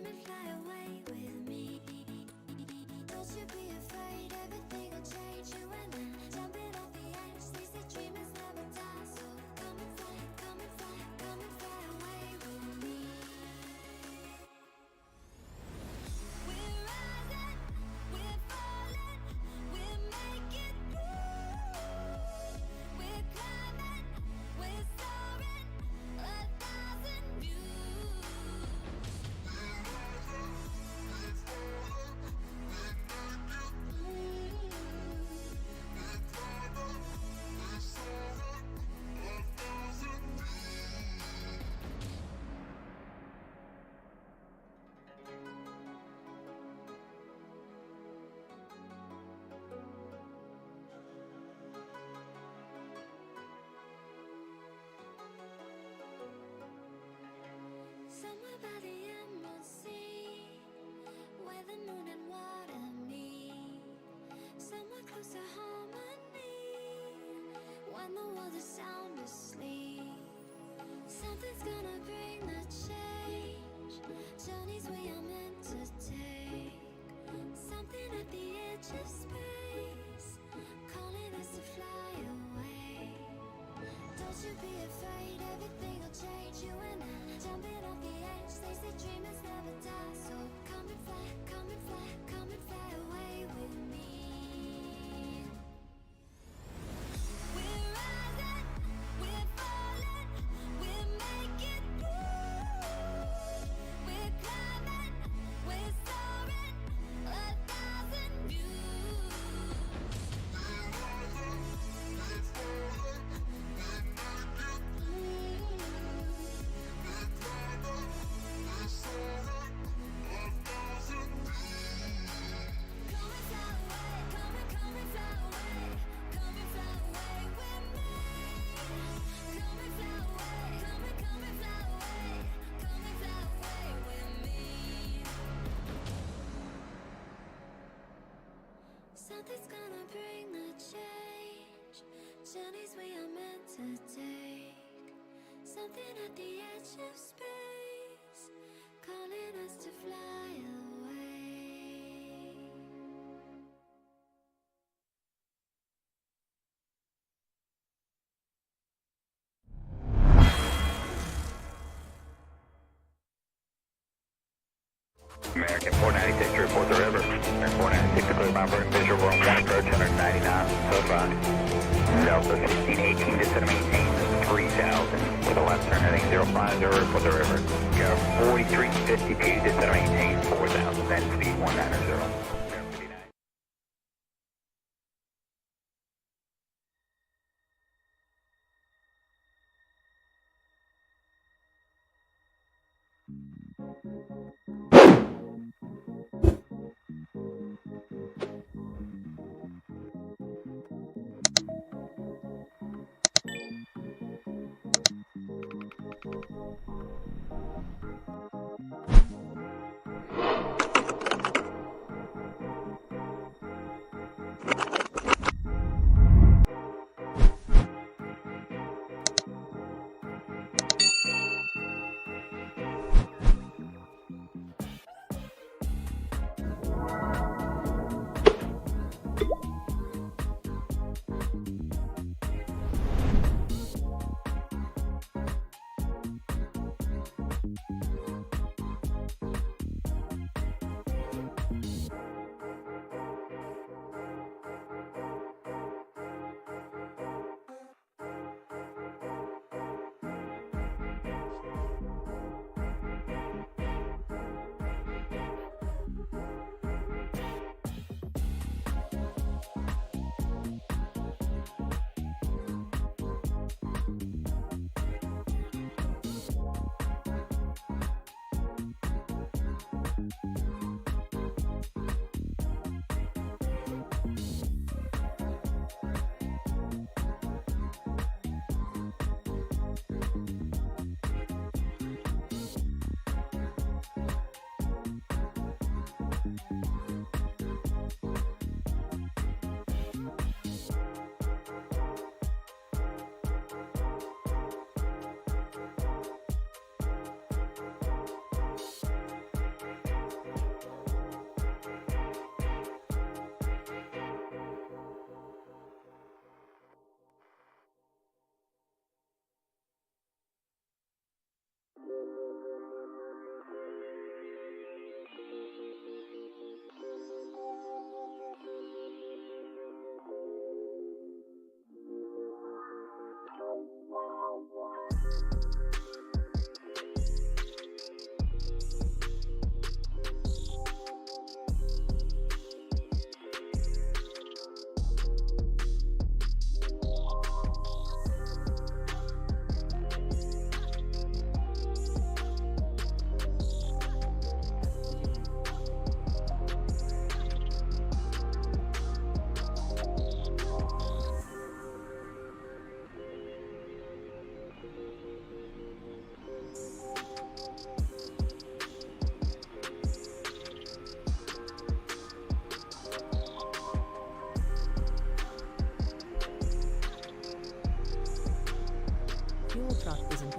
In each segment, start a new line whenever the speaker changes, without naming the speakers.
Come and fly away with me. Don't you be afraid, everything will change. You and I, jumping off the edge. They say dreamers never die. So come and fly, come and fly, come and fly away with me. We're rising, we're falling, we're making through. We're climbing, we're soaring, 1,000 views. Somewhere by the emerald sea, where the moon and water meet. Somewhere close to harmony, when the world is sound asleep. Something's gonna bring the change, journeys we are meant to take. Something at the edge of space, calling us to fly away. Don't you be afraid, everything will change. You and I, jumping off the edge. They say dreamers never die. So come and fly, come and fly, come and fly away with me. We're rising, we're falling, we're making through. We're climbing, we're soaring, 1,000 views. Something's gonna bring the change, journeys we are meant to take. Something at the edge of space, calling us to fly away.
American 496 to report the river. American 496 to clear bound for visual. We're on one approach, 199, so far. Delta 1618 to set maintain 3000. To the left turn heading 050 report the river. Go 4352 to set maintain 4000. Then speed 190.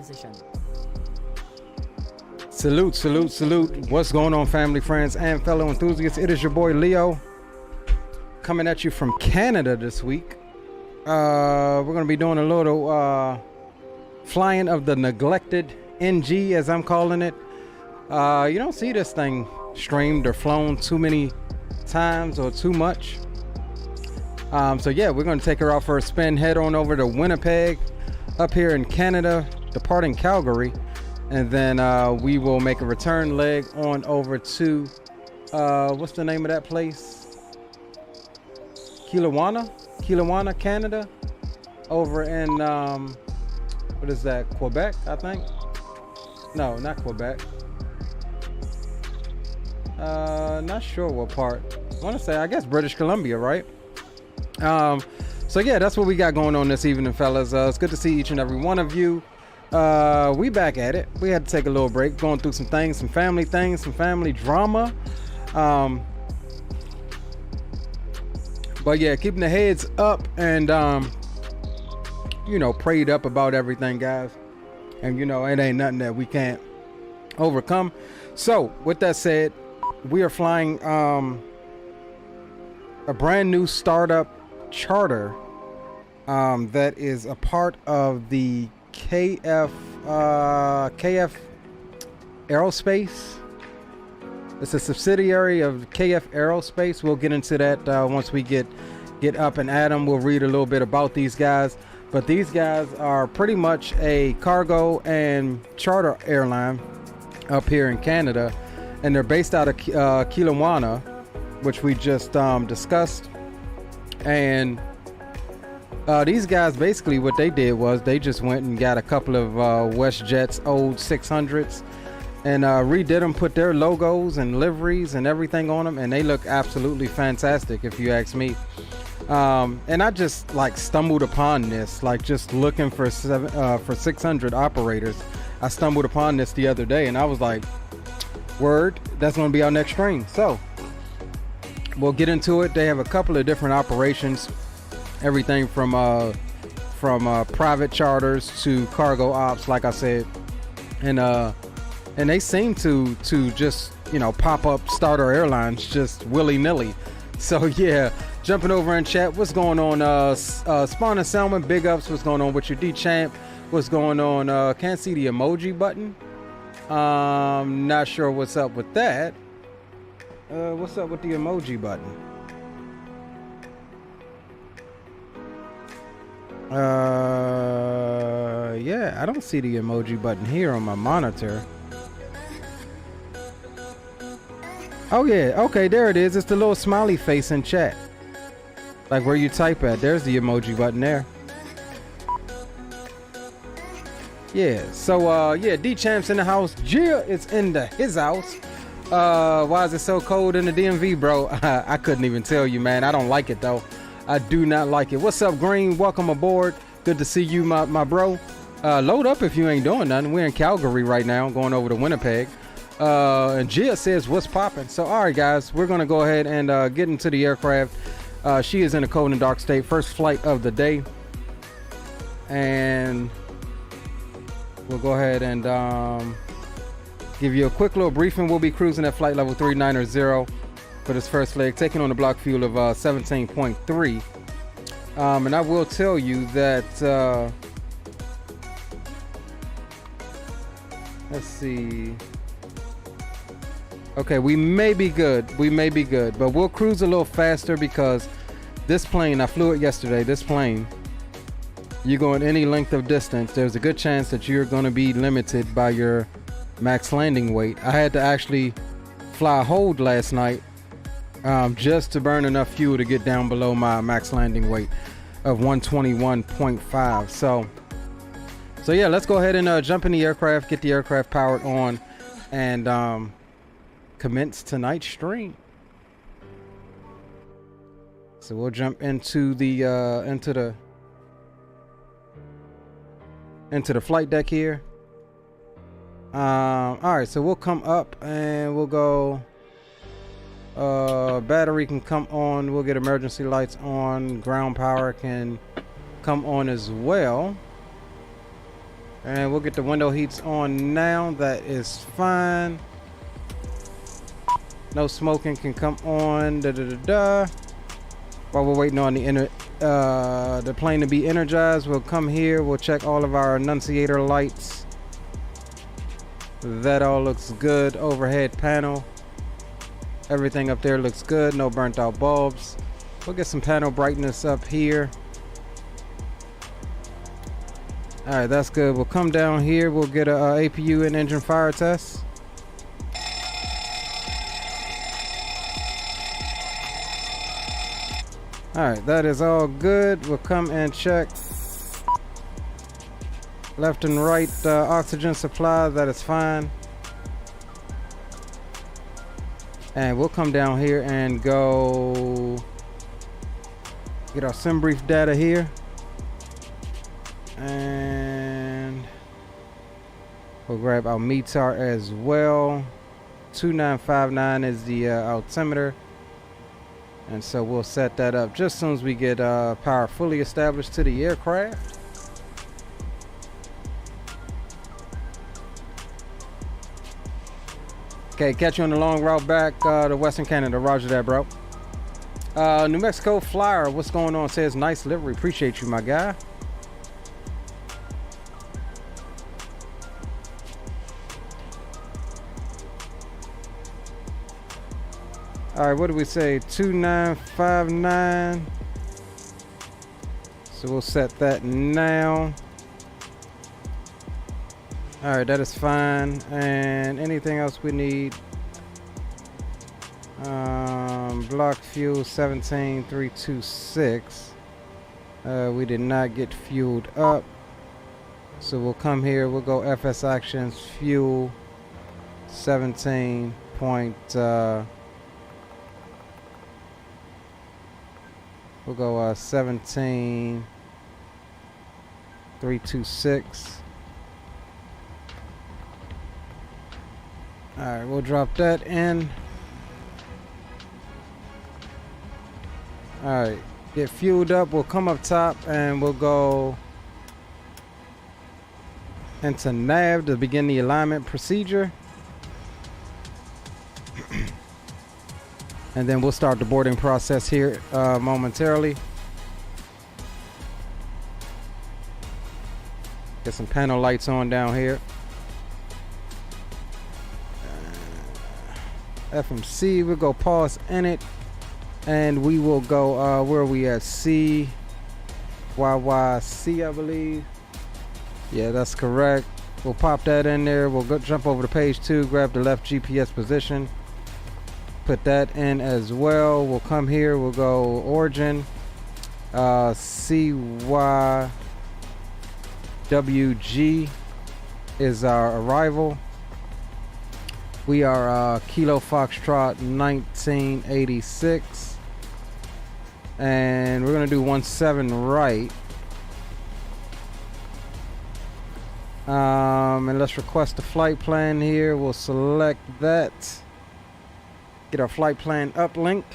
position.
Salute, salute, salute. What's going on, family, friends, and fellow enthusiasts? It is your boy Leo coming at you from Canada this week. We're going to be doing a little flying of the neglected NG, as I'm calling it. You don't see this thing streamed or flown too many times or too much. So yeah, we're going to take her out for a spin, head on over to Winnipeg up here in Canada, departing Calgary. And then we will make a return leg on over to, what's the name of that place? Kelowna, Canada. Over in, what is that, Quebec, I think? No, not Quebec. Not sure what part. I want to say, I guess British Columbia, right? So yeah, that's what we got going on this evening, fellas. It's good to see each and every one of you. We back at it. We had to take a little break, going through some things, some family drama. But yeah, keeping the heads up and you know, prayed up about everything, guys. And you know, it ain't nothing that we can't overcome. So with that said, we are flying a brand new startup charter that is a part of the KF Aerospace. It's a subsidiary of KF Aerospace. We'll get into that once we get up and at them. We'll read a little bit about these guys. But these guys are pretty much a cargo and charter airline up here in Canada, and they're based out of Kelowna, which we just discussed. And these guys, basically what they did was they just went and got a couple of WestJet's old 600s and redid them, put their logos and liveries and everything on them, and they look absolutely fantastic, if you ask me. And I just like stumbled upon this, like just looking for 600 operators. I stumbled upon this the other day and I was like, word, that's going to be our next stream. So we'll get into it. They have a couple of different operations, everything from private charters to cargo ops, like I said, and they seem to just, you know, pop up starter airlines just willy-nilly. So yeah, jumping over in chat, what's going on? Spawn and Salmon, big ups. What's going on with your D-Champ? What's going on? Can't see the emoji button. Not sure what's up with that. What's up with the emoji button? Yeah, I don't see the emoji button here on my monitor. Oh yeah, okay, there it is. It's the little smiley face in chat, like where you type at. There's the emoji button there. Yeah, so yeah, D-Champ's in the house. Gia is in his house. Why is it so cold in the DMV, bro? I couldn't even tell you, man. I don't like it though. I do not like it. What's up, Green? Welcome aboard. Good to see you, my bro. Load up if you ain't doing nothing. We're in Calgary right now, going over to Winnipeg. And Gia says, what's popping? So, all right, guys, we're going to go ahead and get into the aircraft. She is in a cold and dark state. First flight of the day. And we'll go ahead and give you a quick little briefing. We'll be cruising at flight level 390 for this first leg, taking on a block fuel of 17.3. And I will tell you that, let's see. Okay, we may be good, but we'll cruise a little faster because this plane, I flew it yesterday, this plane, you go in any length of distance, there's a good chance that you're going to be limited by your max landing weight. I had to actually fly a hold last night just to burn enough fuel to get down below my max landing weight of 121.5. So yeah, let's go ahead and jump in the aircraft, get the aircraft powered on, and commence tonight's stream. So we'll jump into the flight deck here. All right, so we'll come up and we'll go. Battery can come on. We'll get emergency lights on. Ground power can come on as well. And we'll get the window heats on now. That is fine. No smoking can come on. While we're waiting on the plane to be energized, we'll come here. We'll check all of our annunciator lights. That all looks good. Overhead panel. Everything up there looks good. No burnt out bulbs. We'll get some panel brightness up here. All right, that's good. We'll come down here. We'll get a APU and engine fire test. All right, that is all good. We'll come and check left and right oxygen supply. That is fine. And we'll come down here and go get our sim brief data here. And we'll grab our METAR as well. 2959 is the altimeter. And so we'll set that up just as soon as we get power fully established to the aircraft. Okay, catch you on the long route back to Western Canada. Roger that, bro. New Mexico Flyer, what's going on? Says nice livery. Appreciate you, my guy. All right, what do we say? 2959. So we'll set that now. All right, that is fine. And anything else we need? Block fuel 17326. We did not get fueled up. So we'll come here. We'll go FS Actions fuel 17. We'll go 17326. All right, we'll drop that in. All right, get fueled up. We'll come up top and we'll go into nav to begin the alignment procedure. And then we'll start the boarding process here momentarily. Get some panel lights on down here. FMC, we'll go pause in it. And we will go, where are we at? C, YYC, I believe. Yeah, that's correct. We'll pop that in there. We'll go jump over to page 2, grab the left GPS position. Put that in as well. We'll come here. We'll go origin. CYWG is our arrival. We are Kilo Foxtrot 1986. And we're going to do 17 right. And let's request a flight plan here. We'll select that. Get our flight plan uplinked.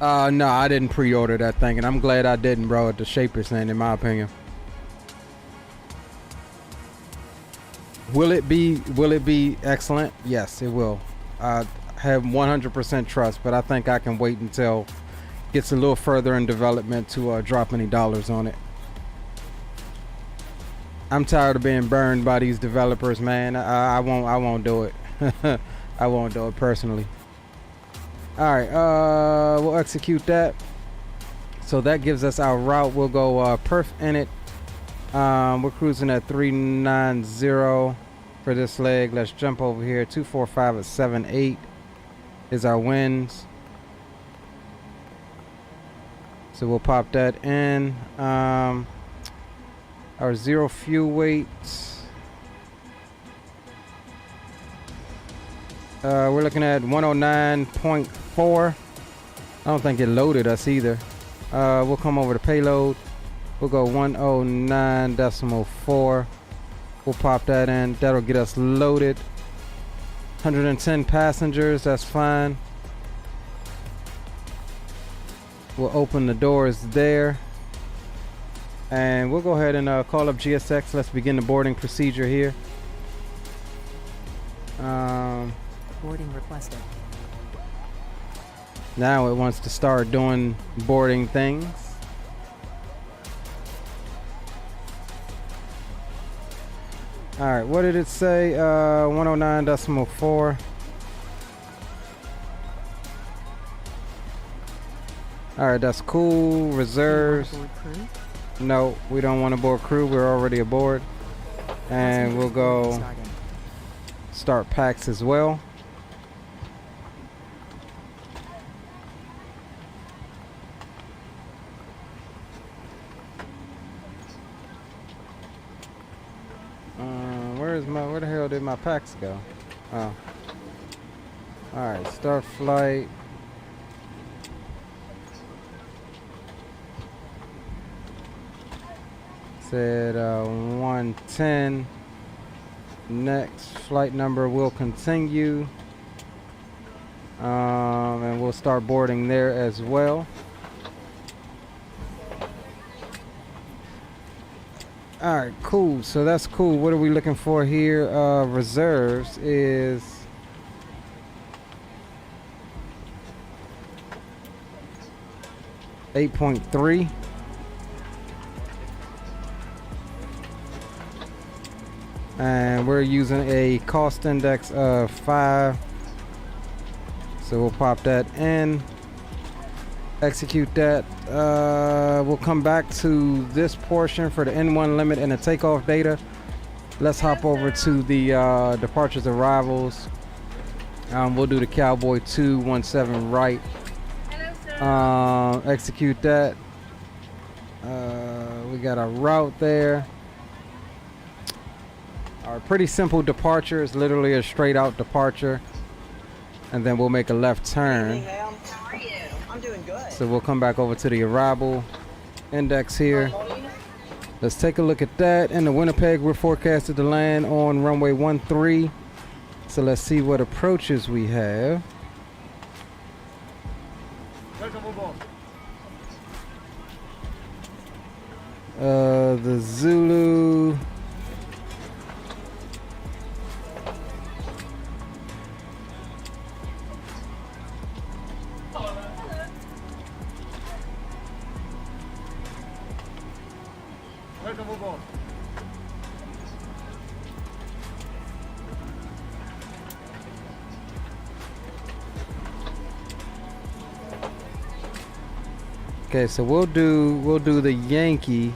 No, I didn't pre-order that thing, and I'm glad I didn't, bro. The shape is saying, in my opinion. Will it be excellent? Yes, it will. I have 100% trust, but I think I can wait until it gets a little further in development to drop any dollars on it. I'm tired of being burned by these developers, man. I won't do it. I won't do it personally. All right, we'll execute that. So that gives us our route. We'll go perf init. We're cruising at 390 for this leg. Let's jump over here. 245 at 78 is our winds. So we'll pop that in. Our zero fuel weight. We're looking at 109.4. I don't think it loaded us either. We'll come over to payload. We'll go 109.4. We'll pop that in. That'll get us loaded. 110 passengers. That's fine. We'll open the doors there. And we'll go ahead and call up GSX. Let's begin the boarding procedure here.
Boarding requested.
Now it wants to start doing boarding things. All right, what did it say? 109.4. All right, that's cool. Reserves.
Board crew.
No, we don't want to board crew. We're already aboard. And we'll go
Starting.
start packs as well. Where the hell did my packs go? Oh. Alright, start flight. Said 110. Next flight number will continue. And we'll start boarding there as well. All right, cool. So that's cool. What are we looking for here? Reserves is $8.3. And we're using a cost index of 5. So we'll pop that in. Execute that. We'll come back to this portion for the N1 limit and the takeoff data. Let's hop over to the departures arrivals. We'll do the Cowboy 217 right. Execute that. We got a route there. Our pretty simple departure is literally a straight out departure. And then we'll make a left turn.
How are you? I'm doing good.
So we'll come back over to the arrival index here. Let's take a look at that. In the Winnipeg, we're forecasted to land on runway 13. So let's see what approaches we have. The Zulu. Okay, so we'll do the Yankee.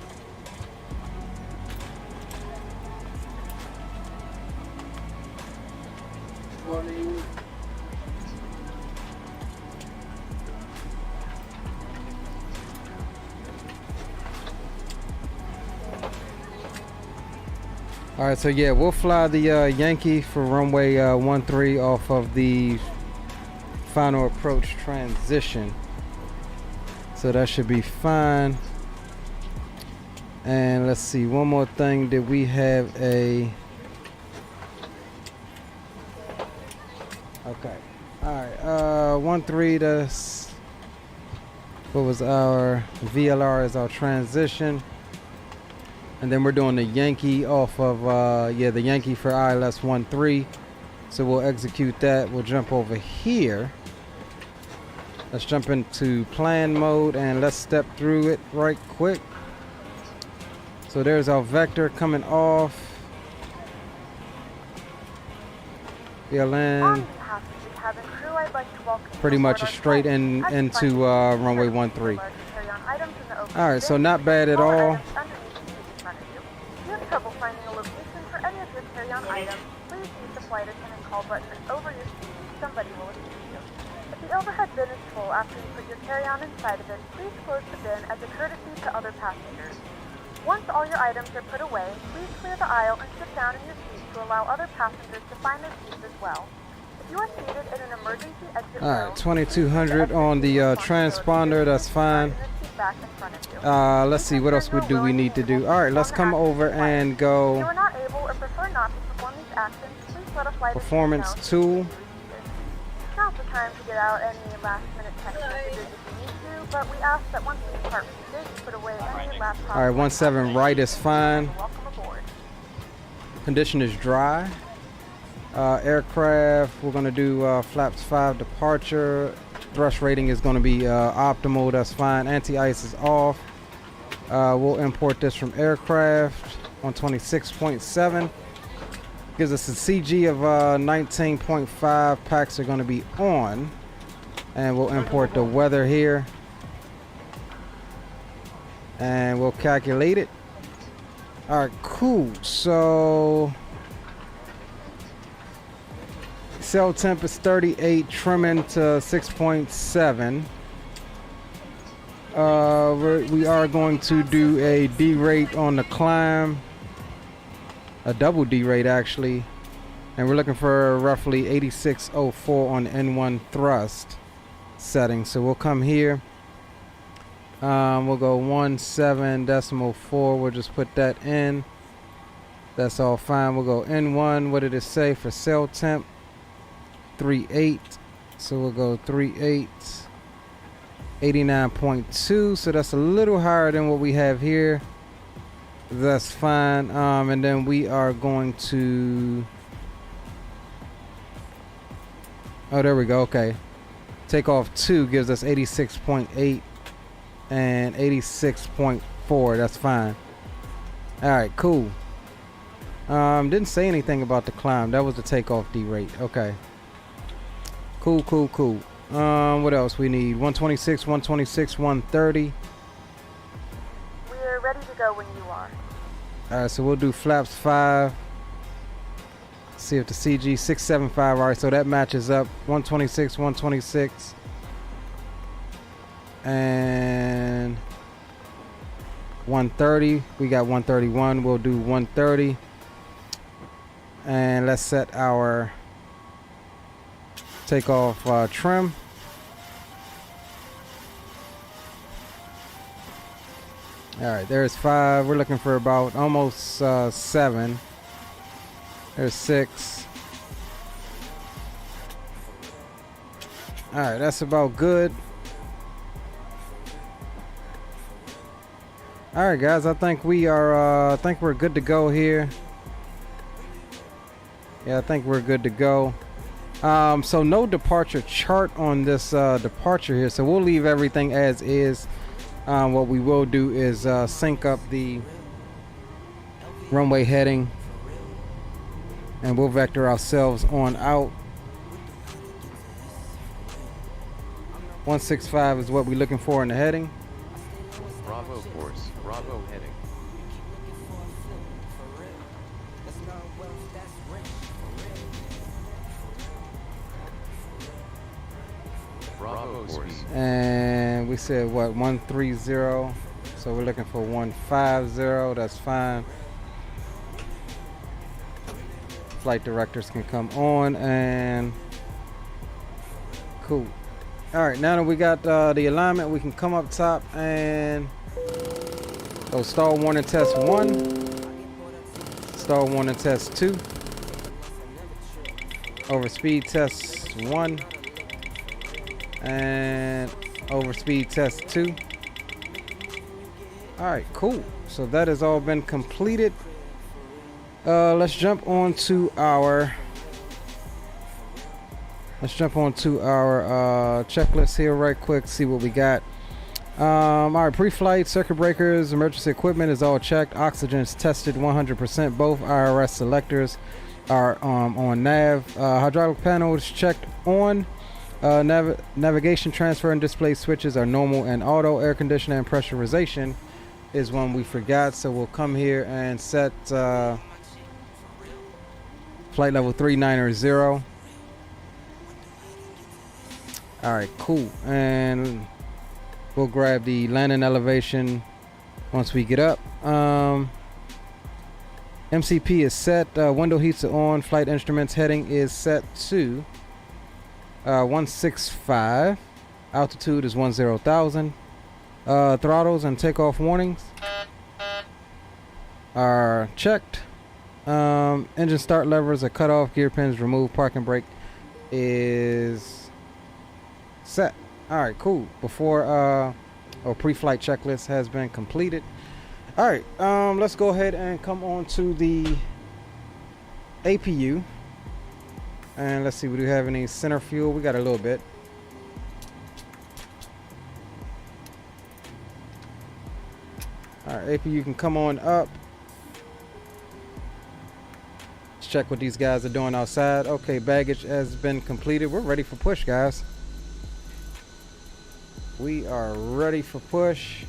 All right, so yeah, we'll fly the Yankee for runway 13 off of the final approach transition. So that should be fine. And let's see, one more thing. Did we have a... Okay. All right. 13, that's... What was our VLR as our transition. And then we're doing the Yankee off of, the Yankee for ILS 13. So we'll execute that. We'll jump over here. Let's jump into plan mode and let's step through it right quick. So there's our vector coming off. BLN. Pretty much a straight into runway 13. All right, so not bad at all.
Trouble finding a location for any of your carry-on items, please use the flight attendant call button over your seat. Somebody will assist you. If the overhead bin is full after you put your carry-on inside of it, please close the bin as a courtesy to other passengers. Once all your items are put away, please clear the aisle and sit down in your seat to allow other passengers to find their seats as well. If you are seated in an emergency exit row,
all right, 2200 on the transponder, that's fine. Let's see, what else do we need to do? All right, let's come over and go
if you are not able or prefer not to perform these actions, please let a flight
performance
attendant know.
tool.
Now also time to get out any last-minute text messages if you need to, but we ask that once you depart for the day, you put away any laptop.
All right, 17 right is fine.
Welcome aboard.
Condition is dry. Aircraft, we're going to do flaps 5 departure. Thrust rating is going to be optimal. That's fine. Anti-ice is off. We'll import this from aircraft. 126.7. Gives us a CG of 19.5. Packs are going to be on. And we'll import the weather here. And we'll calculate it. All right, cool. So cell temp is 38, trimming to 6.7. We are going to do a D rate on the climb, a double D rate actually, and we're looking for roughly 8604 on N1 thrust setting. So we'll come here. We'll go 17.4. We'll just put that in. That's all fine. We'll go N1. What did it say for cell temp? 38. So we'll go 38. 89.2. So that's a little higher than what we have here. That's fine. And then we are going to. Oh, there we go. Okay. Takeoff 2 gives us 86.8 and 86.4. That's fine. All right, cool. Didn't say anything about the climb. That was the takeoff D rate. Okay. Cool. What else we need? 126, 130.
We're ready to go when you are.
All right, so we'll do flaps 5. See if the CG 675. All right, so that matches up. 126, 126. And 130. We got 131. We'll do 130. And let's set our takeoff trim. All right, there's 5. We're looking for about almost 7. There's 6. All right, that's about good. All right, guys, I think we are. I think we're good to go here. Yeah, I think we're good to go. So no departure chart on this departure here. So we'll leave everything as is. What we will do is sync up the runway heading, and we'll vector ourselves on out. 165 is what we're looking for in the heading.
Bravo course, Bravo heading. Bravo speed.
And we said what, 130, so we're looking for 150. That's fine. Flight directors can come on, and cool. All right, now that we got the alignment, we can come up top and go stall warning test 1, stall warning test 2, overspeed test 1, and overspeed test 2. All right, cool. So that has all been completed. Let's jump on to our checklist here right quick, see what we got. All right, pre-flight circuit breakers, emergency equipment is all checked. Oxygen is tested 100%. Both IRS selectors are on nav. Hydraulic panel is checked on. Navigation, transfer, and display switches are normal and auto. Air conditioning and pressurization is one we forgot, so we'll come here and set flight level 390. All right, cool. And we'll grab the landing elevation once we get up. MCP is set. Window heats are on. Flight instruments heading is set to 165. Altitude is 10,000. Throttles and takeoff warnings are checked. Engine start levers are cut off. Gear pins removed. Parking brake is Set. All right, cool. Before or pre-flight checklist has been completed. All right, let's go ahead and come on to the APU. And let's see, we do have any center fuel? We got a little bit. All right, APU can come on up. Let's check what these guys are doing outside. Okay, baggage has been completed. We're ready for push, guys. We are ready for push.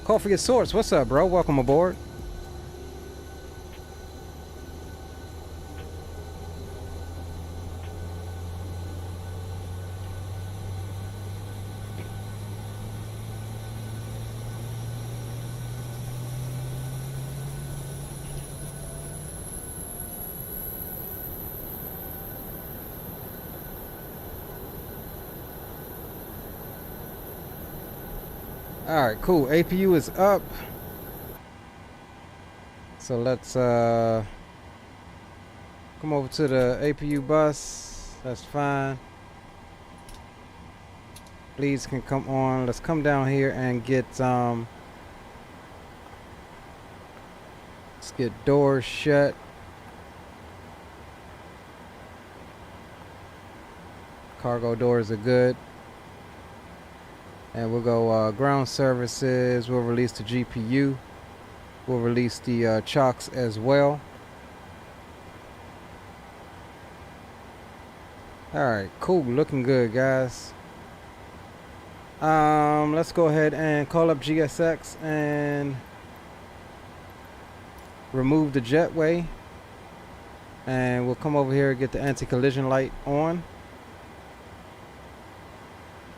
Coffee at Source, what's up, bro? Welcome aboard. All right, cool. APU is up. So let's come over to the APU bus. That's fine. Leads can come on. Let's come down here and get let's get doors shut. Cargo doors are good. And we'll go ground services. We'll release the GPU. We'll release the chocks as well. All right, cool. Looking good, guys. Let's go ahead and call up GSX and remove the jetway. And we'll come over here and get the anti-collision light on.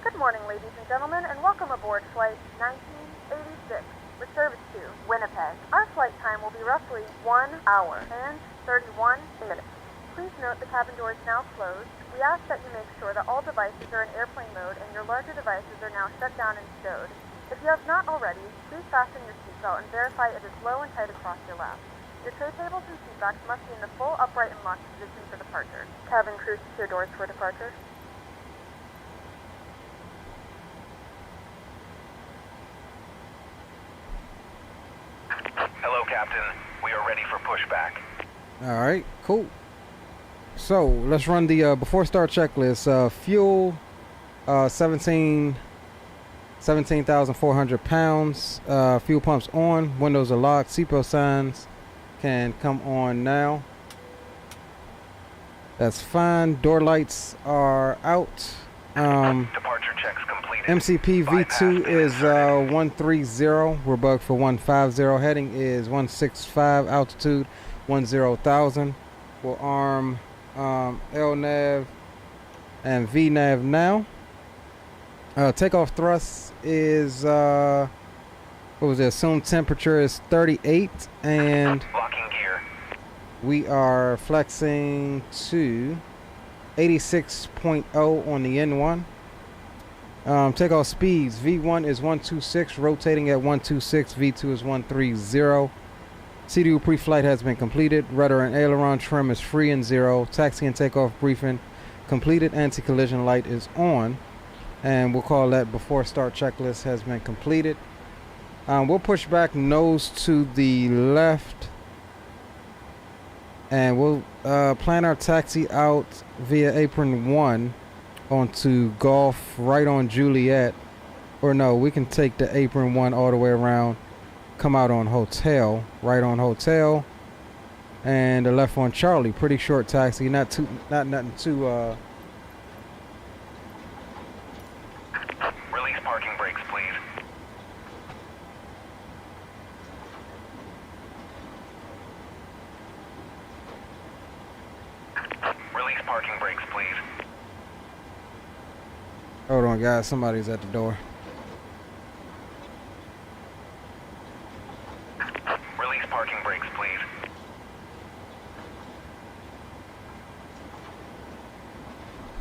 Good morning, ladies and gentlemen, and welcome aboard Flight 1986 with service to Winnipeg. Our flight time will be roughly 1 hour and 31 minutes. Please note the cabin door is now closed. We ask that you make sure that all devices are in airplane mode and your larger devices are now shut down and stowed. If you have not already, please fasten your seatbelt and verify it is low and tight across your lap. Your tray tables and seatbacks must be in the full upright and locked position for departure. Cabin crew, secure doors for departure.
Hello, Captain. We are ready for pushback.
All right, cool. So let's run the before start checklist. Fuel, 17,400 pounds. Fuel pumps on. Windows are locked. Seatbelt signs can come on now. That's fine. Door lights are out.
Departure checks completed.
MCP V2 is 130. We're bugged for 150. Heading is 165. Altitude 10,000. We'll arm LNAV and VNAV now. Takeoff thrust is what was the assumed temperature is 38, and
Locking gear.
we are flexing to 86.0 on the N1. Takeoff speeds, V1 is 126, rotating at 126, V2 is 130. CDU pre-flight has been completed. Rudder and aileron trim is free and 0. Taxi and takeoff briefing completed. Anti-collision light is on. And we'll call that before start checklist has been completed. We'll push back nose to the left. And we'll plan our taxi out via apron 1 onto Golf right on Juliet. Or no, we can take the apron 1 all the way around. Come out on Hotel, right on Hotel, and the left on Charlie. Pretty short taxi, not nothing too.
Release parking brakes, please. Release parking brakes, please.
Hold on, guys. Somebody's at the door.
Release parking brakes, please.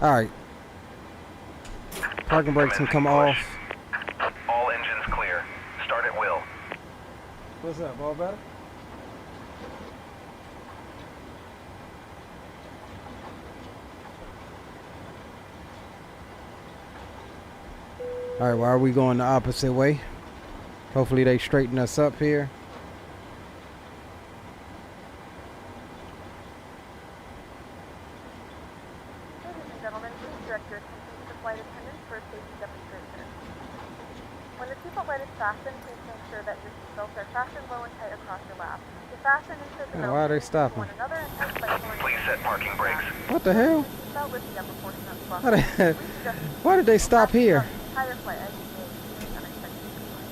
All right. Parking brakes can come off.
All engines clear. Start at will.
What's up? All better? All right, why are we going the opposite way? Hopefully they straighten us up here.
Ladies and gentlemen, please direct your attention to the flight attendants for a safety demonstration. When the seatbelt light is fastened, please make sure that your seatbelts are fastened low and tight across your lap. To fasten into the
Yeah, why are they stopping?
one another and tight by pulling
Please set parking brakes.
What the hell?
seatbelt with the upper portion of the
Why did- Why did they stop here?
Entire flight as you may experience unexpected sequence.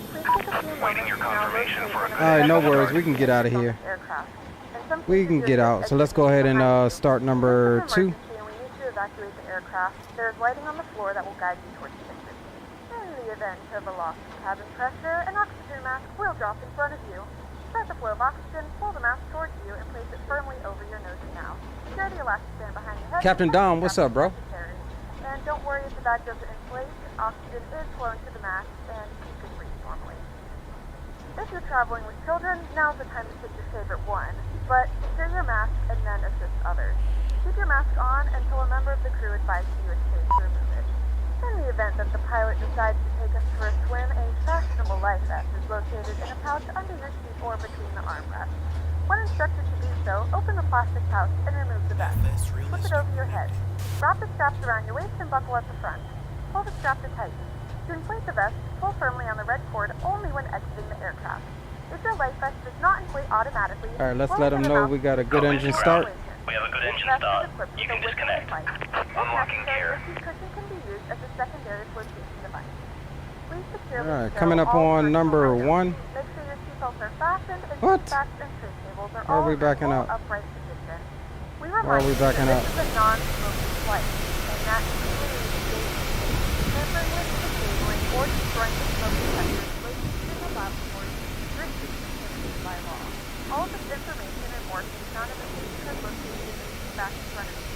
Please take a few
Waiting
moments
your
to now
confirmation
locate
for a
one of
good
All right, no
the
worries. We can get out of here.
aircraft. In some
We
cases,
can
you're
get out. So let's go ahead and start number 2.
emergency and we need to evacuate the aircraft. There is lighting on the floor that will guide you towards the exit. In the event of a loss of cabin pressure, an oxygen mask will drop in front of you. Start the flow of oxygen, pull the mask towards you, and place it firmly over your nose and mouth. Secure the elastic band behind your head.
Captain Dom, what's up, bro?
Necessary. And don't worry if the bag doesn't inflate. Oxygen is flowing to the mask, and you can breathe normally. If you're traveling with children, now's the time to pick your favorite one. But secure your mask and then assist others. Keep your mask on until a member of the crew advises you it's safe to remove it. In the event that the pilot decides to take us for a swim, a fashionable life vest is located in a pouch under your seat or between the armrests. When instructed to do so, open the plastic pouch and remove the vest. Flip it over your head. Wrap the straps around your waist and buckle at the front. Pull the strap to tighten. To inflate the vest, pull firmly on the red cord only when exiting the aircraft. If your life vest does not inflate automatically,
All right, let's
blow
let them
into the
know
mouth
we got a good
and
engine
inflate
start.
the
We have a good
This
engine
vest is
start.
equipped
You
with a
can
whistle
disconnect.
device. If
Unlocking
necessary,
gear.
your seat cushion can be used as a secondary flotation device. Please securely
All right,
stow
coming up
all
on
personal
number
items.
1.
Make sure your seatbelts are fastened and
What?
seat backs and tray tables are
Why are
all
we
in
backing
full
up?
upright position. We
Why are
remind
we
you
backing
that
up?
this is a non-smoking flight, and that includes tampering with, disabling, or destroying the smoke detectors located in the laboratory is strictly prohibited by law. All of this information and more can be found in the safety code located in the seat back in front of you.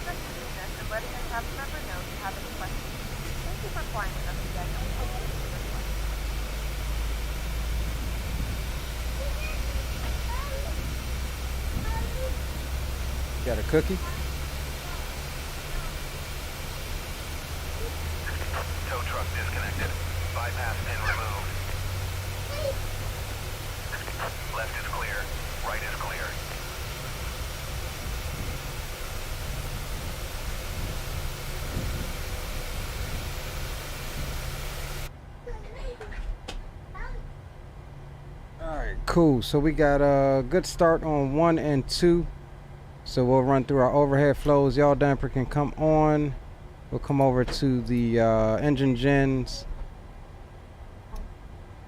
Just reading this and letting a cabin member know if you have any questions. Thank you for flying with us today. We hope you enjoy your flight.
Got a cookie?
Tow truck disconnected. Bypass pin removed. Left is clear. Right is clear.
All right, cool. So we got a good start on 1 and 2. So we'll run through our overhead flows. Yaw damper can come on. We'll come over to the engine gens.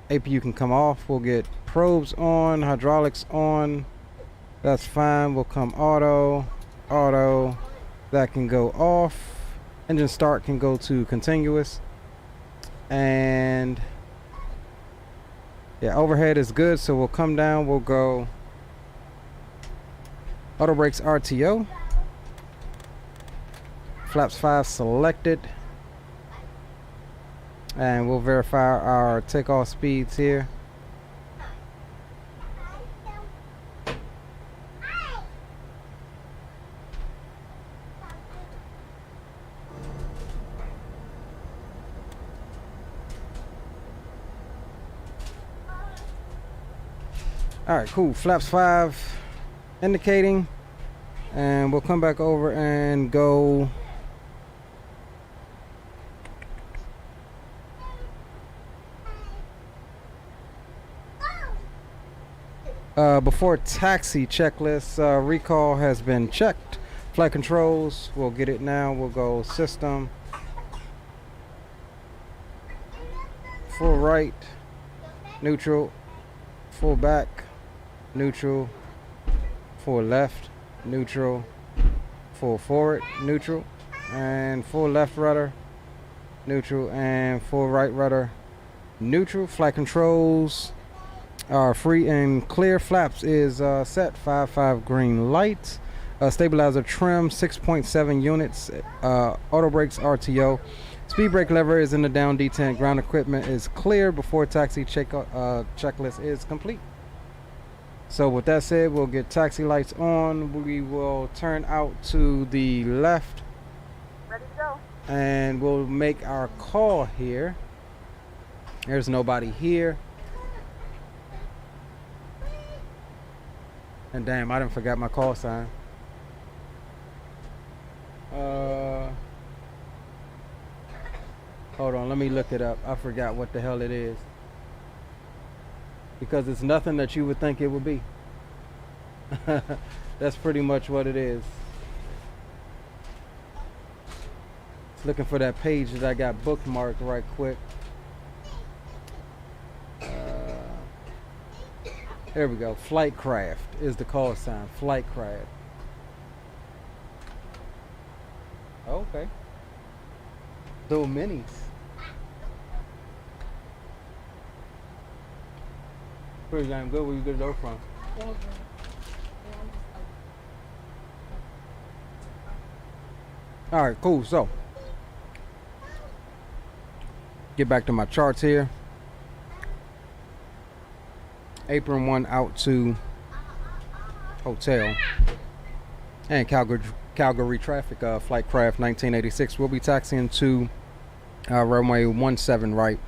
APU can come off. We'll get probes on, hydraulics on. That's fine. We'll come auto, auto. That can go off. Engine start can go to continuous. And yeah, overhead is good. So we'll come down. We'll go auto brakes RTO. Flaps 5 selected. And we'll verify our takeoff speeds here. All right, cool. Flaps 5 indicating. And we'll come back over and go before taxi checklist. Recall has been checked. Flight controls, we'll get it now. We'll go system, full right, neutral, full back, neutral, full left, neutral, full forward, neutral, and full left rudder, neutral, and full right rudder, neutral. Flight controls are free and clear. Flaps is set. 5 green light. Stabilizer trim 6.7 units. Auto brakes RTO. Speed brake lever is in the down detent. Ground equipment is clear. Before taxi checklist is complete. So with that said, we'll get taxi lights on. We will turn out to the left.
Ready to go.
and we'll make our call here. There's nobody here. And damn, I done forgot my call sign. Hold on, let me look it up. I forgot what the hell it is. Because it's nothing that you would think it would be. That's pretty much what it is. Looking for that page that I got bookmarked right quick. There we go. Flightcraft is the call sign. Flightcraft. Okay. Little minis. Pretty damn good. Where you get those from? All right, cool. So, get back to my charts here. Apron 1 out to hotel and Calgary traffic. Flightcraft 1986. We'll be taxiing to runway 17 right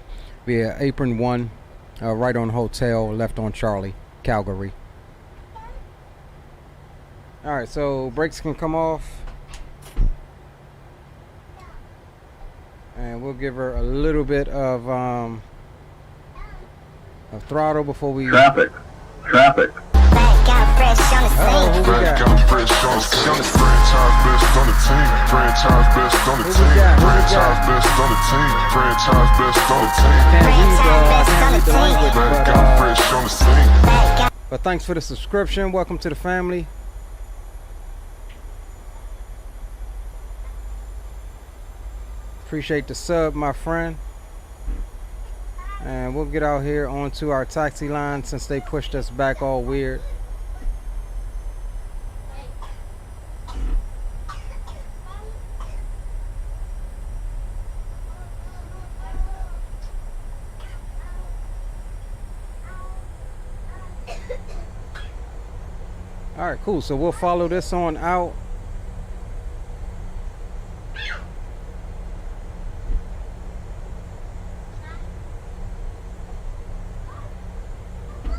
via apron 1, right on hotel, left on Charlie, Calgary. All right, so brakes can come off. And we'll give her a little bit of throttle before we...
Traffic.
Oh, who we got? But thanks for the subscription. Welcome to the family. Appreciate the sub, my friend. And we'll get out here onto our taxi line since they pushed us back all weird. All right, cool. So we'll follow this on out.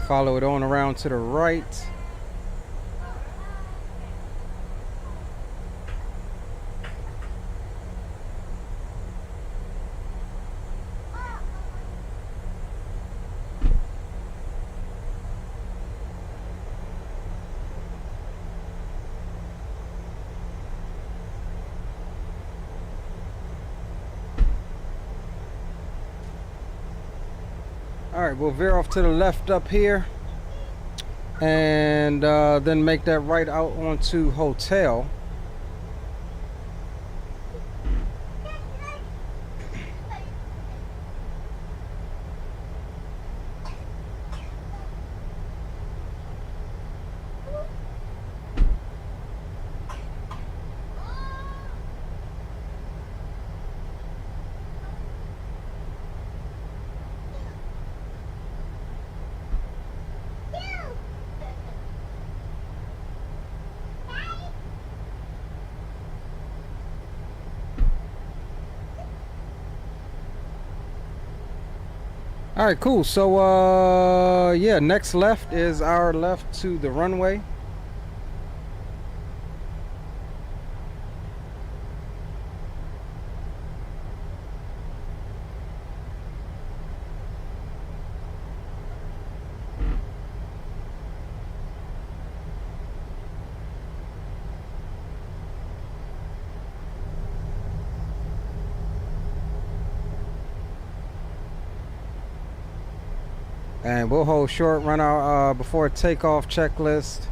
Follow it on around to the right. All right, we'll veer off to the left up here and then make that right out onto hotel. All right, cool. So yeah, next left is our left to the runway. And we'll hold short, run our before takeoff checklist.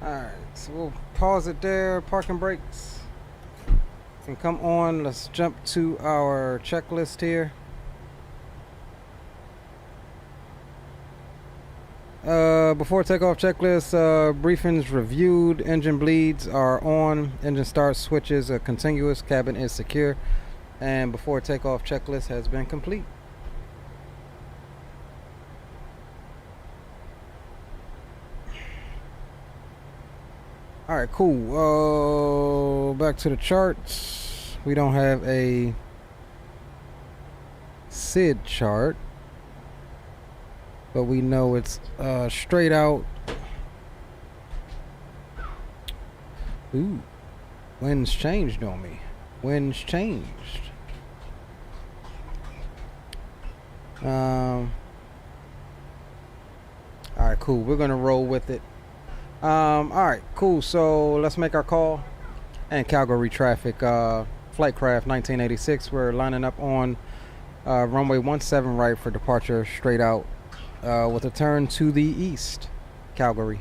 Alright, so we'll pause it there, parking brakes. Can come on. Let's jump to our checklist here. Before takeoff checklist, briefings reviewed. Engine bleeds are on. Engine start switches are continuous. Cabin is secure. And before takeoff checklist has been complete. All right, cool. Back to the charts. We don't have a SID chart, but we know it's straight out. Ooh, winds changed on me. Winds changed. All right, cool. We're gonna roll with it. All right, cool. So let's make our call. And Calgary traffic, flight craft 1986. We're lining up on runway 17 right for departure straight out with a turn to the east, Calgary.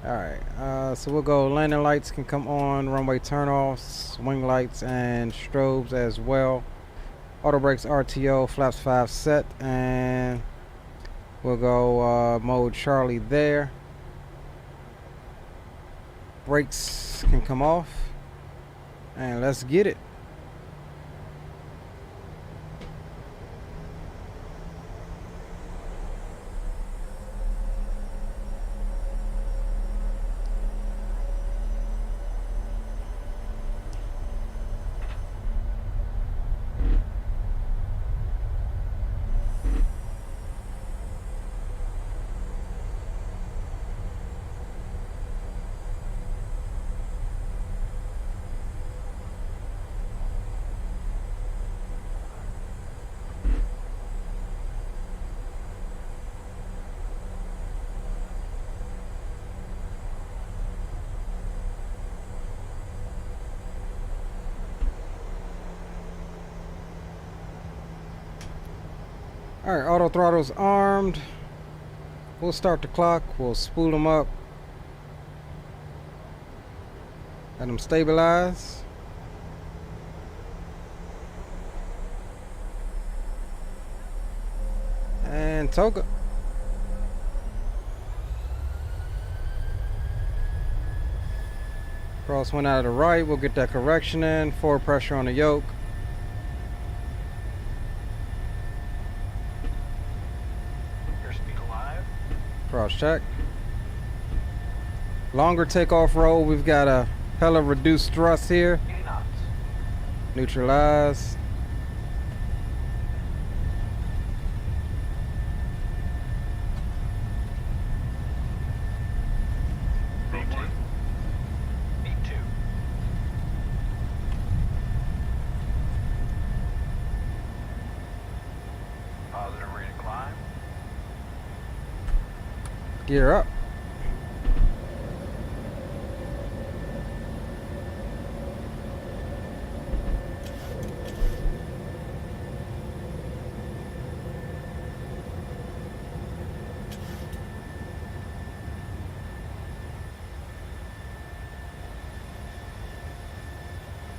All right, so we'll go. Landing lights can come on. Runway turnoffs, wing lights, and strobes as well. Auto brakes RTO, flaps 5 set, and we'll go mode Charlie there. Brakes can come off, and let's get it. All right, auto throttle's armed. We'll start the clock. We'll spool them up. Let them stabilize. And toga. Cross one out of the right. We'll get that correction in. Forward pressure on the yoke. Cross check. Longer takeoff roll. We've got a hella reduced thrust here. Neutralize. Gear up.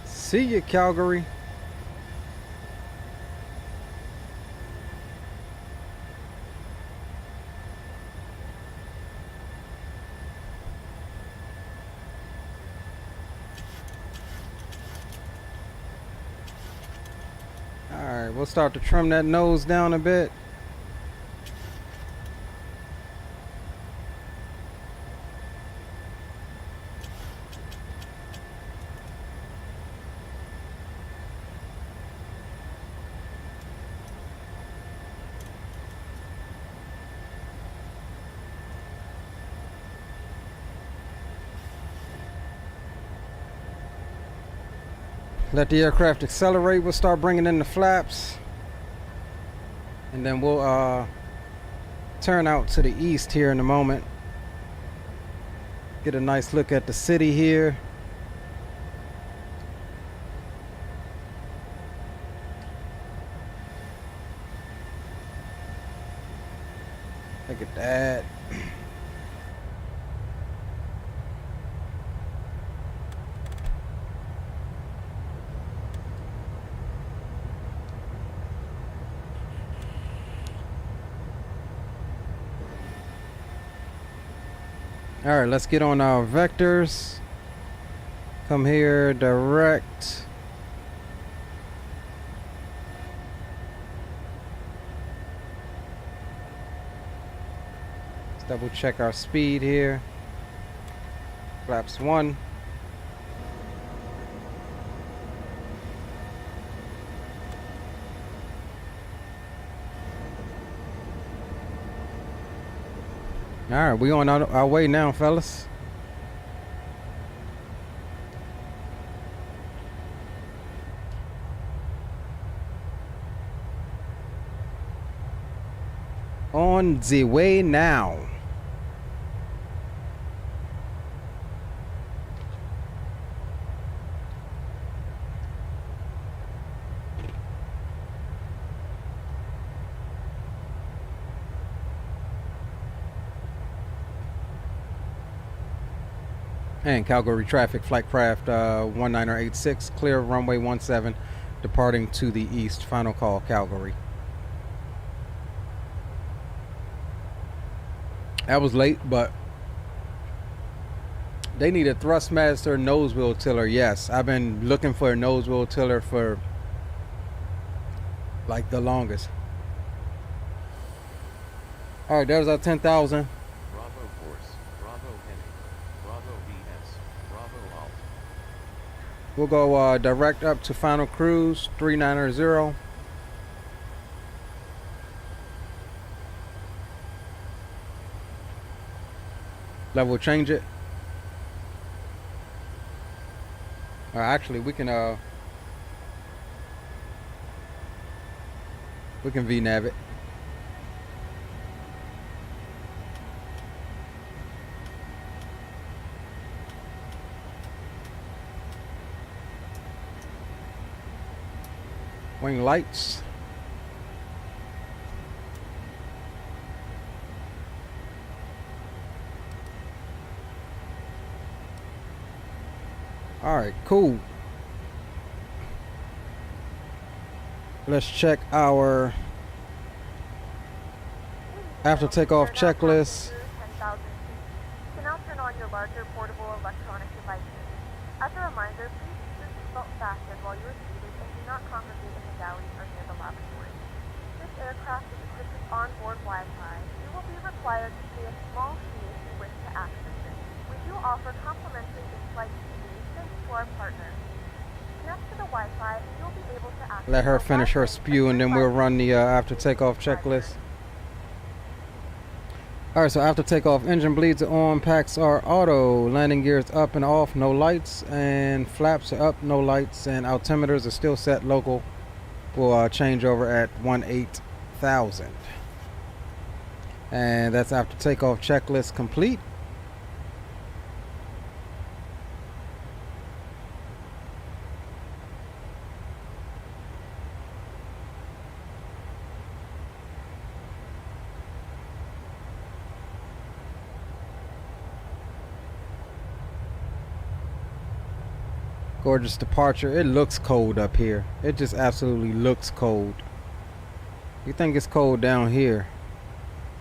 See you, Calgary. We'll start to trim that nose down a bit. Let the aircraft accelerate. We'll start bringing in the flaps. And then we'll turn out to the east here in a moment. Get a nice look at the city here. Look at that. All right, let's get on our vectors. Come here, direct. Let's double check our speed here. Flaps 1. All right, we on our way now, fellas. On the way now. And Calgary traffic, flight craft 1986, clear runway 17, departing to the east. Final call, Calgary. That was late, but they need a thrustmaster nose wheel tiller. Yes, I've been looking for a nose wheel tiller for like the longest. All right, there's our 10,000.
Bravo course. Bravo heading. Bravo VS. Bravo Alt.
We'll go direct up to final cruise 390. Level change it. Actually, we can V-nav it. Wing lights. All right, cool. Let's check our after takeoff checklist.
10,000 feet. You can now turn on your larger portable electronic devices. As a reminder, please keep your seatbelt fastened while you are seated and do not congregate in the galley or near the lavatory. This aircraft is equipped with onboard Wi-Fi. You will be required to pay a small fee if you wish to access it. We do offer complimentary in-flight TV thanks to our partners. Connect to the Wi-Fi and you'll be able to access.
Let her finish her spew, and then we'll run the after takeoff checklist. All right, so after takeoff, engine bleeds are on, packs are auto, landing gears up and off, no lights, and flaps are up, no lights, and altimeters are still set local. We'll change over at 18,000. And that's after takeoff checklist complete. Gorgeous departure. It looks cold up here. It just absolutely looks cold. You think it's cold down here,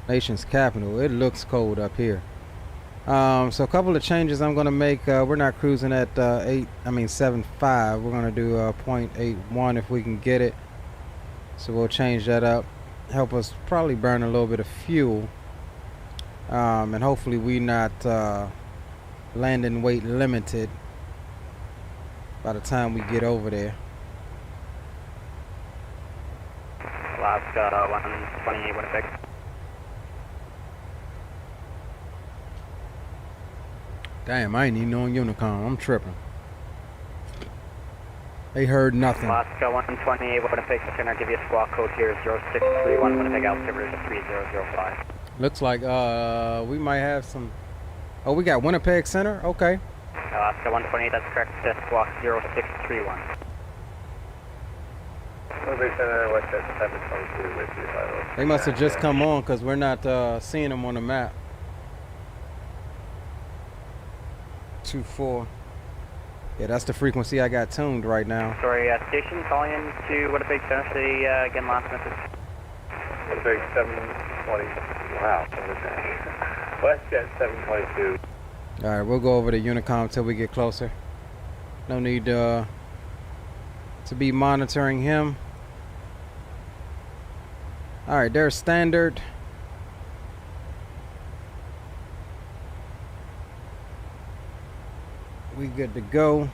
nation's capital. It looks cold up here. So a couple of changes I'm gonna make. We're not cruising at 7.5. We're gonna do 0.81 if we can get it. So we'll change that up. Help us probably burn a little bit of fuel. And hopefully we not landing weight limited by the time we get over there.
Alaska 128 Winnipeg.
Damn, I ain't even on Unicom. I'm tripping. They heard nothing.
Alaska 128 Winnipeg, can I give you a squawk code here, 0631 Winnipeg, altimeter 3005.
Looks like we might have some. Oh, we got Winnipeg Center? Okay.
Alaska 128, that's correct. Squawk 0631. Winnipeg Center, WestJet 722 with you.
They must have just come on because we're not seeing them on the map. 24. Yeah, that's the frequency I got tuned right now.
Sorry, station calling in to Winnipeg Center. Say again, last message. Winnipeg 720. Wow. WestJet 722.
All right, we'll go over to Unicom till we get closer. No need to be monitoring him. All right, there's standard. We good to go.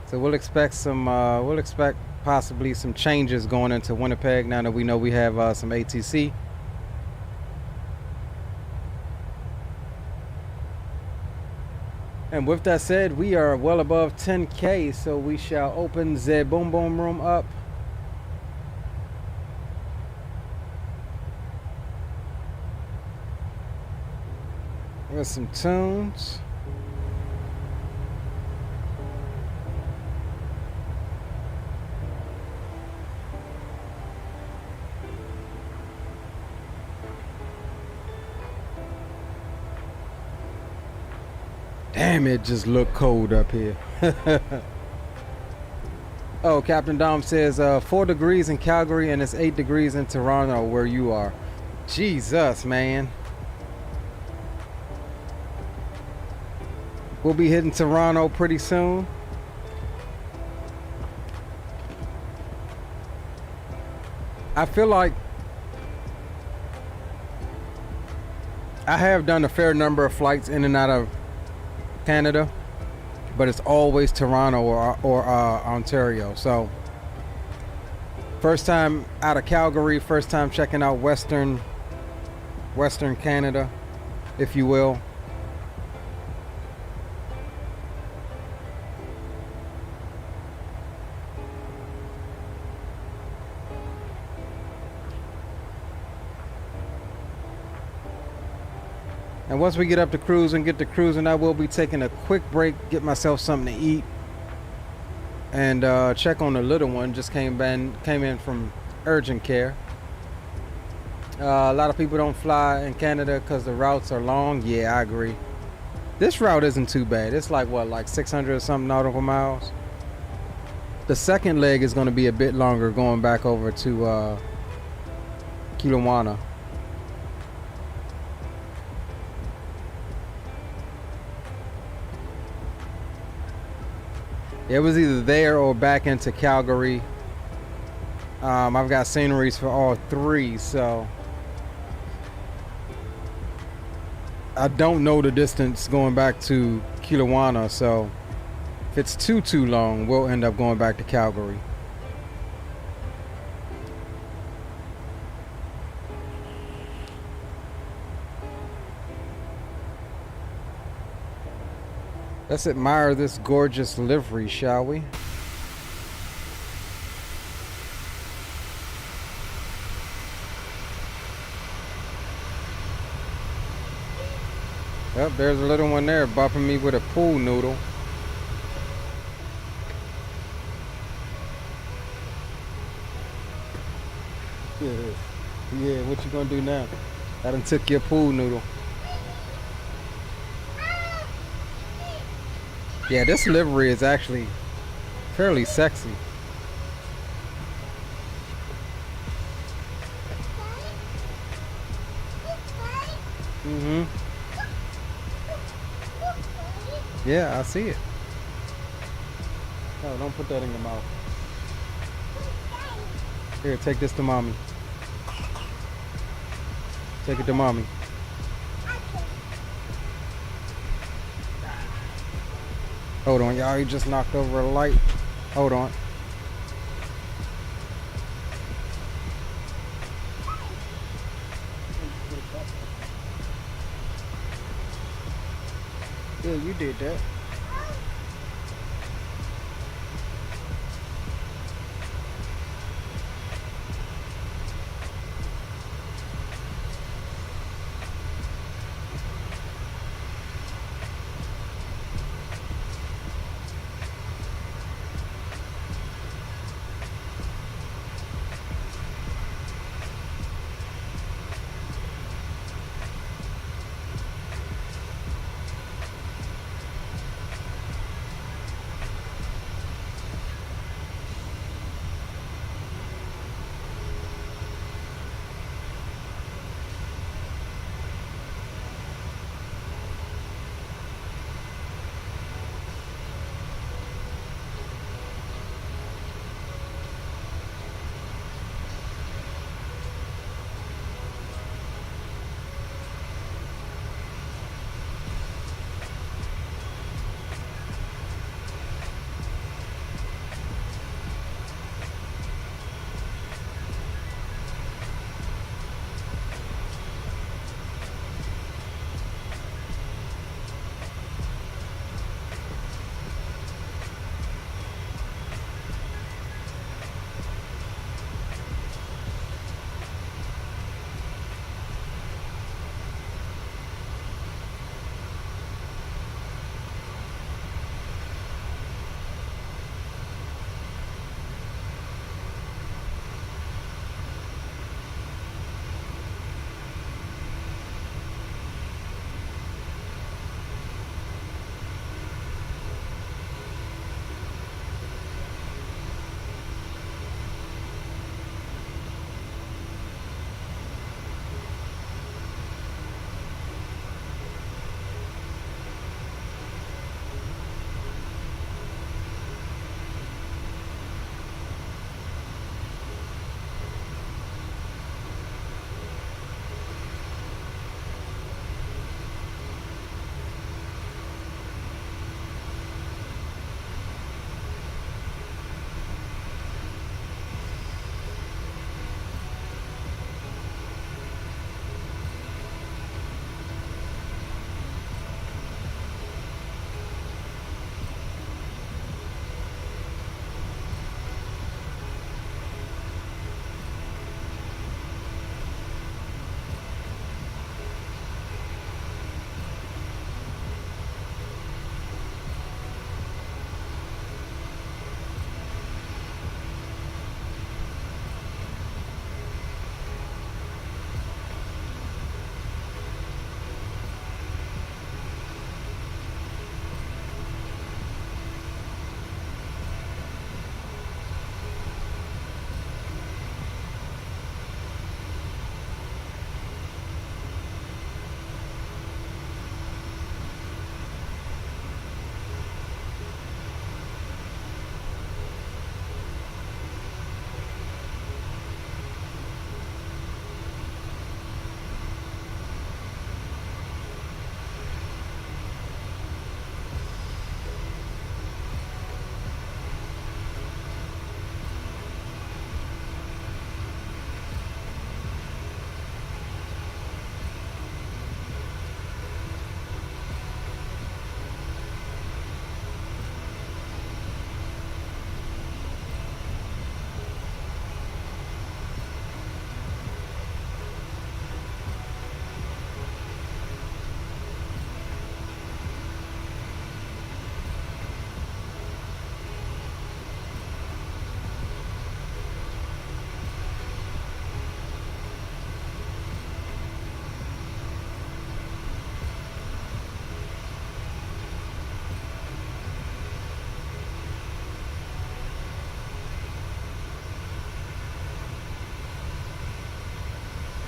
So we'll expect some. We'll expect possibly some changes going into Winnipeg now that we know we have some ATC. And with that said, we are well above 10K, so we shall open the boom boom room up. With some tunes. Damn, it just look cold up here. Oh, Captain Dom says 4 degrees in Calgary and it's 8 degrees in Toronto where you are. Jesus, man. We'll be hitting Toronto pretty soon. I feel like I have done a fair number of flights in and out of Canada, but it's always Toronto or Ontario. So first time out of Calgary, first time checking out Western Canada, if you will. And once we get up to cruising, I will be taking a quick break, get myself something to eat, and check on the little one. Just came in from urgent care. A lot of people don't fly in Canada because the routes are long. Yeah, I agree. This route isn't too bad. It's like what, like 600 or something nautical miles. The second leg is going to be a bit longer, going back over to Kelowna. It was either there or back into Calgary. I've got sceneries for all three, so I don't know the distance going back to Kelowna, so if it's too long, we'll end up going back to Calgary. Let's admire this gorgeous livery, shall we? Yep, there's a little one there bumping me with a pool noodle. Yeah, what you gonna do now? I done took your pool noodle. Yeah, this livery is actually fairly sexy. Mm-hmm. Yeah, I see it. Oh, don't put that in your mouth. Here, take this to mommy. Take it to mommy. Hold on, y'all. He just knocked over a light. Hold on. Yeah, you did that.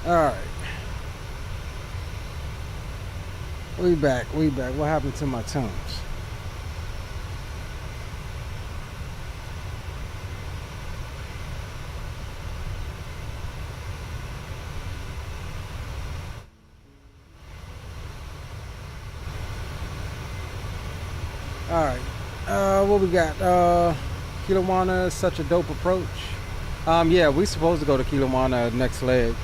Alright. We back. What happened to my tunes? Alright. What we got? Kelowna is such a dope approach. Yeah, we supposed to go to Kelowna next leg.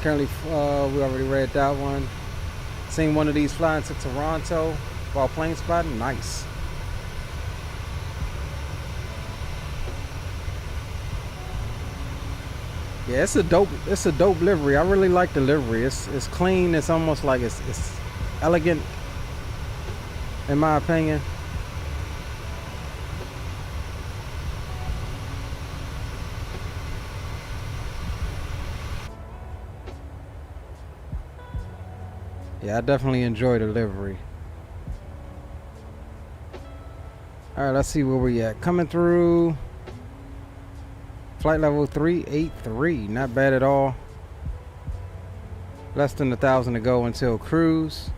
Currently, we already read that one. Seen one of these flying to Toronto while plane spotting. Nice. Yeah, it's a dope livery. I really like the livery. It's clean. It's almost like it's elegant, in my opinion. Yeah, I definitely enjoy the livery. Alright, let's see where we at. Coming through flight level 383. Not bad at all. Less than 1,000 to go until cruise.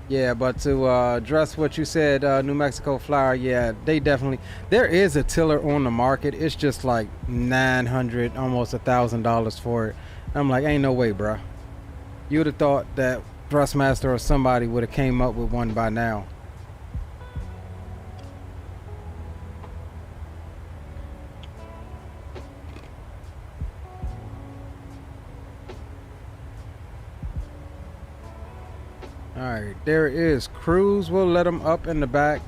Yeah, but to address what you said, New Mexico Flyer, yeah, they definitely, there is a tiller on the market. It's just like $900, almost $1,000 for it. I'm like, ain't no way, bruh. You would have thought that Thrustmaster or somebody would have came up with one by now. Alright, there is cruise. We'll let them up in the back.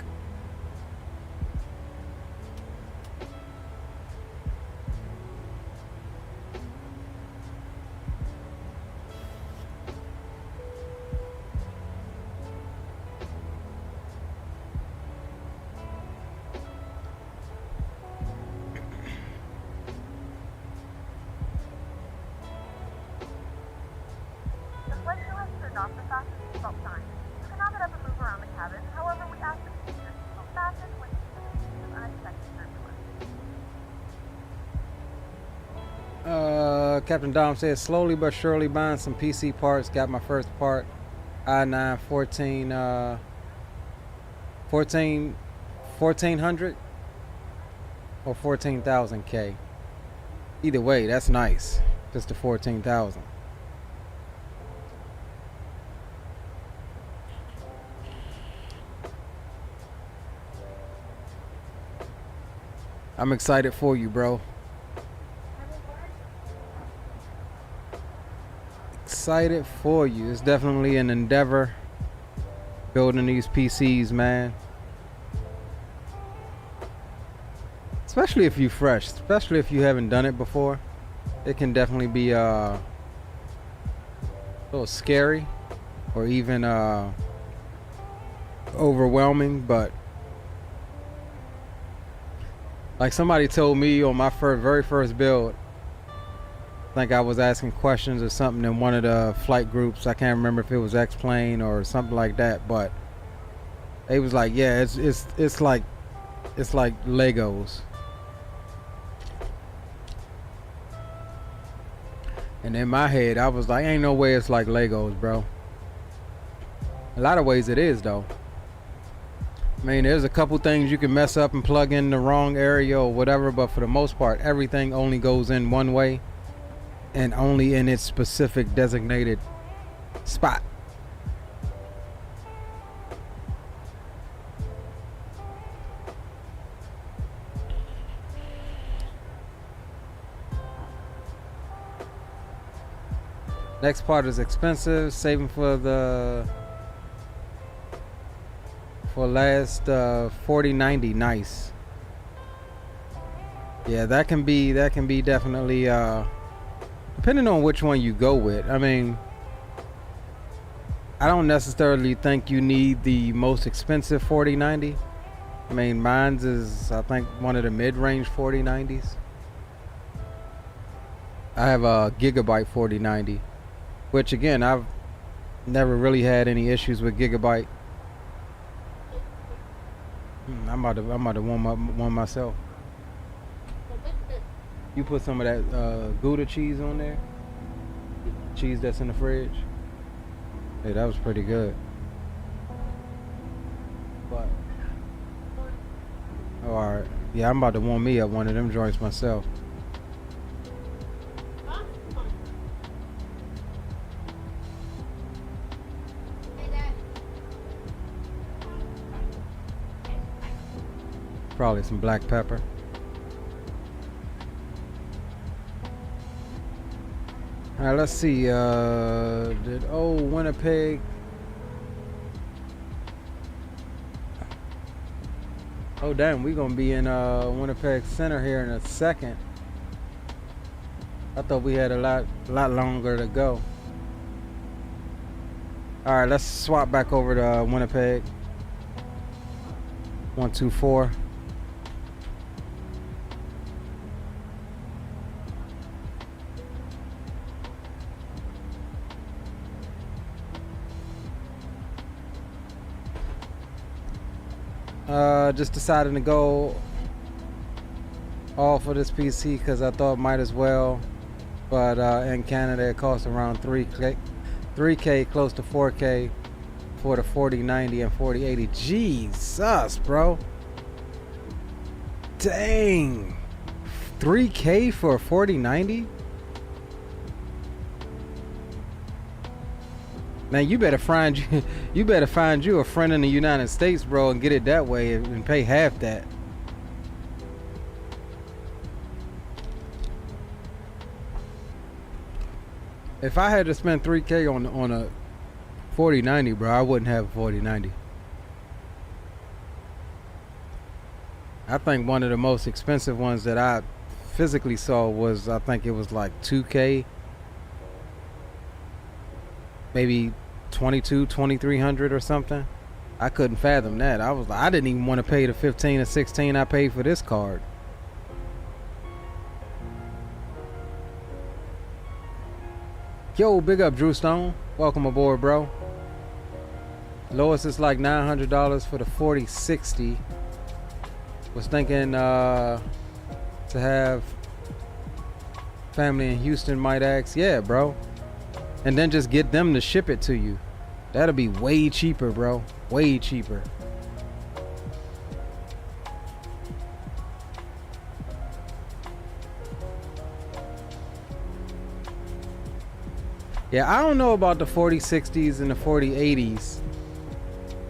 The flight has turned off the fastest seatbelt sign. You can now get up and move around the cabin. However, we ask that you keep your seatbelt fastened when you see the unexpected turbulence.
Captain Dom says, slowly but surely buying some PC parts. Got my first part. I-9 1400 or 14,000 K. Either way, that's nice. Just the 14,000. I'm excited for you, bro. Excited for you. It's definitely an endeavor building these PCs, man. Especially if you're fresh, especially if you haven't done it before. It can definitely be a little scary or even overwhelming, but like somebody told me on my very first build, I think I was asking questions or something in one of the flight groups. I can't remember if it was X-Plane or something like that, but it was like, yeah, it's like Legos. And in my head, I was like, ain't no way it's like Legos, bro. A lot of ways it is, though. I mean, there's a couple things you can mess up and plug in the wrong area or whatever, but for the most part, everything only goes in one way and only in its specific designated spot. Next part is expensive, saving for last 4090. Nice. Yeah, that can be definitely depending on which one you go with. I mean, I don't necessarily think you need the most expensive 4090. I mean, mine's is, I think, one of the mid-range 4090s. I have a Gigabyte 4090, which again, I've never really had any issues with Gigabyte. I'm about to warm myself. You put some of that Gouda cheese on there. Cheese that's in the fridge. Hey, that was pretty good. But oh, all right, yeah, I'm about to warm me up one of them joints myself. Probably some black pepper. All right, let's see. Did Winnipeg? Oh damn, we're gonna be in Winnipeg Center here in a second. I thought we had a lot longer to go. All right, let's swap back over to Winnipeg. 124. Just decided to go all for this PC because I thought might as well. But in Canada it costs around 3K, close to 4K for the 4090 and 4080. Jesus, bro. Dang. 3K for a 4090? Man, you better find you a friend in the United States, bro, and get it that way and pay half that. If I had to spend 3K on a 4090, bro, I wouldn't have a 4090. I think one of the most expensive ones that I physically saw was, I think it was like 2K. Maybe 2300 or something. I couldn't fathom that. I didn't even want to pay the 15 or 16 I paid for this card. Yo, big up Drew Stone. Welcome aboard, bro. Lowest is like $900 for the 4060. Was thinking to have family in Houston might ask. Yeah, bro. And then just get them to ship it to you. That'll be way cheaper, bro. Way cheaper. Yeah, I don't know about the 4060s and the 4080s.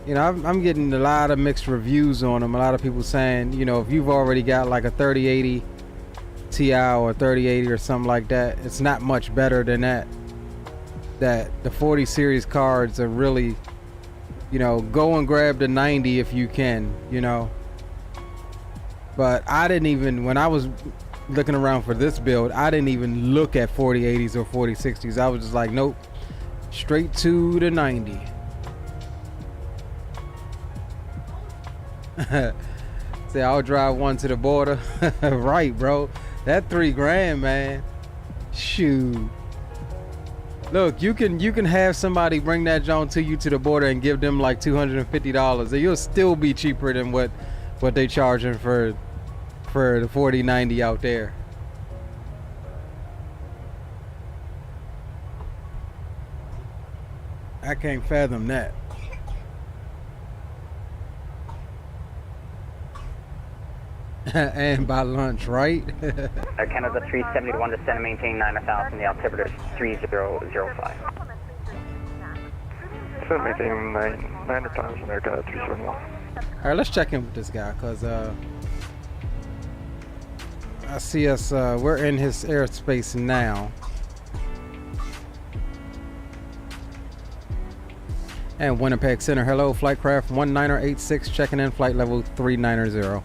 You know, I'm getting a lot of mixed reviews on them. A lot of people saying, you know, if you've already got like a 3080 Ti or 3080 or something like that, it's not much better than that. That the 40 series cards are really, you know, go and grab the 90 if you can, you know. But I didn't even, when I was looking around for this build, I didn't even look at 4080s or 4060s. I was just like, nope, straight to the 90. Say I'll drive one to the border. Right, bro. That $3,000, man. Shoot. Look, you can have somebody bring that joint to you to the border and give them like $250, and you'll still be cheaper than what they charging for the 4090 out there. I can't fathom that. And by lunch, right?
Air Canada 371, descend and maintain 9,000, the altimeter is 3005.
Descend maintain 9,000, Air Canada 371.
Alright, let's check in with this guy, cause I see us, we're in his airspace now. And Winnipeg Center, hello, flight craft 1986, checking in, flight level 390.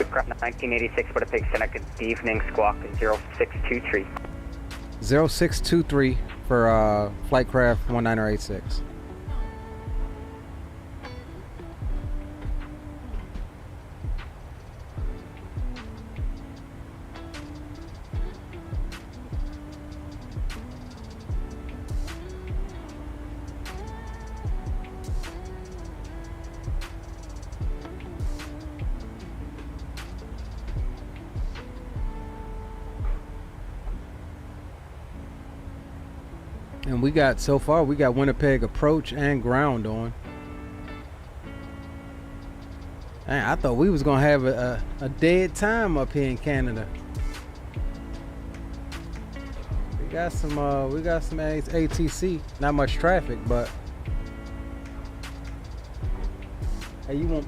Craft 1986, Winnipeg Center, good evening, squawk 0623.
0623 for flight craft 1986. And we got, so far, we got Winnipeg approach and ground on. Man, I thought we was gonna have a dead time up here in Canada. We got some ATC. Not much traffic, but hey, you want?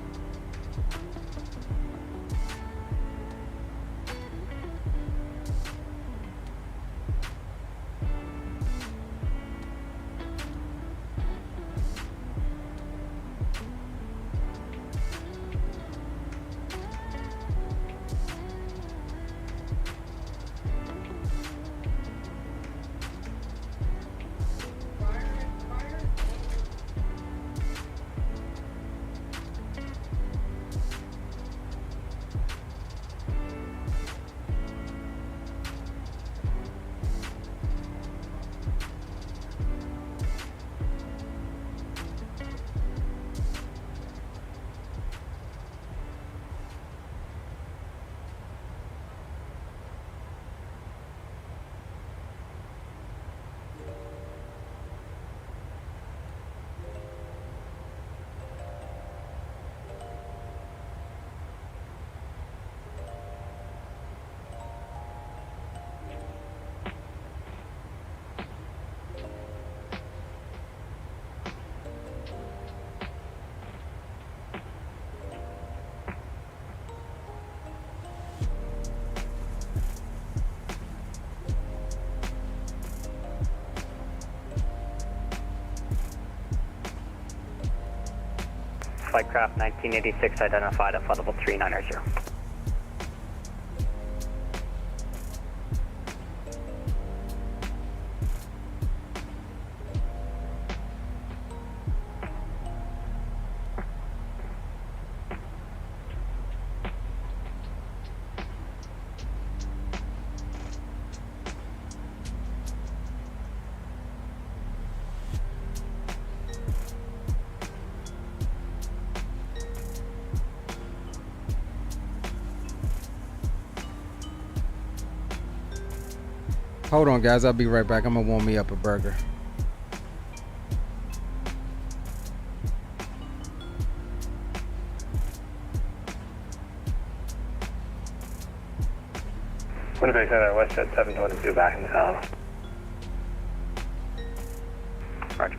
Flightcraft 1986 identified at flight level 390.
Hold on, guys. I'll be right back. I'm gonna warm me up a burger.
Winnipeg Center, WestJet 722 back in the town.
Roger.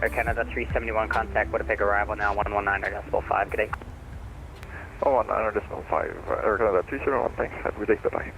Air Canada 371, contact Winnipeg arrival now, 119.5, good day.
119.5, Air Canada 371, thanks. Have a good day, bye-bye.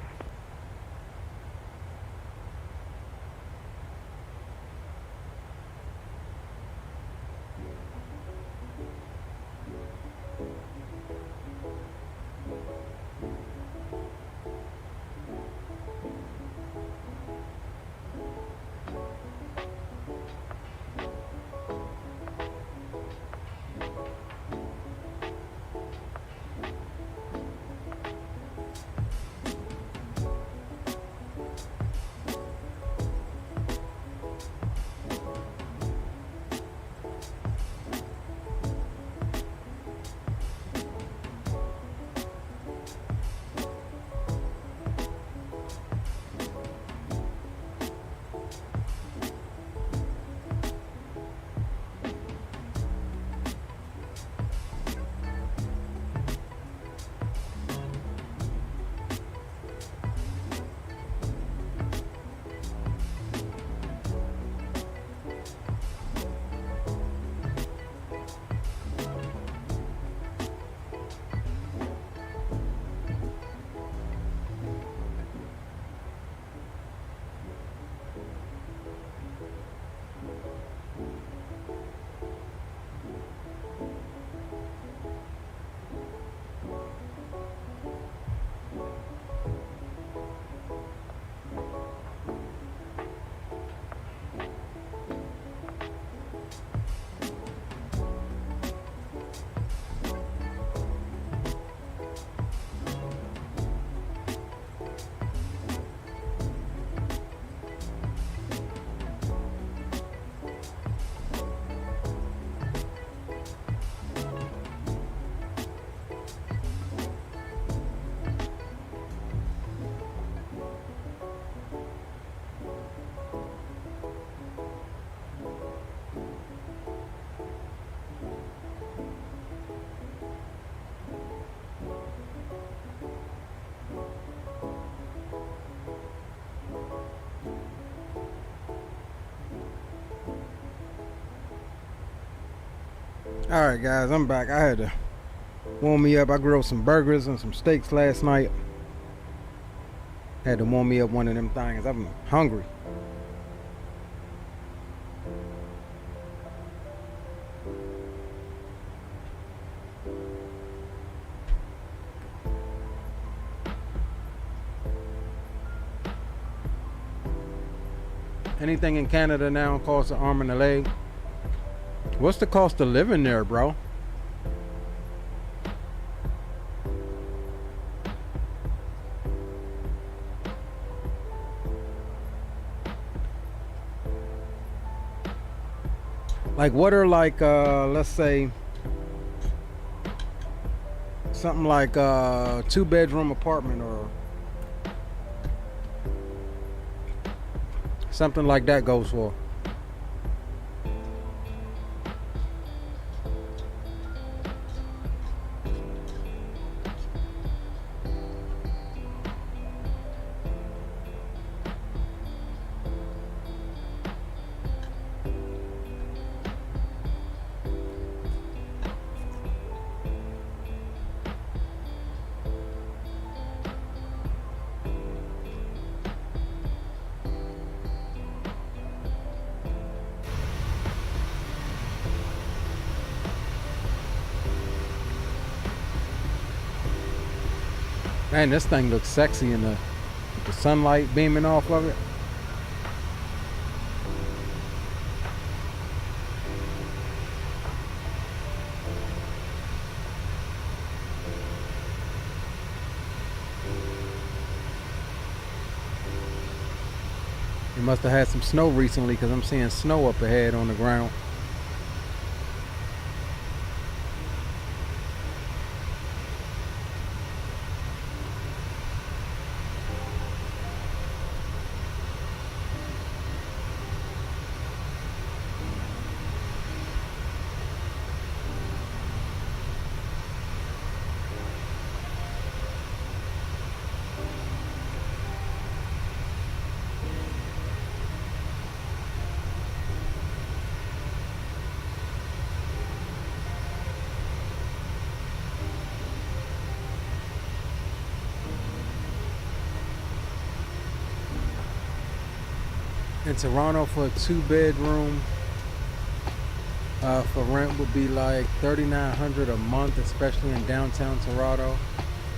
All right, guys, I'm back. I had to warm me up. I grilled some burgers and some steaks last night. Had to warm me up one of them things. I'm hungry. Anything in Canada now costs an arm and a leg. What's the cost of living there, bro? Like, what are like, let's say, something like a 2-bedroom apartment or something like that goes for? Man, this thing looks sexy in the sunlight beaming off of it. It must have had some snow recently because I'm seeing snow up ahead on the ground. in Toronto for a 2-bedroom. For rent would be like $3,900 a month, especially in downtown Toronto.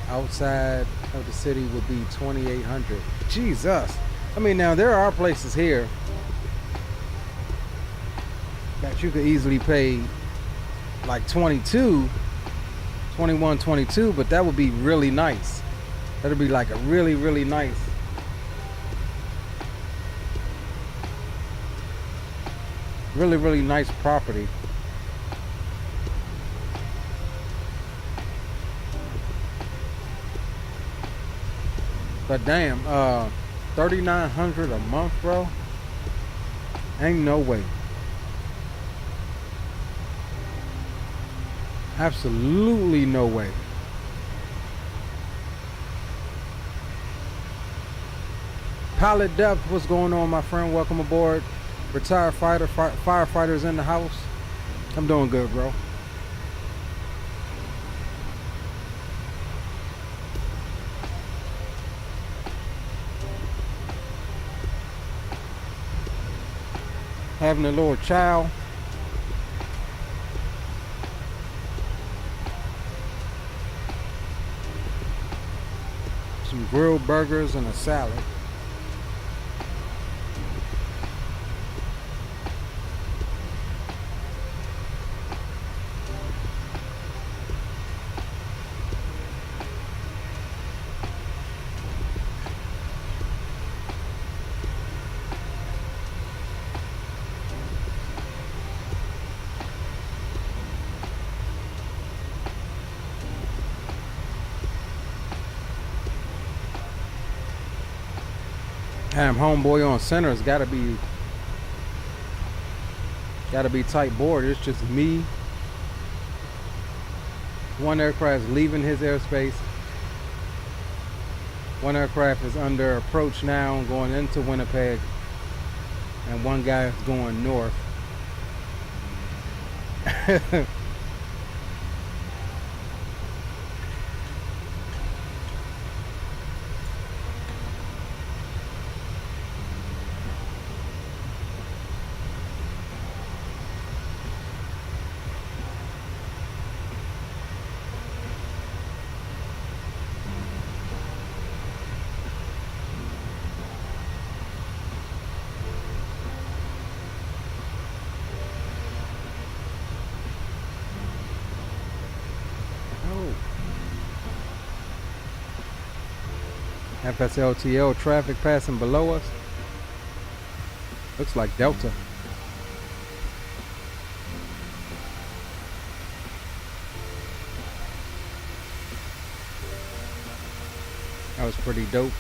Outside of the city would be $2,800. Jesus. I mean, now there are places here that you could easily pay like 21, 22, but that would be really nice. That'd be like a really, really nice. Really, really nice property. But damn, $3,900 a month, bro. Ain't no way. Absolutely no way. Pilot Depth, what's going on, my friend? Welcome aboard. Retired firefighters in the house. I'm doing good, bro. Having a little chow. Some grilled burgers and a salad. Damn, homeboy on center has gotta be tight board. It's just me. One aircraft is leaving his airspace. One aircraft is under approach now, going into Winnipeg, and one guy is going north. FSLTL traffic passing below us. Looks like Delta. That was pretty dope.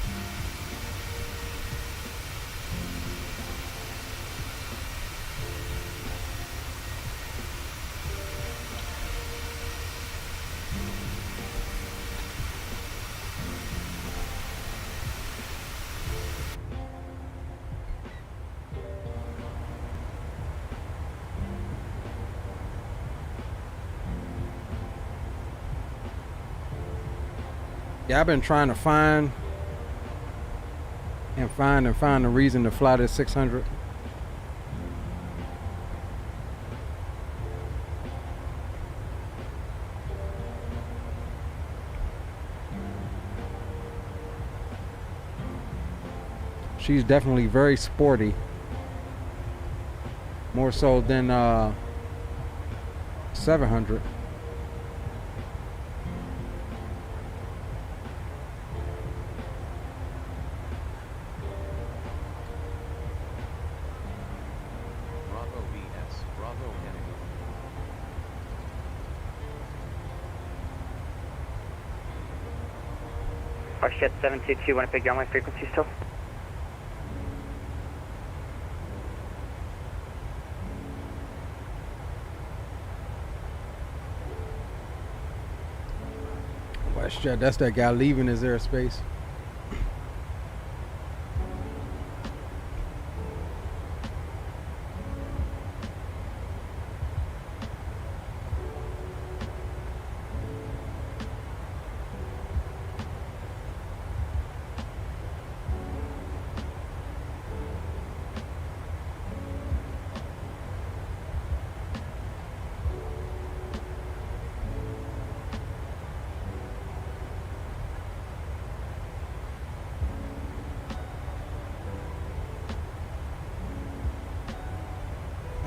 Yeah, I've been trying to find a reason to fly this 600. She's definitely very sporty. More so than 700.
WestJet 722, Winnipeg, downline frequency still.
WestJet, that's that guy leaving his airspace.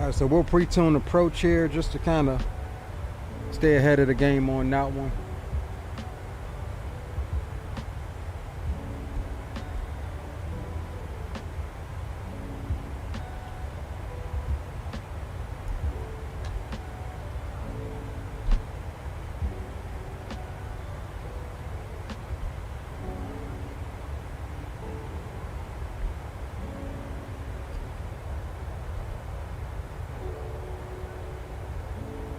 Alright, so we'll pre-tune approach here just to kind of stay ahead of the game on that one.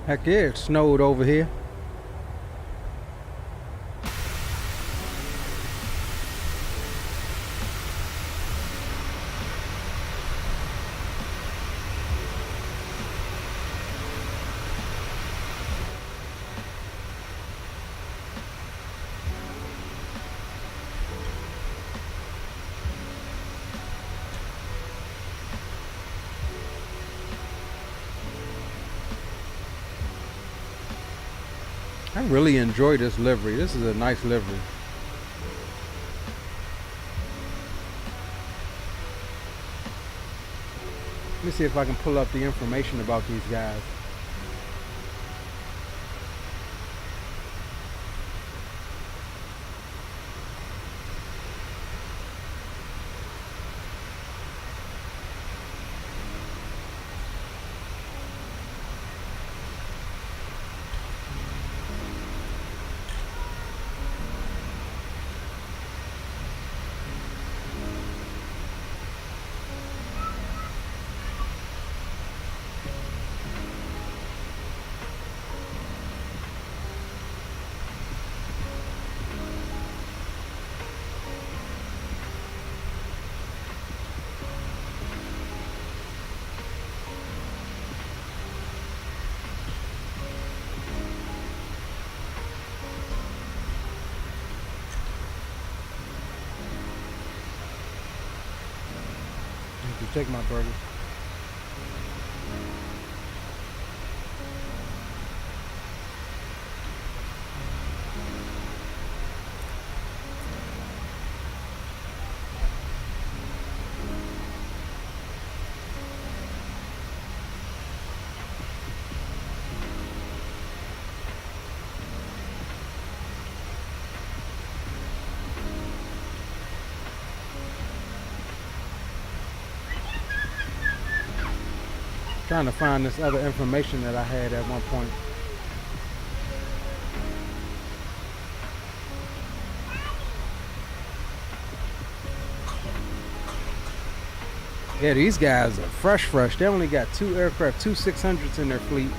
Heck yeah, it snowed over here. I really enjoy this livery. This is a nice livery. Let me see if I can pull up the information about these guys. Take my burger. Trying to find this other information that I had at one point. Yeah, these guys are fresh. They only got 2 aircraft, 2 600s in their fleet.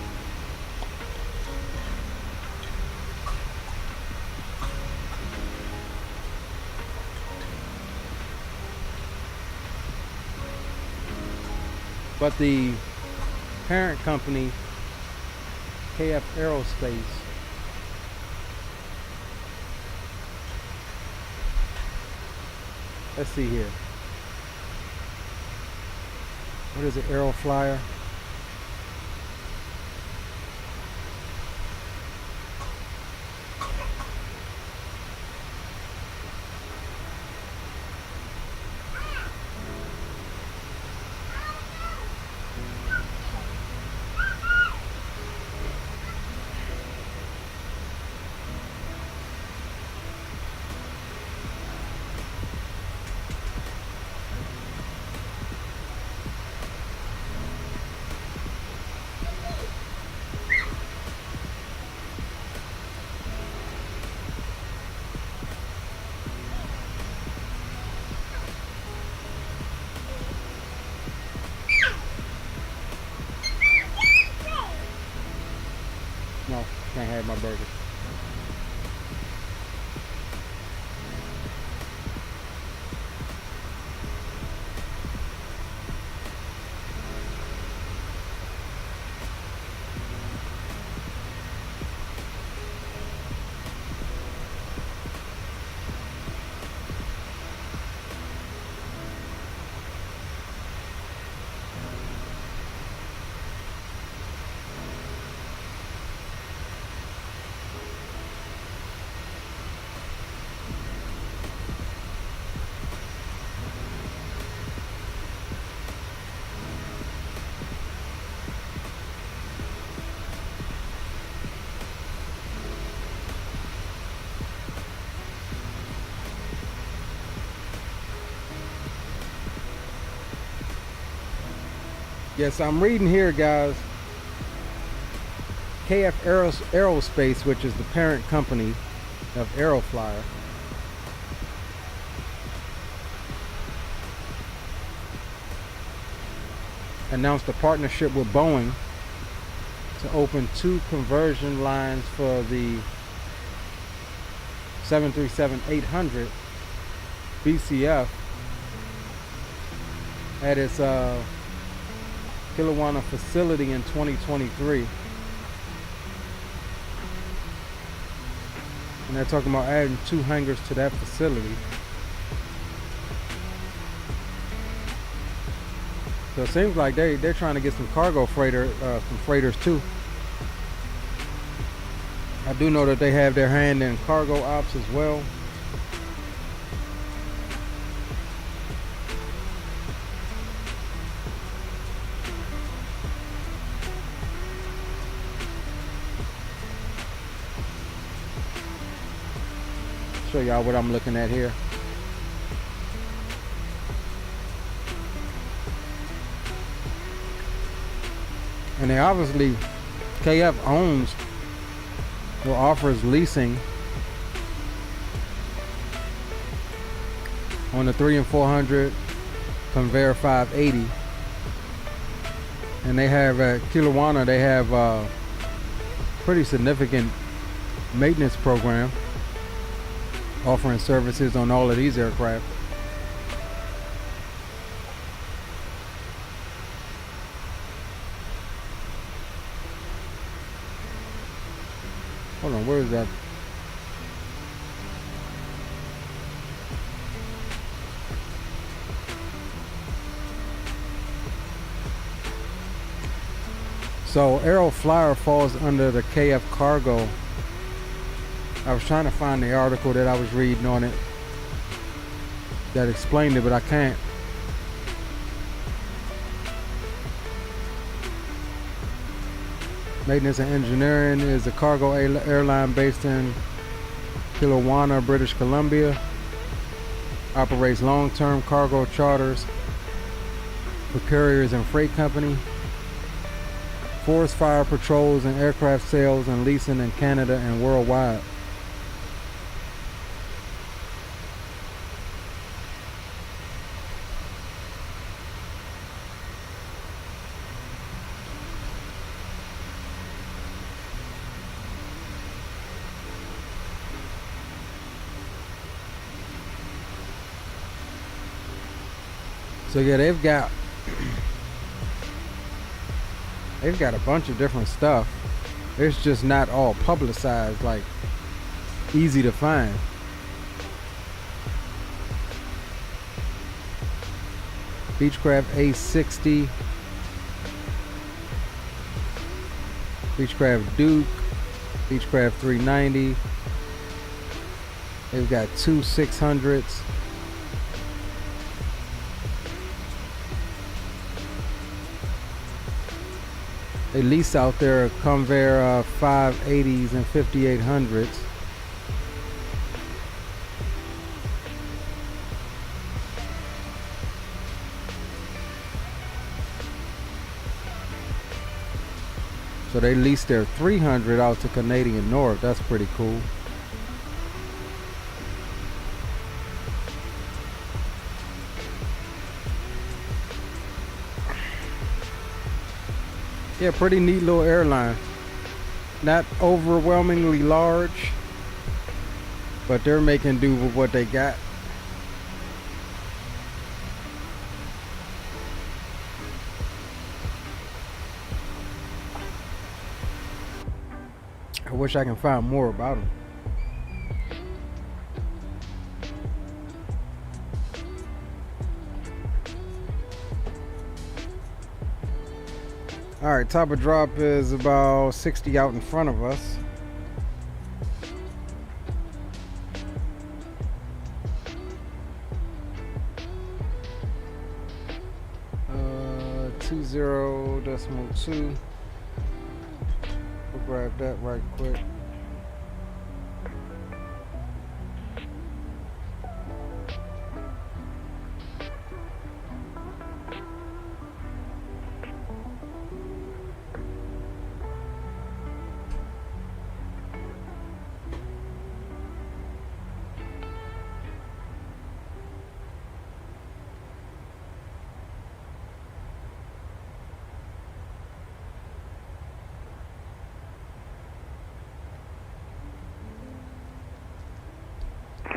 But the parent company, KF Aerospace, let's see here. What is it, Aeroflyer? No, can't have my burger. Yes, I'm reading here, guys. KF Aerospace, which is the parent company of Aeroflyer, announced a partnership with Boeing to open 2 conversion lines for the 737-800 BCF at its Kelowna facility in 2023. And they're talking about adding 2 hangars to that facility. So it seems like they're trying to get some cargo some freighters too. I do know that they have their hand in cargo ops as well. Show y'all what I'm looking at here. And they obviously, KF owns or offers leasing on the 3 and 400 Convair 580. And they have at Kelowna, they have a pretty significant maintenance program offering services on all of these aircraft. Hold on, where is that? So Aeroflyer falls under the KF Cargo. I was trying to find the article that I was reading on it that explained it, but I can't. Maintenance and Engineering is a cargo airline based in Kelowna, British Columbia. Operates long-term cargo charters for carriers and freight company. Forest fire patrols and aircraft sales and leasing in Canada and worldwide. So yeah, they've got a bunch of different stuff. It's just not all publicized, like easy to find. Beechcraft A60, Beechcraft Duke, Beechcraft 390. They've got 2 600s. They lease out their Convair 580s and 5800s. So they lease their 300 out to Canadian North. That's pretty cool. Yeah, pretty neat little airline. Not overwhelmingly large, but they're making do with what they got. I wish I can find more about them. All right, top of drop is about 60 out in front of us. Uh, 20.2. We'll grab that right quick.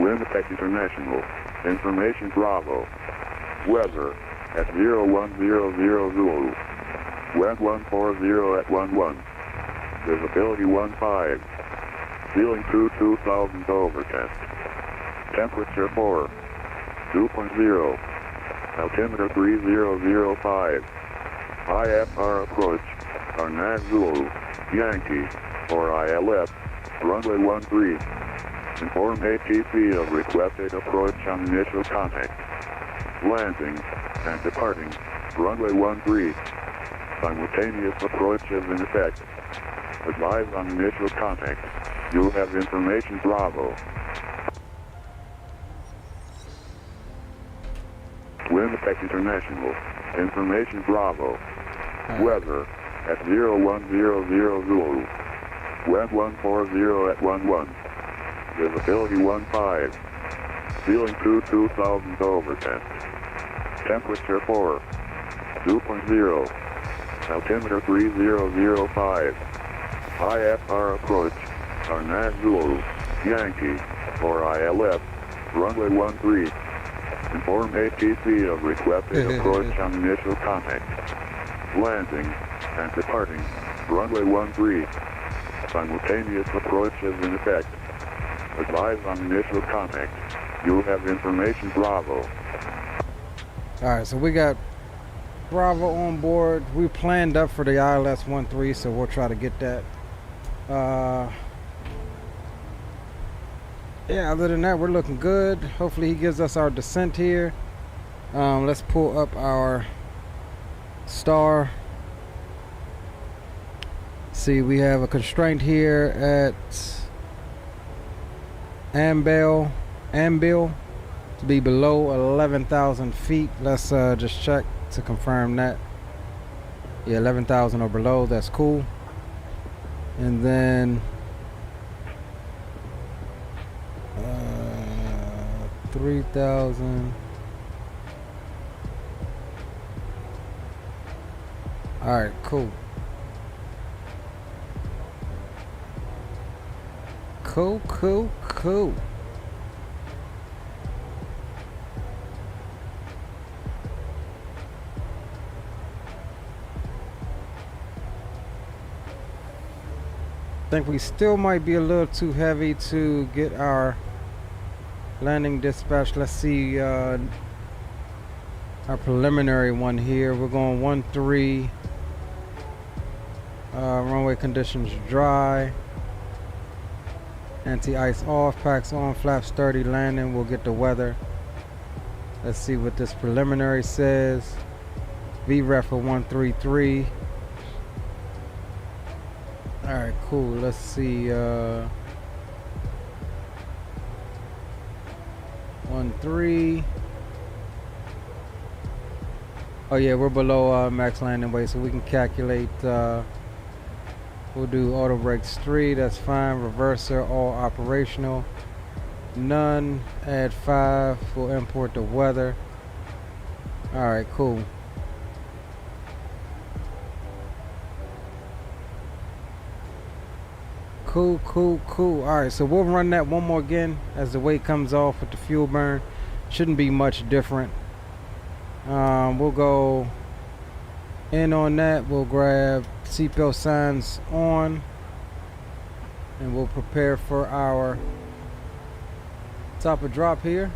Winnipeg International. Information Bravo. Weather at 0100 Zulu. Wind 140 at 11. Visibility 15. Ceiling 2000 overcast. Temperature 4. 2.0. Altimeter 3005. IFR approach. Arnag Zulu. Yankee. Or ILF. Runway 13. Inform ATC of requested approach on initial contact. Landing and departing. Runway 13. Simultaneous approach is in effect. Advise on initial contact. You have information Bravo. Winnipeg International. Information Bravo. Weather at 0100 Zulu. Wind 140 at 11. Visibility 15. Ceiling 2000 overcast. Temperature 4. 2.0. Altimeter 3005. IFR approach. Arnag Zulu. Yankee. Or ILF. Runway 13. Inform ATC of requested approach on initial contact. Landing and departing. Runway 13. Simultaneous approach is in effect. Advise on initial contact. You have information Bravo.
Alright, so we got Bravo on board. We planned up for the ILS-13, so we'll try to get that. Yeah, other than that, we're looking good. Hopefully he gives us our descent here. Let's pull up our star. See, we have a constraint here at Ambil to be below 11,000 feet. Let's just check to confirm that. Yeah, 11,000 or below, that's cool. And then 3,000. All right, cool. Cool. I think we still might be a little too heavy to get our landing dispatch. Let's see our preliminary one here. We're going 13. Runway conditions dry. Anti-ice off, packs on, flaps 30, landing. We'll get the weather. Let's see what this preliminary says. VREF for 133. Alright, cool. Let's see. 13. Oh yeah, we're below max landing weight, so we can calculate. We'll do auto brakes 3, that's fine. Reverser, all operational. None, add 5. We'll import the weather. Alright, cool. Cool. Alright, so we'll run that one more again as the weight comes off with the fuel burn. Shouldn't be much different. We'll go in on that. We'll grab seatbelt signs on, and we'll prepare for our top of drop here.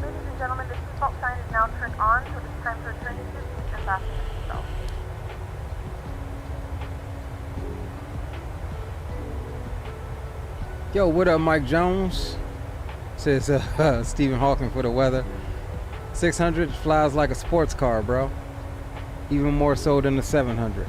Ladies and gentlemen, the seatbelt sign is now turned on, so it's time to return to your seats and fasten your seatbelt.
Yo, what up, Mike Jones? Says Stephen Hawking for the weather. 600 flies like a sports car, bro. Even more so than the 700.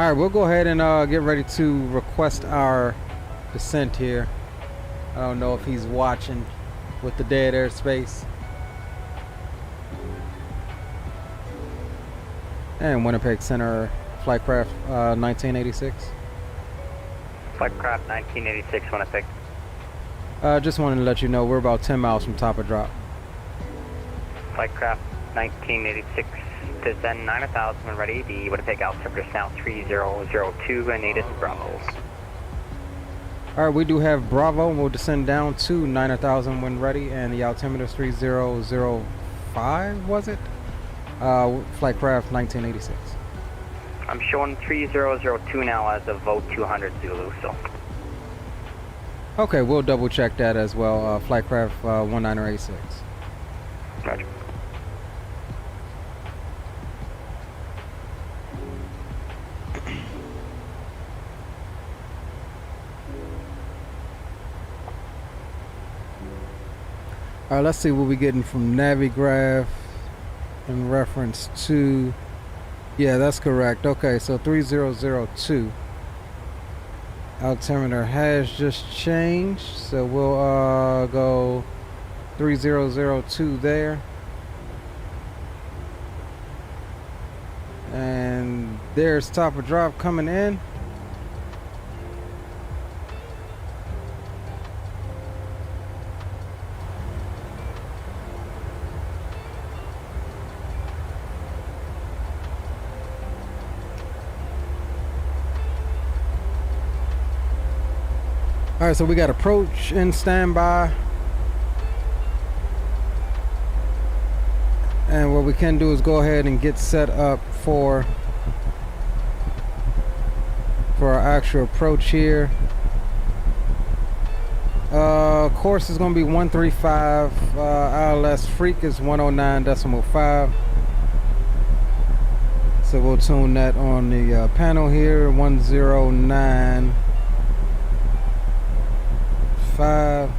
All right, we'll go ahead and get ready to request our descent here. I don't know if he's watching with the dead airspace. And Winnipeg Center, Flightcraft 1986.
Flightcraft 1986, Winnipeg.
Just wanted to let you know we're about 10 miles from top of drop.
Flightcraft 1986, descend 9,000 when ready. The Winnipeg altimeter is now 3002 and it is Bravo.
All right, we do have Bravo, and we'll descend down to 9,000 when ready, and the altimeter is 3005, was it? Flightcraft 1986.
I'm showing 3002 now as of vote 200 Zulu, so.
Okay, we'll double check that as well. Flightcraft 1986.
Roger.
All right, let's see what we're getting from Navigraph in reference to. Yeah, that's correct. Okay, so 3002. Altimeter has just changed, so we'll go 3002 there. And there's top of drop coming in. All right, so we got approach in standby. And what we can do is go ahead and get set up for our actual approach here. Course is going to be 135. ILS freak is 109.5. So we'll tune that on the panel here. 109.5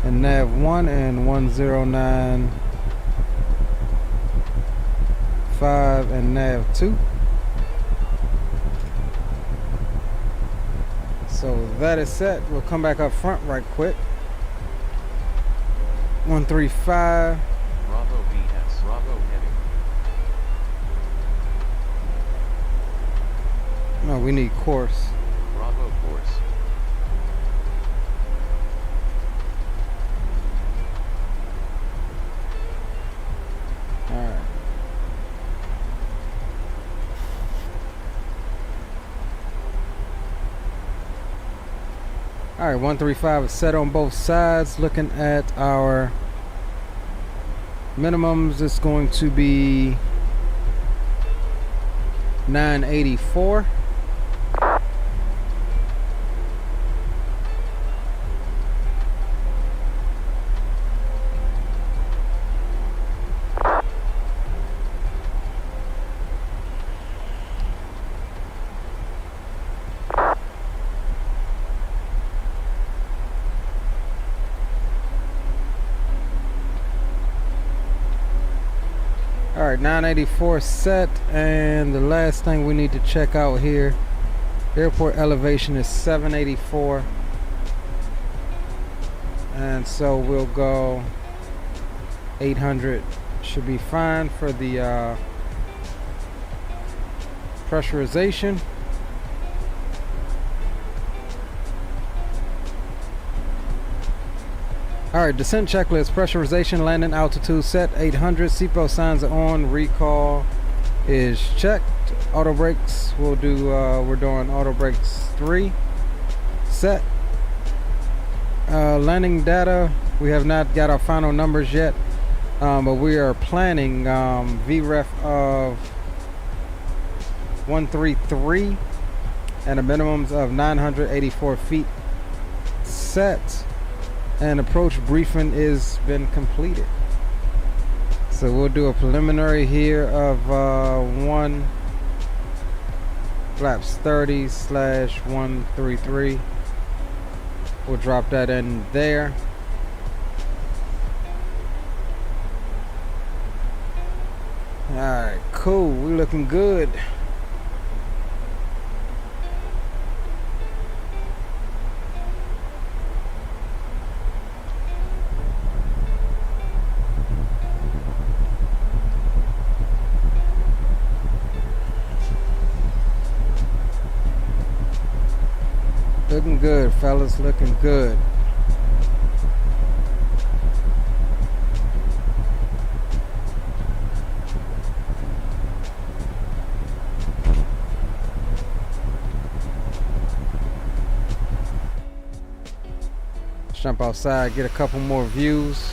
and nav 1 and 109.5 and nav 2. So that is set. We'll come back up front right quick. 135.
Bravo VS, Bravo heading.
No, we need course.
Bravo course.
Alright. Alright, 135 is set on both sides. Looking at our minimums, it's going to be 984. Alright, 984 set, and the last thing we need to check out here, airport elevation is 784, and so we'll go 800, should be fine for the pressurization. Alright, descent checklist, pressurization, landing altitude set 800, seatbelt signs are on, recall is checked, auto brakes, we're doing auto brakes 3, set. Landing data, we have not got our final numbers yet, but we are planning VREF of 133 and a minimums of 984 feet set. And approach briefing is been completed. So we'll do a preliminary here of 1 flaps 30/133. We'll drop that in there. Alright, cool. We're looking good. Looking good, fellas. Looking good. Let's jump outside, get a couple more views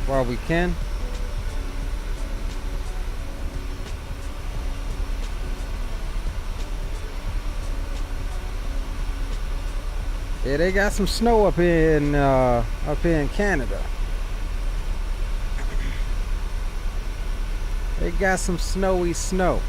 while we can. Yeah, they got some snow up here in Canada. They got some snowy snow.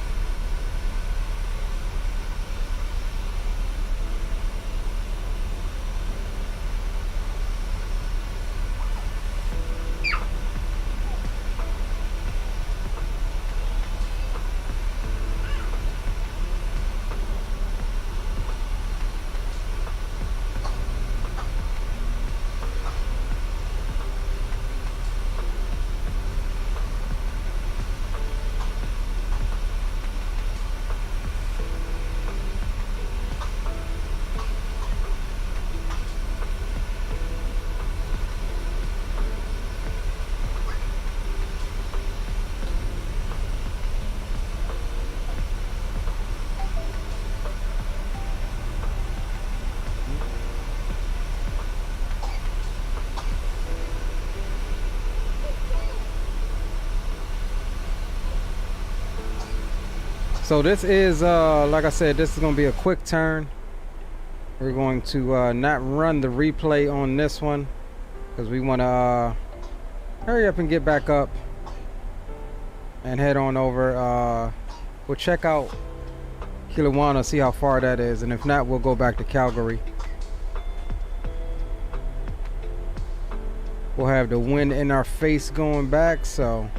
So this is, like I said, this is going to be a quick turn. We're going to not run the replay on this one because we want to hurry up and get back up and head on over. We'll check out Kelowna, see how far that is, and if not, we'll go back to Calgary. We'll have the wind in our face going back, so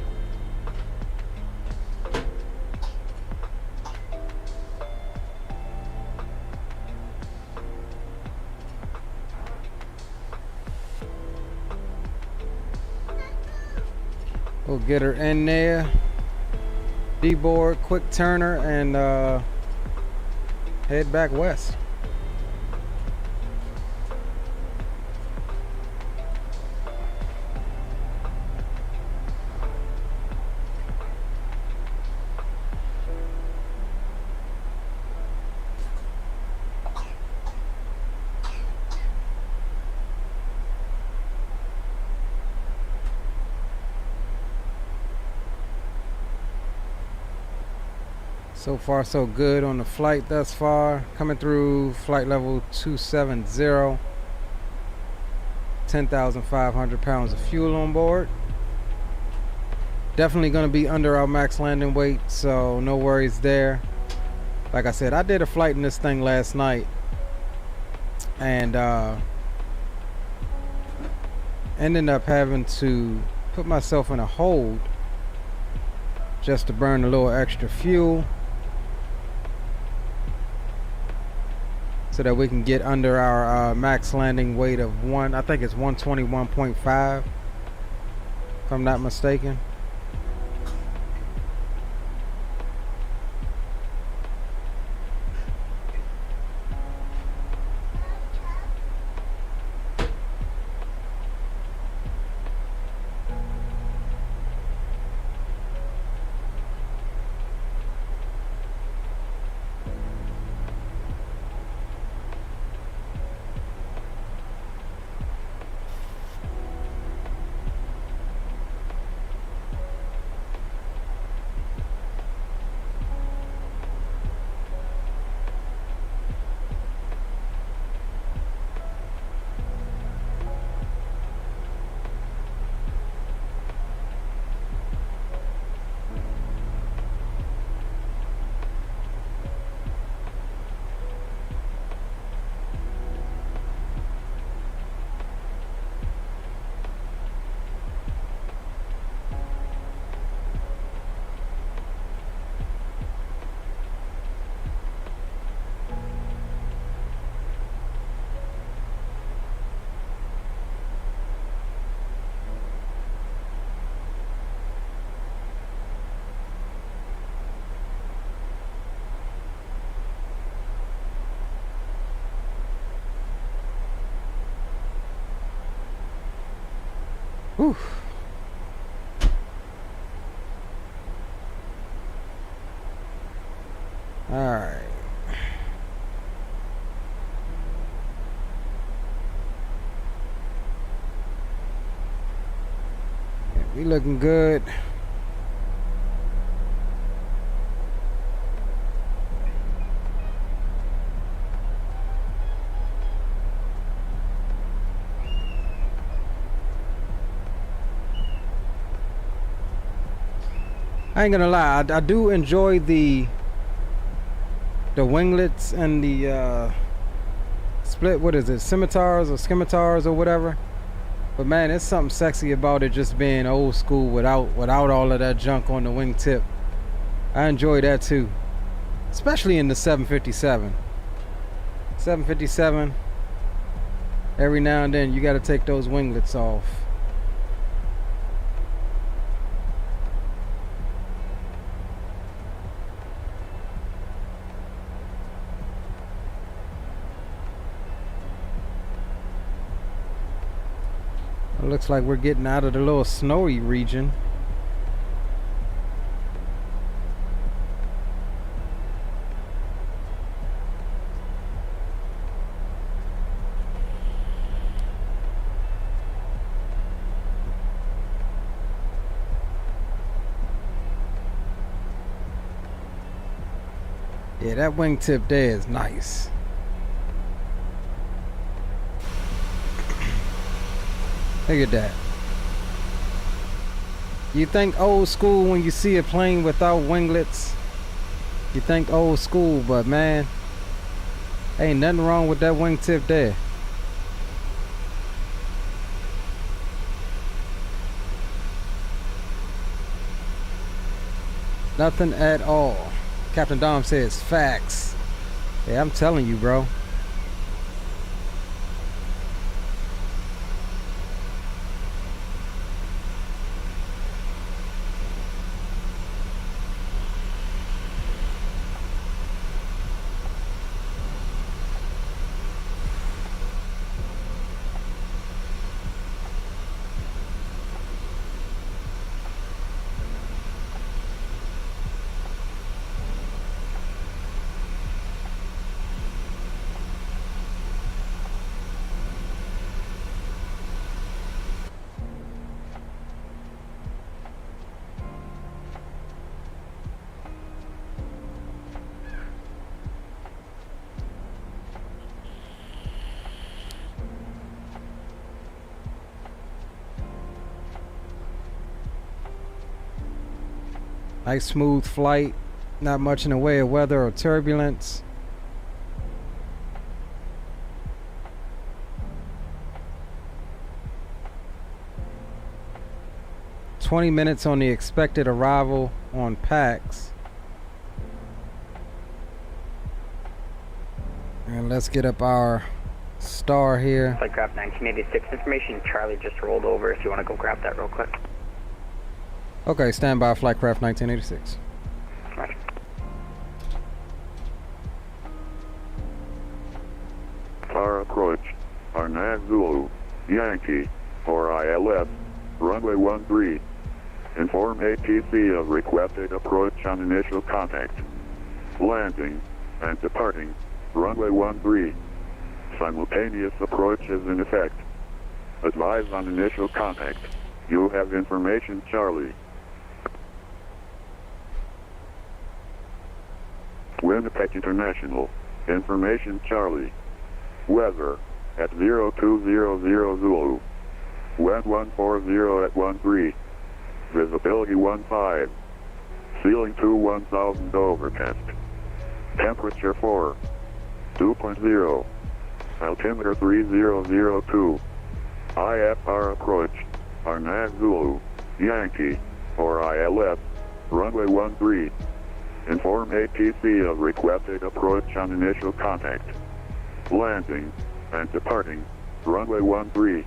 we'll get her in there, D-board, quick turner, and head back west. So far so good on the flight thus far. Coming through flight level 270. 10,500 pounds of fuel on board. Definitely going to be under our max landing weight, so no worries there. Like I said, I did a flight in this thing last night, and ended up having to put myself in a hold just to burn a little extra fuel, so that we can get under our max landing weight of I think it's 121.5, if I'm not mistaken. Whew. All right. Yeah, we looking good. I ain't gonna lie, I do enjoy the winglets and the split, what is it, scimitars or scimitars or whatever. But man, there's something sexy about it just being old school without all of that junk on the wingtip. I enjoy that too, especially in the 757. 757, every now and then you got to take those winglets off. It looks like we're getting out of the little snowy region. Yeah, that wingtip there is nice. Look at that. You think old school when you see a plane without winglets. You think old school, but man, ain't nothing wrong with that wingtip there. Nothing at all. Captain Dom says facts. Yeah, I'm telling you, bro. Nice smooth flight, not much in the way of weather or turbulence. "20 minutes on the expected arrival on PAX." And let's get up our star here.
Flightcraft 1986 information. Charlie just rolled over if you want to go grab that real quick.
Okay, stand by, Flightcraft 1986.
Roger.
Car approach, Arnaz Zulu, Yankee, or ILS, runway 13. Inform ATC of requested approach on initial contact. Landing and departing, runway 13. Simultaneous approach is in effect. Advise on initial contact. You have information, Charlie. Winnipeg International. Information, Charlie. Weather at 0200 Zulu. Wind 140 at 13. Visibility 15. Ceiling 1000 overcast. Temperature 4. 2.0. Altimeter 3002. IFR approach. Arnaz Zulu, Yankee, or ILS, runway 13. Inform ATC of requested approach on initial contact. Landing and departing, runway 13.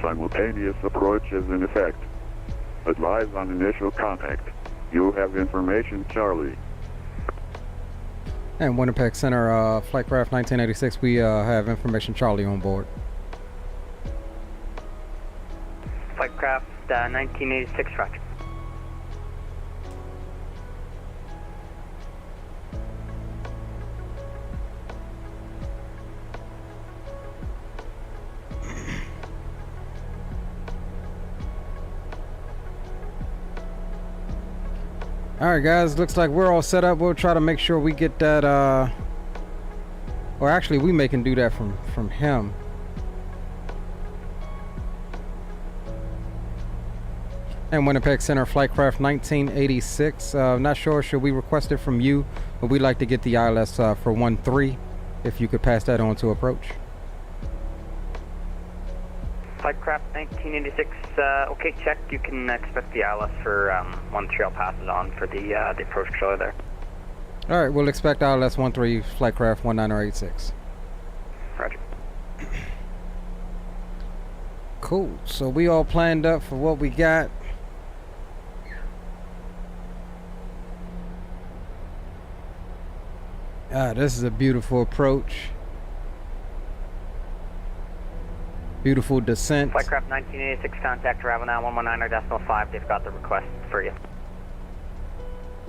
Simultaneous approach is in effect. Advise on initial contact. You have information, Charlie.
And Winnipeg Center, Flightcraft 1986, we have information, Charlie, on board.
Flightcraft Flightcraft 1986, roger.
All right, guys, looks like we're all set up. We'll try to make sure we get that, or actually we may can do that from him. And Winnipeg Center, Flightcraft 1986. Not sure, should we request it from you? But we'd like to get the ILS for 13, if you could pass that on to approach.
Flightcraft 1986, okay, check. You can expect the ILS for 13. I'll pass it on for the approach controller there.
All right, we'll expect ILS 13, Flightcraft 1986.
Roger.
Cool, so we all planned up for what we got. This is a beautiful approach. Beautiful descent.
Flightcraft 1986, contact Ravel now 119.5. They've got the request for you.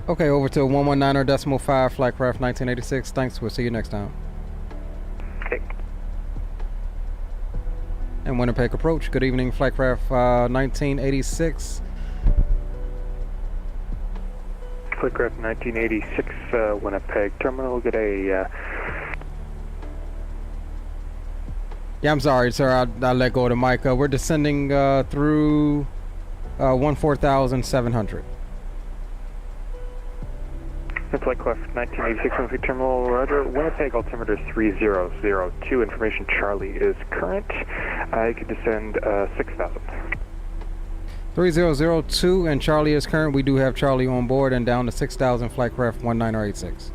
Okay, over to 119.5, Flightcraft 1986. Thanks, we'll see you next time.
Okay.
And Winnipeg approach. Good evening, Flightcraft 1986.
Flightcraft 1986, Winnipeg Terminal. Get a...
Yeah, I'm sorry, sir. I let go of the mic. We're descending through 14,700.
Flightcraft 1986, Winnipeg Terminal. Roger. Winnipeg altimeter 3002. Information Charlie is current. You can descend 6,000.
3002 and Charlie is current. We do have Charlie on board and down to 6,000, Flightcraft 1986.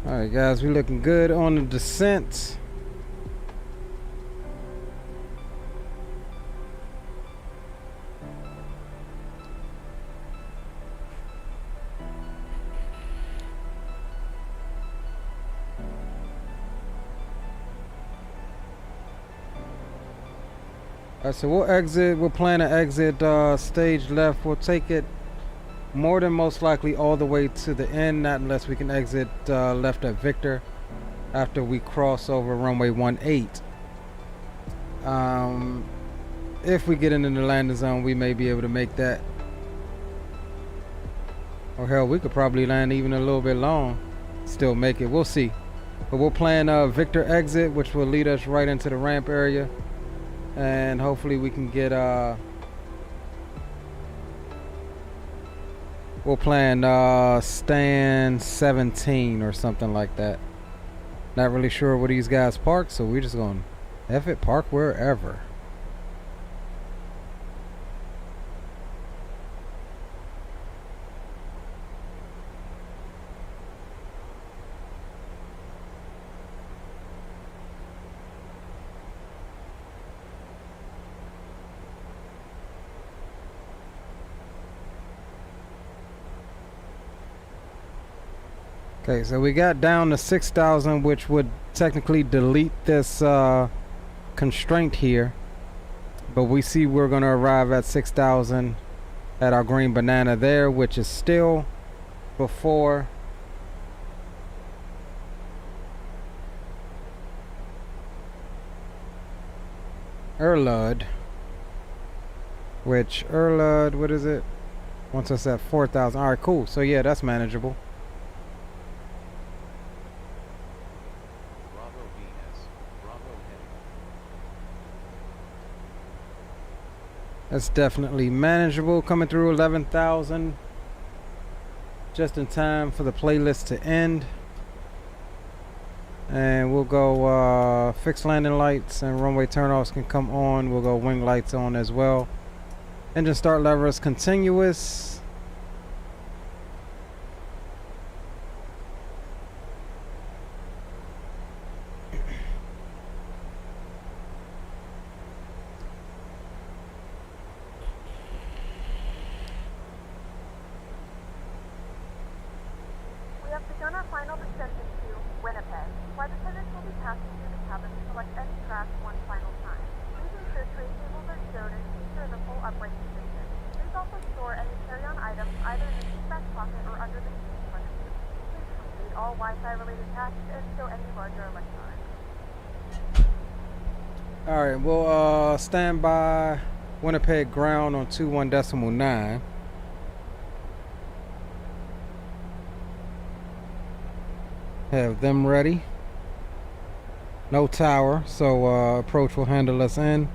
Alright guys, we're looking good on the descent. Alright, so we'll plan to exit stage left. We'll take it more than most likely all the way to the end, not unless we can exit left at Victor after we cross over runway 18. If we get into the landing zone, we may be able to make that. Or hell, we could probably land even a little bit long, still make it. We'll see. But we'll plan Victor exit, which will lead us right into the ramp area. And hopefully we can get we'll plan stand 17 or something like that. Not really sure where these guys park, so we're just gonna F it, park wherever. Okay, so we got down to 6,000, which would technically delete this constraint here. But we see we're going to arrive at 6,000 at our green banana there, which is still before Erlud. Which Erlud, what is it? Once us at 4,000. All right, cool. So yeah, that's manageable. That's definitely manageable. Coming through 11,000. Just in time for the playlist to end. And we'll go fixed landing lights and runway turnoffs can come on. We'll go wing lights on as well. Engine start levers continuous.
We have begun our final descent either in the seat back pocket or under the seat in front of you. Please complete all Wi-Fi related tasks and show any larger electronics.
All right, we'll stand by Winnipeg ground on 21.9. Have them ready. No tower, so approach will handle us in.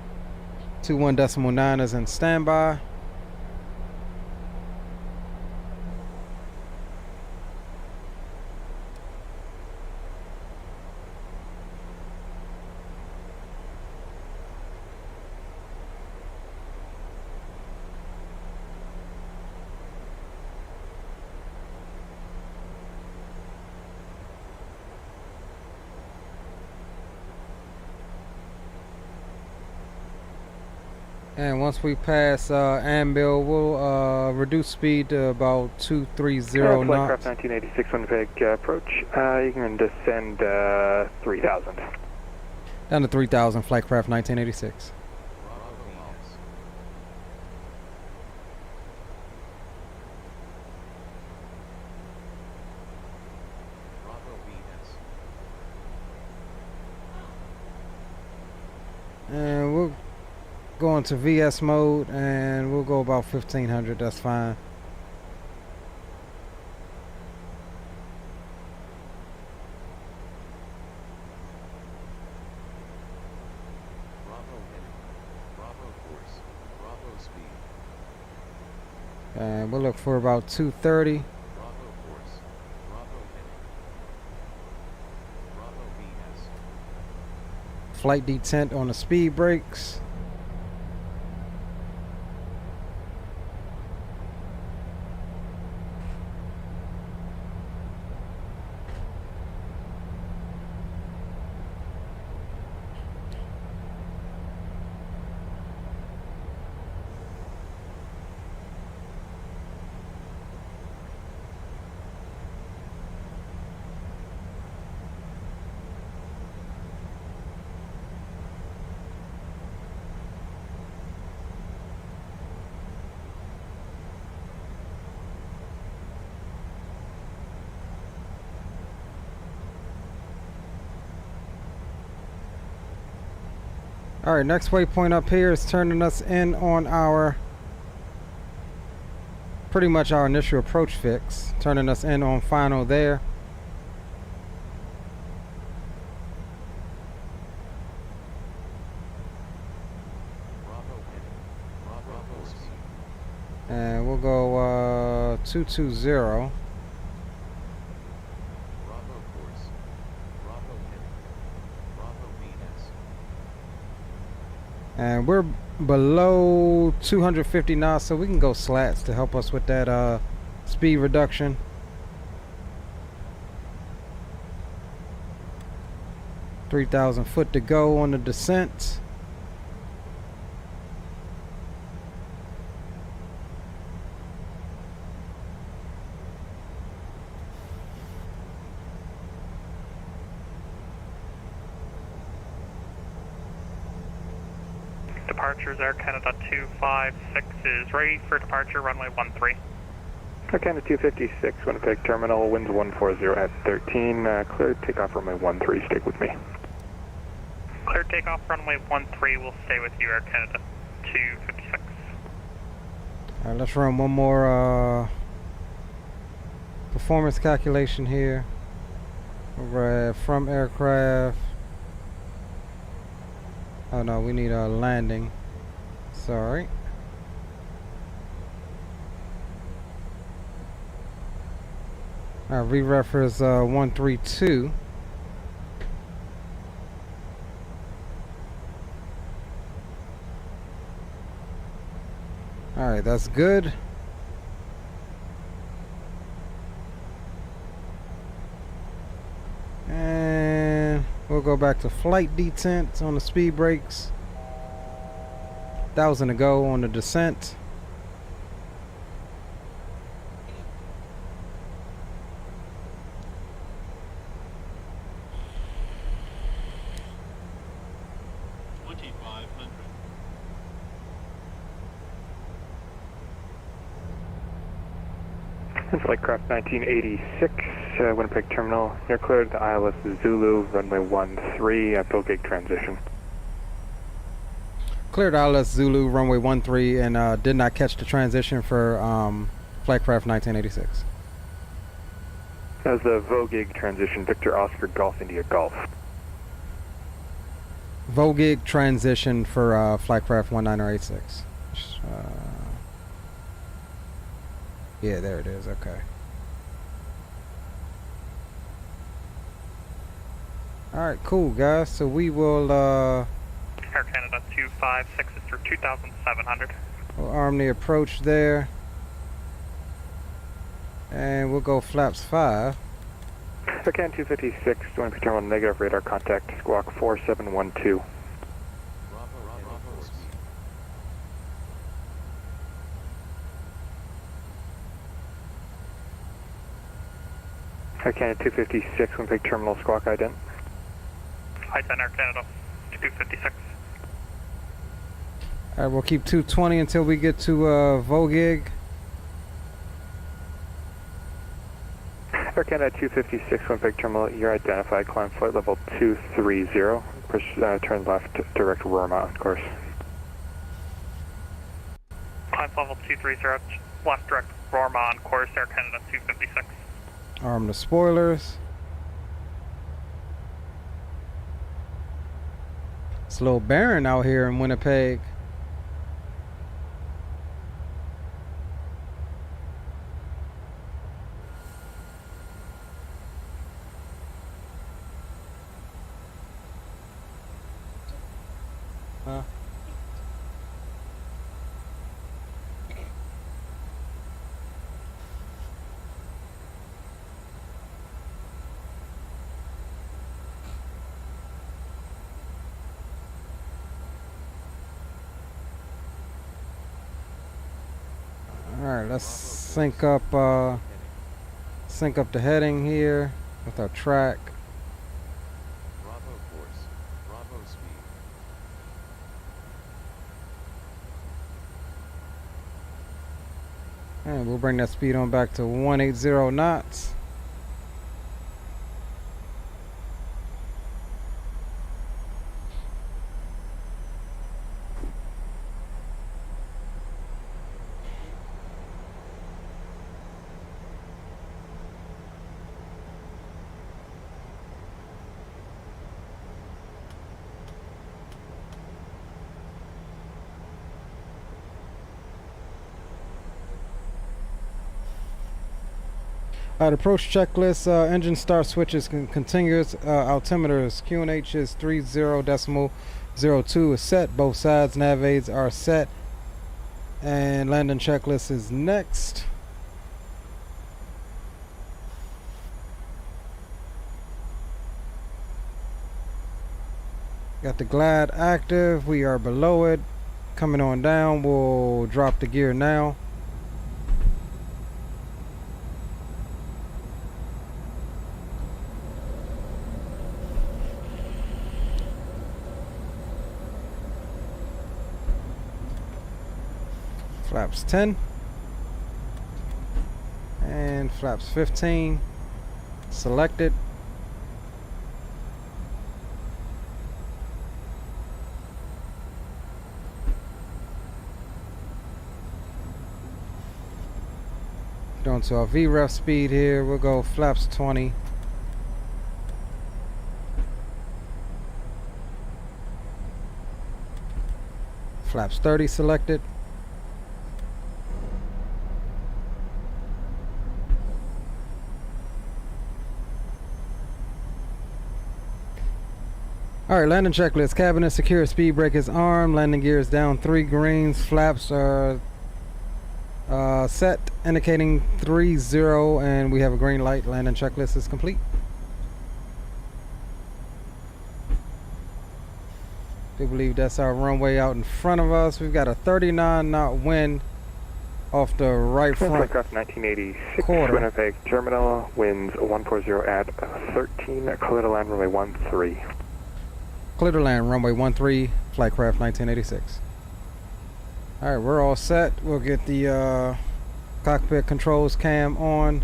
21.9 is in standby. And once we pass Ambil, we'll reduce speed to about 230
Flightcraft
knots.
1986 Winnipeg approach. You can descend 3,000.
Down to 3,000, Flightcraft 1986.
Bravo VS. Bravo VS.
And we'll go into VS mode and we'll go about 1,500, that's fine.
Bravo heading. Bravo course. Bravo speed.
And we'll look for about 230.
Bravo course. Bravo heading. Bravo VS.
Flight detent on the speed brakes. All right, next waypoint up here is turning us in on our, pretty much our initial approach fix, turning us in on final there.
Bravo heading. Bravo speed.
And we'll go 220.
Bravo course. Bravo heading. Bravo VS.
And we're below 250 knots, so we can go slats to help us with that speed reduction. $3,000 to go on the descent.
Departures Air Canada 256 is ready for departure, runway 13.
Air Canada 256 Winnipeg Terminal, winds 140 at 13. Cleared takeoff runway 13, stick with me.
Clear takeoff, runway 13 will stay with you, Air Canada 256.
All right, let's run one more performance calculation here. We're from aircraft. Oh no, we need a landing. Sorry. VREF is 132. All right, that's good. And we'll go back to flight detent on the speed brakes. 1,000 to go on the descent.
Flightcraft 1986, Winnipeg Terminal. You're cleared to ILS Zulu, runway 13 at full gig transition.
Cleared ILS Zulu, runway 13, and did not catch the transition for Flightcraft 1986.
That was the VOGIG transition, Victor Oscar Golf India Golf.
VOGIG transition for Flightcraft 1986. Yeah, there it is. Okay. Alright, cool, guys. So we will
Air Canada 256 is through 2,700.
we'll arm the approach there. And we'll go flaps 5.
Air Canada 256, Winnipeg Terminal, negative radar contact, squawk 4712.
Bravo speed.
Air Canada 256, Winnipeg Terminal, squawk ident.
Ident Air Canada 256.
Alright, we'll keep 220 until we get to VOGIG.
Air Canada 256, Winnipeg Terminal, you're identified, climb flight level 230, push, turn left, direct Roma on course.
Climb level 230, left direct Roma on course, Air Canada 256.
Arm the spoilers. It's a little barren out here in Winnipeg. Huh? Alright, let's sync up the heading here with our track.
Bravo course. Bravo speed.
And we'll bring that speed on back to 180 knots. Alright, approach checklist, engine start switches continuous, altimeter is QNH is 30.02 is set, both sides nav aids are set, and landing checklist is next. Got the glide active, we are below it, coming on down, we'll drop the gear now. Flaps 10 and flaps 15 selected. Going to our VREF speed here, we'll go flaps 20. Flaps 30 selected. Alright, landing checklist. Cabinet secure, speed brake is armed, landing gear is down 3 greens, flaps are set, indicating 30, and we have a green light. Landing checklist is complete. I do believe that's our runway out in front of us. We've got a 39 knot wind off the right front
Aircraft 1986,
quarter.
Winnipeg Terminal, winds 140 at 13, clear to land runway 13.
Clear to land, runway 13, Flightcraft 1986. Alright, we're all set. We'll get the Cockpit controls cam on.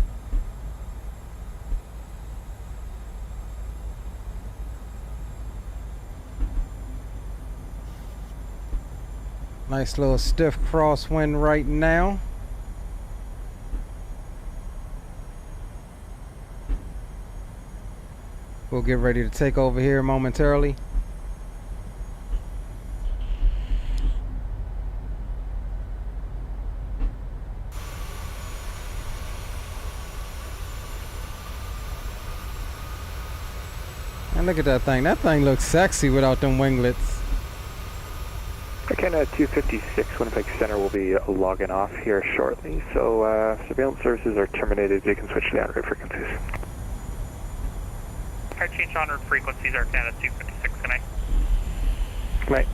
Nice little stiff crosswind right now. We'll get ready to take over here momentarily. And look at that thing. That thing looks sexy without them winglets.
Canada 256 Winnipeg Center will be logging off here shortly, so surveillance services are terminated. You can switch to the en route frequencies.
Our change en route frequencies are Canada 256 tonight.
Night.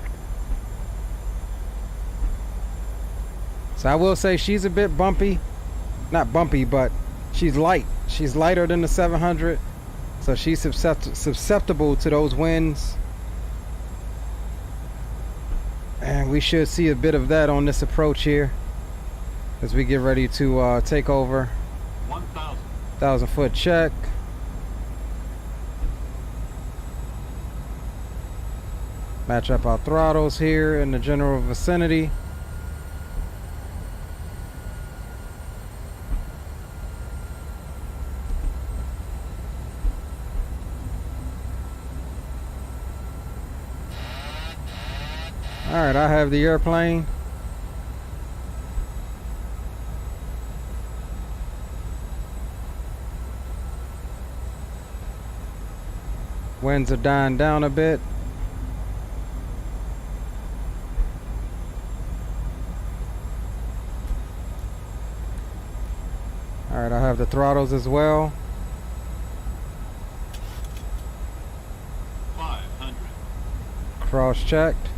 So I will say she's a bit bumpy. Not bumpy, but she's light. She's lighter than the 700. So she's susceptible to those winds. And we should see a bit of that on this approach here as we get ready to take over. 1,000 foot check. Match up our throttles here in the general vicinity. Alright, I have the airplane. Winds are dying down a bit. Alright, I have the throttles as well.
500.
Cross-checked.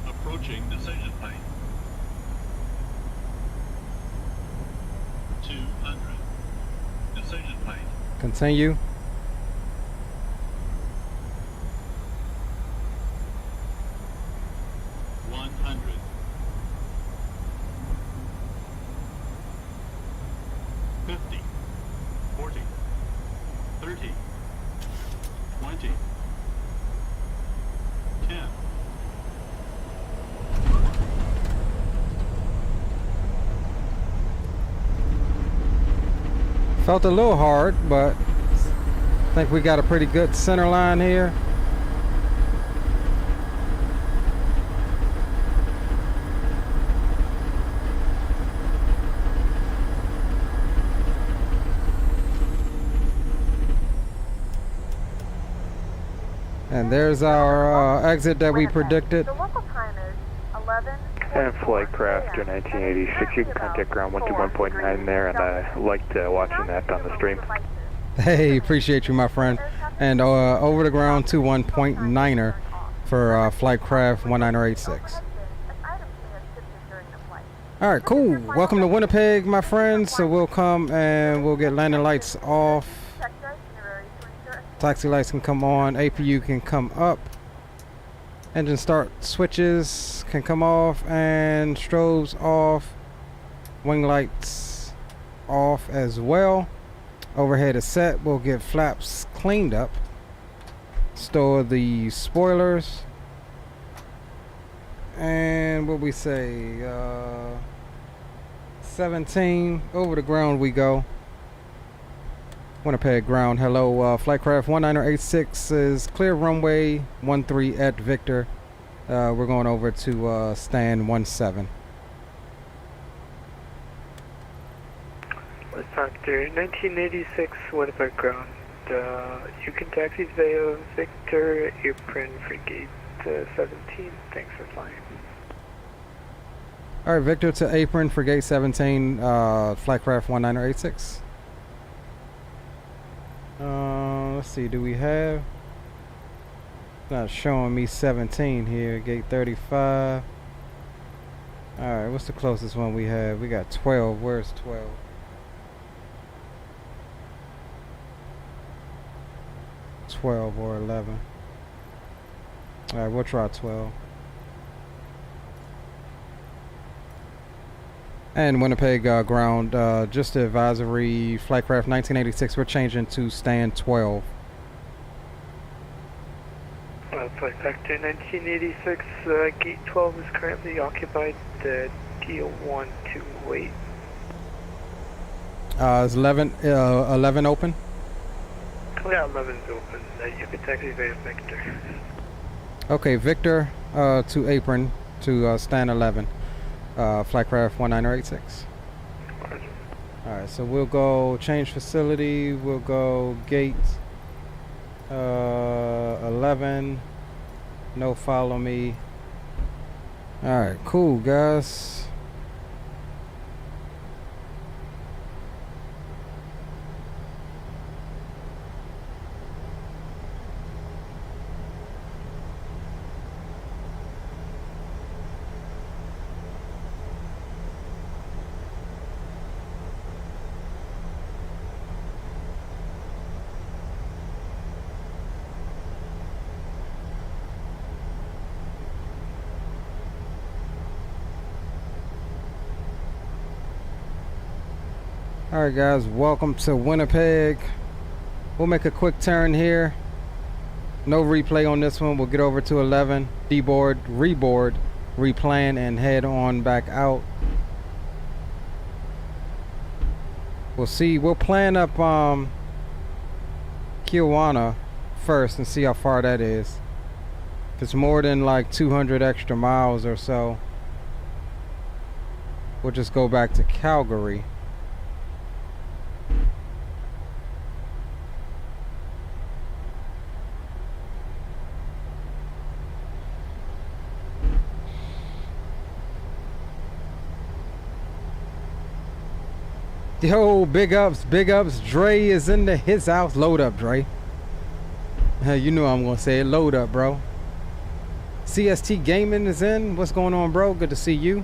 Approaching decision height. 200. Decision height.
Continue. Felt a little hard, but I think we got a pretty good center line here. And there's our exit that we predicted.
The local time is 11.
And flight craft 1986, you can contact ground 121.9 there, and I liked watching that on the stream.
Hey, appreciate you, my friend. And over the ground 21.9er for flight craft 1986. All right, cool. Welcome to Winnipeg, my friends. So we'll come and we'll get landing lights off. Taxi lights can come on. APU can come up. Engine start switches can come off and strobes off. Wing lights off as well. Overhead is set. We'll get flaps cleaned up. Store the spoilers. And what we say, 17 over the ground we go. Winnipeg ground. Hello, flight craft 1986 is clear runway 13 at Victor. We're going over to stand 17.
Factor 1986 Winnipeg ground. You can taxi via Victor apron frigate 17. Thanks for flying.
All right, Victor to apron frigate 17, flight craft 1986. Let's see, do we have? It's not showing me 17 here. Gate 35. Alright, what's the closest one we have? We got 12. Where's 12? Or 11. Alright, we'll try 12. And Winnipeg ground, just the advisory, flightcraft 1986, we're changing to stand 12.
Flight Vector 1986, gate 12 is currently occupied, deal 1 to wait.
Is 11 open?
Yeah, 11's open. You can taxi via Victor.
Okay, Victor to apron to stand 11. Flightcraft 1986. Alright, so we'll go change facility, we'll go gate 11, no follow me. Alright, cool guys. Alright guys, welcome to Winnipeg. We'll make a quick turn here. No replay on this one. We'll get over to 11, deboard, reboard, replan, and head on back out. We'll see. We'll plan up Kelowna first and see how far that is. If it's more than like 200 extra miles or so, we'll just go back to Calgary. Yo, big ups, big ups. Dre is in his house. Load up, Dre. You know I'm gonna say it. Load up, bro. CST Gaming is in. What's going on, bro? Good to see you.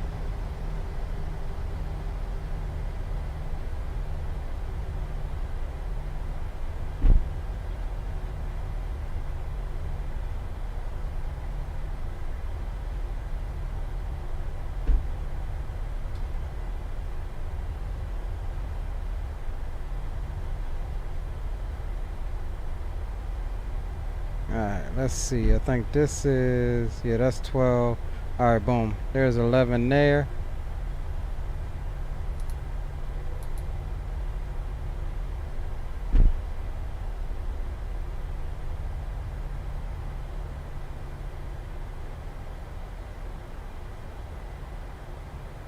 Let's see, I think this is, yeah, that's 12. Alright, boom. There's 11 there.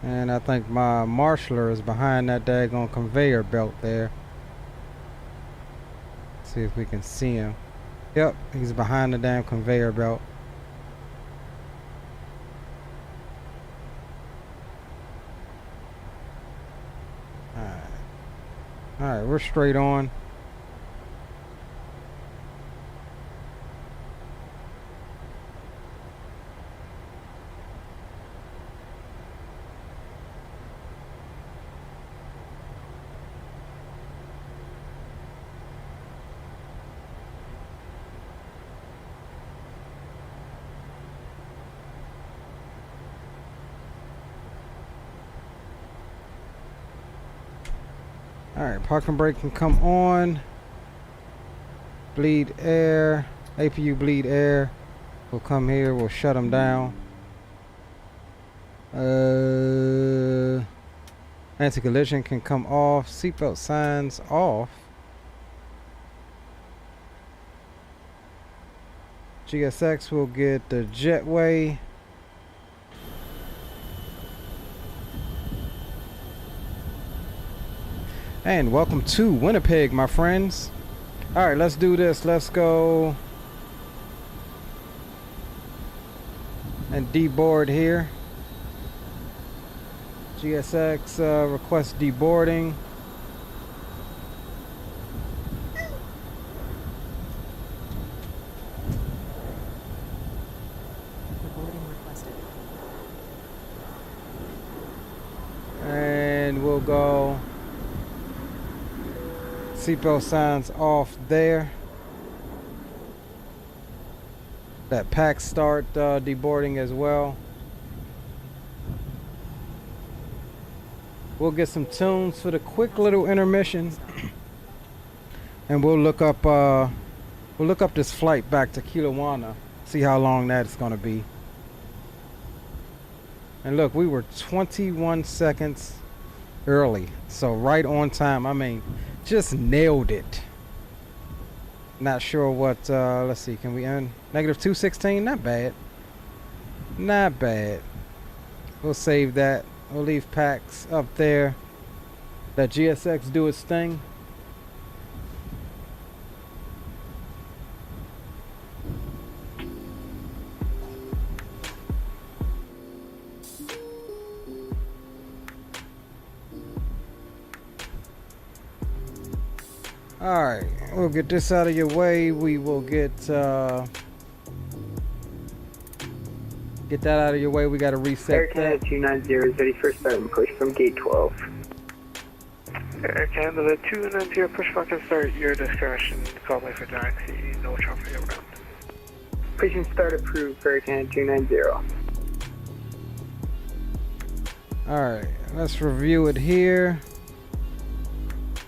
And I think my marshaller is behind that daggone conveyor belt there. Let's see if we can see him. Yep, he's behind the damn conveyor belt. Alright, we're straight on. Alright, parking brake can come on. Bleed air. APU bleed air. We'll come here, we'll shut them down. Anti-collision can come off. Seatbelt signs off. GSX will get the jetway. And welcome to Winnipeg, my friends. Alright, let's do this. Let's go and deboard here. GSX request deboarding.
Boarding requested.
And we'll go seatbelt signs off there. That pack start deboarding as well. We'll get some tunes for the quick little intermission, and we'll look up this flight back to Kelowna. See how long that's gonna be. And look, we were 21 seconds early, so right on time. I mean, just nailed it. Not sure what, let's see, can we end? -216, not bad. Not bad. We'll save that. We'll leave packs up there. Let GSX do its thing. Alright, we'll get this out of your way. We will get that out of your way. We got to reset
Air Canada 290 is ready for start and push from gate 12. Air Canada 290, pushback and start, your discretion. Call me for taxi, no traffic around. Push and start approved for Air Canada 290.
Alright, let's review it here.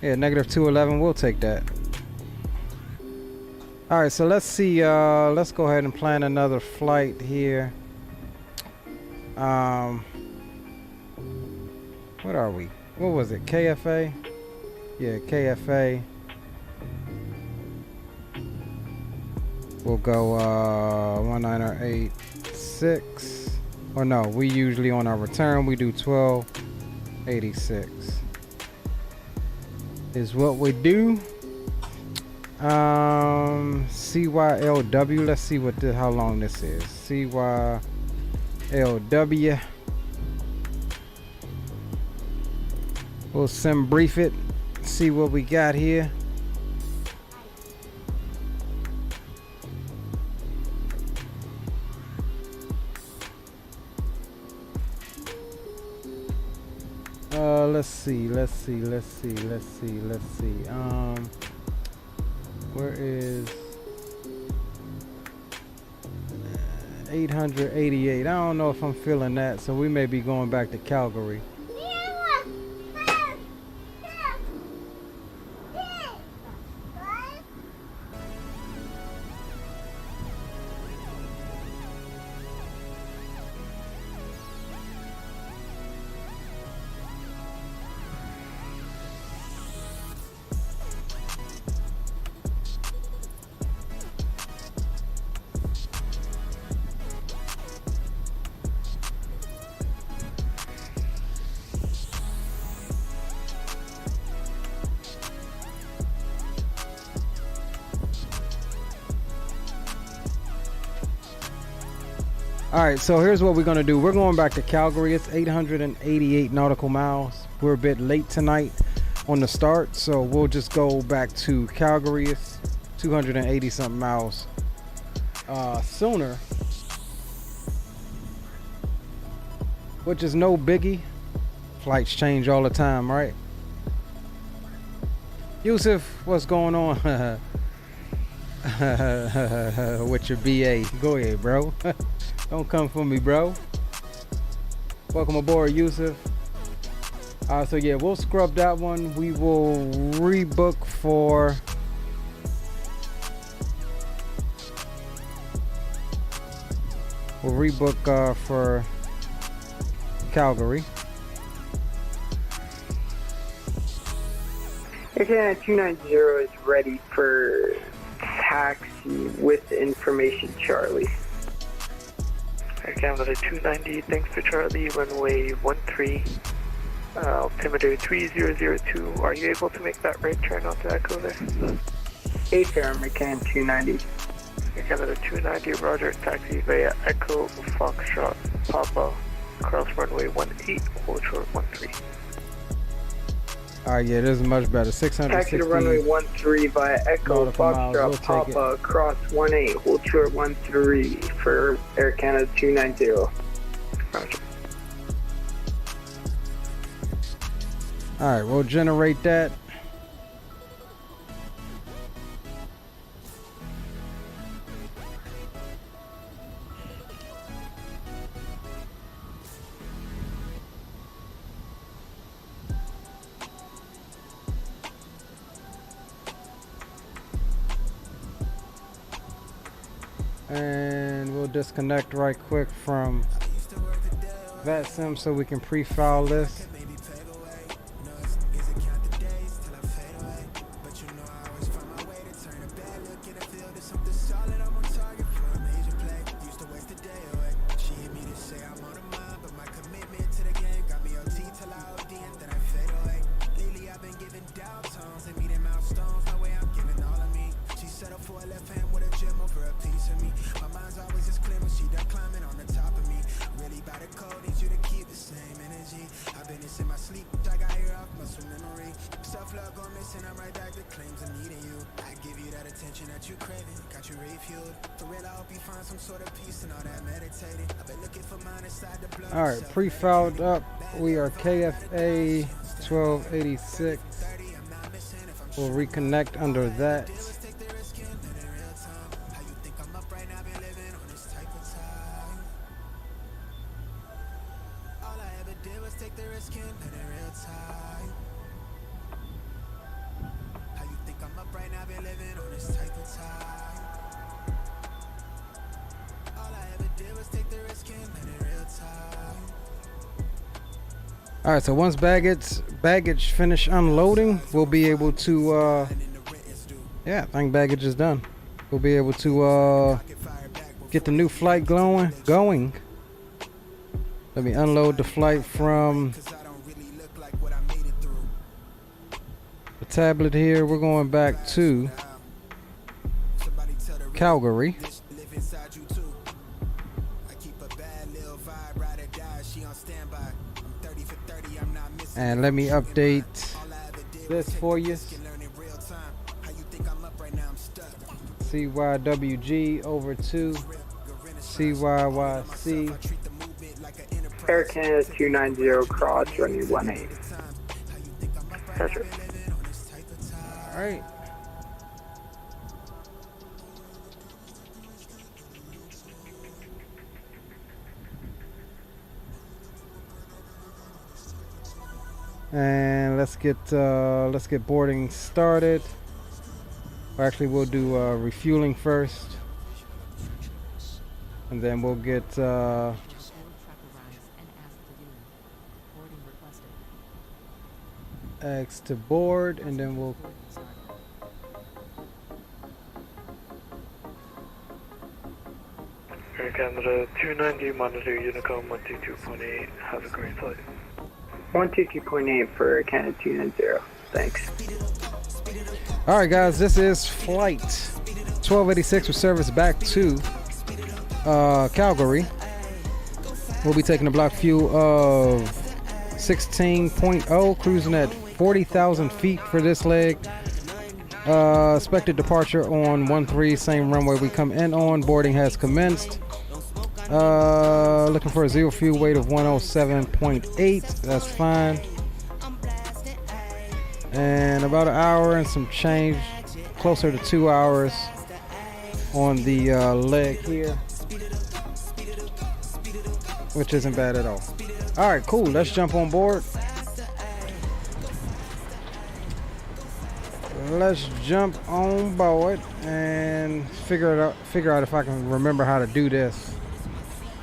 Yeah, -211, we'll take that. Alright, so let's see, let's go ahead and plan another flight here. What are we? What was it? KFA? Yeah, KFA. We'll go 19086. Or no, we usually on our return we do 1286. Is what we do. CYLW. Let's see what how long this is. CYLW. We'll sim brief it. See what we got here. Let's see. Where is 888? I don't know if I'm feeling that, so we may be going back to Calgary. Alright, so here's what we're going to do. We're going back to Calgary. It's 888 nautical miles. We're a bit late tonight on the start, so we'll just go back to Calgary. It's 280 something miles sooner, which is no biggie. Flights change all the time, right? Yusuf, what's going on? With your BA. Go ahead, bro. Don't come for me, bro. Welcome aboard, Yusuf. So yeah, we'll scrub that one. We will rebook for for Calgary.
Air 290 is ready for taxi with information, Charlie. Air Canada 290, thanks for Charlie, runway 13, altimeter 3002. Are you able to make that right turn onto Echo there? AFAR, Air Canada 290. Air Canada 290, roger, taxi via Echo Foxtrot Papa, cross runway 18, hold short 13.
Alright, yeah, this is much better. 660.
Taxi to runway 13 via Echo Foxtrot Papa, cross 18, hold short 13 for Air Canada 290. Roger.
All right, we'll generate that. And we'll disconnect right quick from VATSIM so we can pre-file this. All right, pre-filed up. We are KFA 1286. We'll reconnect under that. All right, so once baggage finish unloading, we'll be able to, yeah, I think baggage is done. We'll be able to get the new flight going. Let me unload the flight from the tablet here. We're going back to Calgary. And let me update this for you. CYWG over to CYYC.
Air Canada 290 cross running 18. Pleasure.
All right. And let's get boarding started. Or actually, we'll do refueling first, and then we'll get X to board, and then we'll
Air Canada 290 monitor Unicom 122.8. Have a great flight.
122.8 for Canada 290. Thanks.
All right, guys, this is flight 1286 with service back to Calgary. We'll be taking a block fuel of 16.0, cruising at 40,000 feet for this leg. Expected departure on 13, same runway we come in on. Boarding has commenced. Looking for a zero fuel weight of 107.8. That's fine. And about an hour and some change, closer to 2 hours on the leg here, which isn't bad at all. All right, cool. Let's jump on board. Let's jump on board and figure out if I can remember how to do this.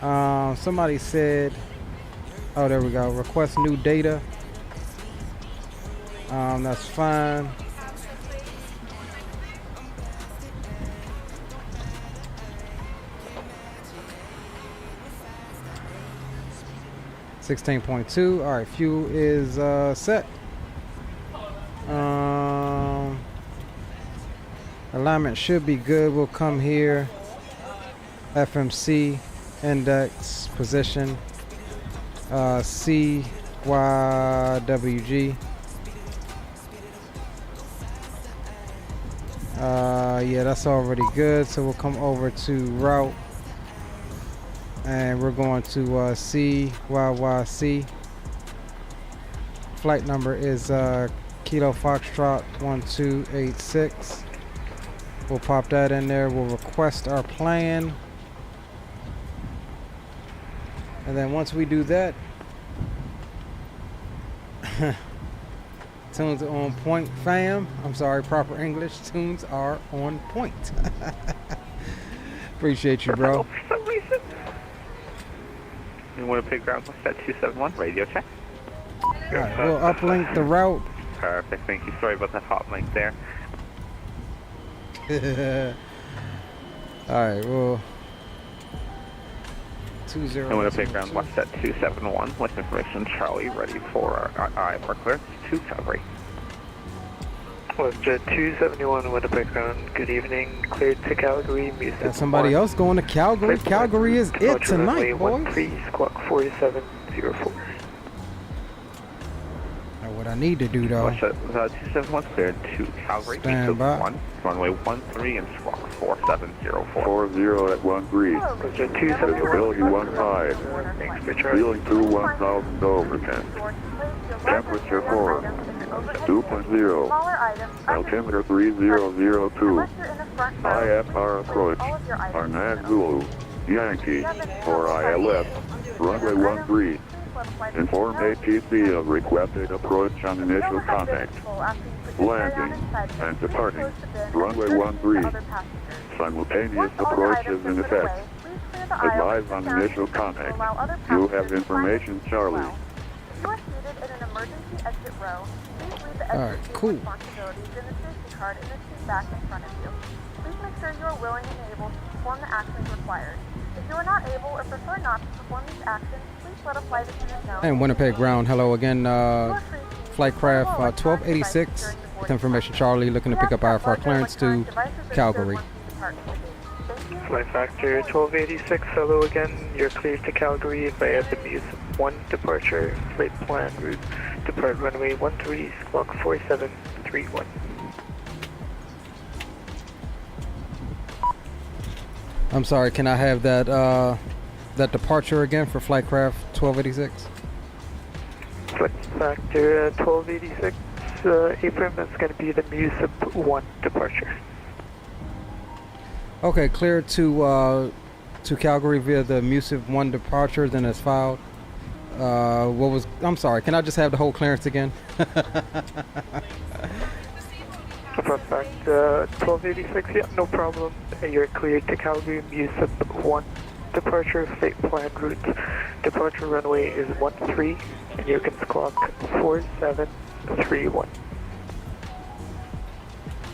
Somebody said, oh, there we go. Request new data. That's fine. $16.2. All right, fuel is set. Alignment should be good. We'll come here. FMC index position. CYWG. Yeah, that's already good. So we'll come over to route, and we're going to CYYC. flight number is Kilo Foxtrot 1286. We'll pop that in there. We'll request our plan. And then once we do that, tunes are on point, fam. I'm sorry, proper English. Tunes are on point. Appreciate you, bro.
For some reason. You want to pick ground WestJet 271, radio check.
Alright, we'll uplink the route.
Perfect, thank you. Sorry about that hot link there.
Alright, well. 20.
I want to pick ground WestJet 271 with information Charlie, ready for IFR clearance to Calgary.
WestJet 271 Winnipeg ground. Good evening. Cleared to Calgary.
Got somebody else going to Calgary. Calgary is it tonight, boys.
13 squawk 4704.
Now what I need to do though.
WestJet 271 cleared to Calgary.
Stand by.
1, runway 13 and squawk 4704.
40 at 13.
WestJet 271.
Visibility 15.
Thanks for Charlie.
Ceiling 1,000 over 10. Temperature 4. 2.0. Altimeter 3002. IFR approach. Arnaz Zulu. Yankee. For ILS. Runway 13. Inform ATC of requested approach on initial contact. Landing and departing. Runway 13. Simultaneous approach is in effect. Advise on initial contact. You have information, Charlie.
You are seated in an emergency exit row. Please read the
Alright,
exit
cool.
responsibilities in the safety card in the seat back in front of you. Please make sure you are willing and able to perform the actions required. If you are not able or prefer not to perform these actions, please let a flight attendant know.
And Winnipeg ground, hello again. Flight craft 1286 with information Charlie looking to pick up IFR clearance to Calgary.
Flight factor 1286, hello again. You're cleared to Calgary via the Muse 1 departure. Flight plan route. Depart runway 13, squawk 4731.
I'm sorry, can I have that that departure again for flight craft 1286?
Flight factor 1286, Abram, that's going to be the Muse 1 departure.
Okay, clear to Calgary via the MUSIV 1 departure, then it's filed. I'm sorry, can I just have the whole clearance again?
Perfect. 1286, yeah, no problem. You're cleared to Calgary, MUSIV 1 departure, flight plan route. Departure runway is 13, and you can squawk 4731.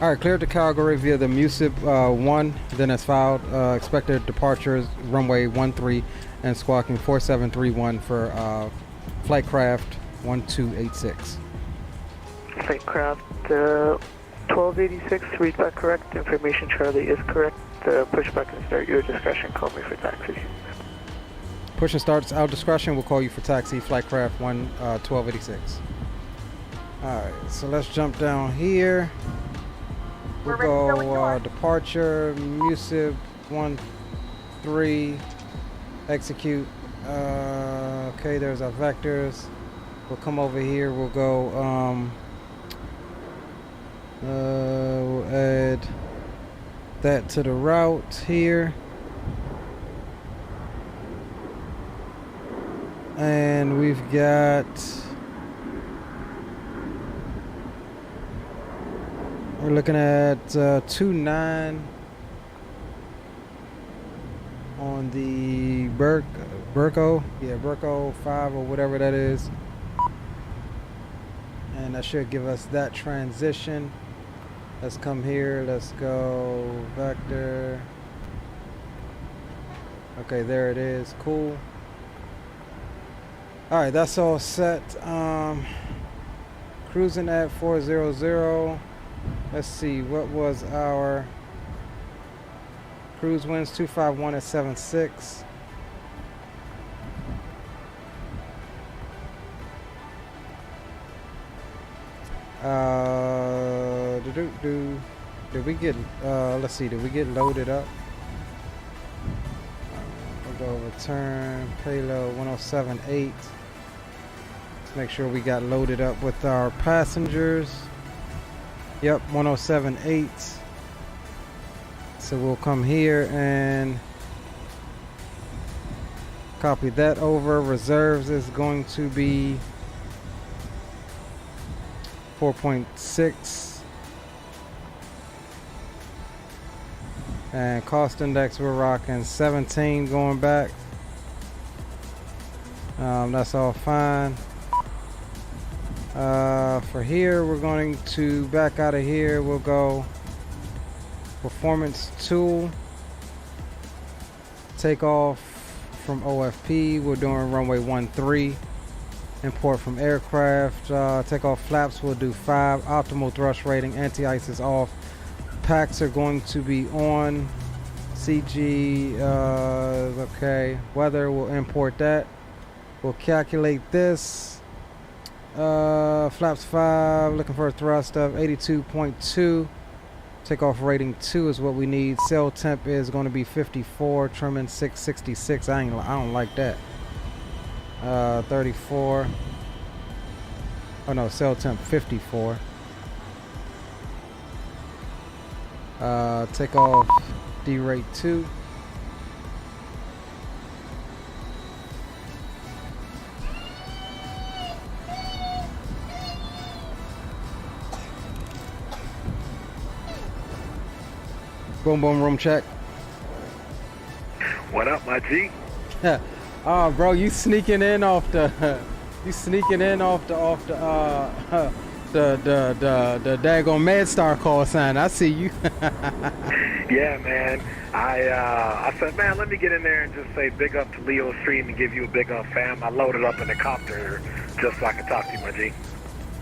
Alright, cleared to Calgary via the MUSIV 1, then it's filed. Expected departures runway 13 and squawking 4731 for flight craft 1286.
Flight craft 1286, read that correct. Information Charlie is correct. Pushback and start your discretion. Call me for taxi.
Push and starts our discretion. We'll call you for taxi. Flight craft 1286. Alright, so let's jump down here. We'll go departure, MUSIV 13, execute. Okay, there's our vectors. We'll come over here. We'll go. We'll add that to the route here, and we've got. We're looking at 29 on the Burko, yeah, Burko 5 or whatever that is, and that should give us that transition. Let's come here. Let's go vector. Okay, there it is. Cool. All right, that's all set. Cruising at 400. Let's see, what was our cruise winds? 251 at 76. Did we get, let's see, did we get loaded up? We'll go return payload 1078. Let's make sure we got loaded up with our passengers. Yep, 107.8. So we'll come here and copy that over. Reserves is going to be 4.6. And cost index, we're rocking 17 going back. That's all fine. For here, we're going to back out of here. We'll go performance tool. Takeoff from OFP. We're doing runway 13. Import from aircraft. Takeoff flaps, we'll do 5. Optimal thrust rating. Anti-ice is off. Packs are going to be on. CG, okay. Weather, we'll import that. We'll calculate this. Flaps 5, looking for a thrust of 82.2. Takeoff rating 2 is what we need. Cell temp is going to be 54. Trimming 666. I don't like that. 34. Oh no, cell temp 54. Takeoff D rate 2. Boom boom room check.
What up, my G?
Oh, bro, you sneaking in off the the daggone MedStar call sign. I see you.
Yeah, man. I said, man, let me get in there and just say big up to Leo Stream and give you a big up, fam. I loaded up in the copter just so I could talk to you, my G.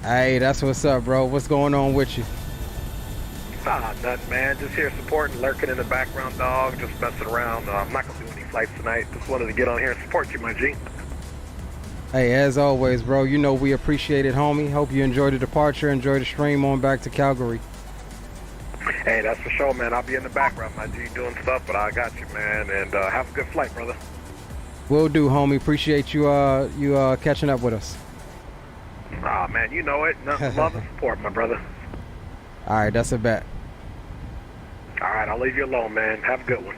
Hey, that's what's up, bro. What's going on with you?
Nothing, man. Just here supporting, lurking in the background, dog. Just messing around. I'm not going to do any flights tonight. Just wanted to get on here and support you, my G.
Hey, as always, bro, you know we appreciate it, homie. Hope you enjoyed the departure. Enjoy the stream on back to Calgary.
Hey, that's for sure, man. I'll be in the background, my G, doing stuff, but I got you, man. And have a good flight, brother.
Will do, homie. Appreciate you catching up with us.
Ah, man, you know it. Nothing love and support, my brother.
All right, that's a bet.
All right, I'll leave you alone, man. Have a good one.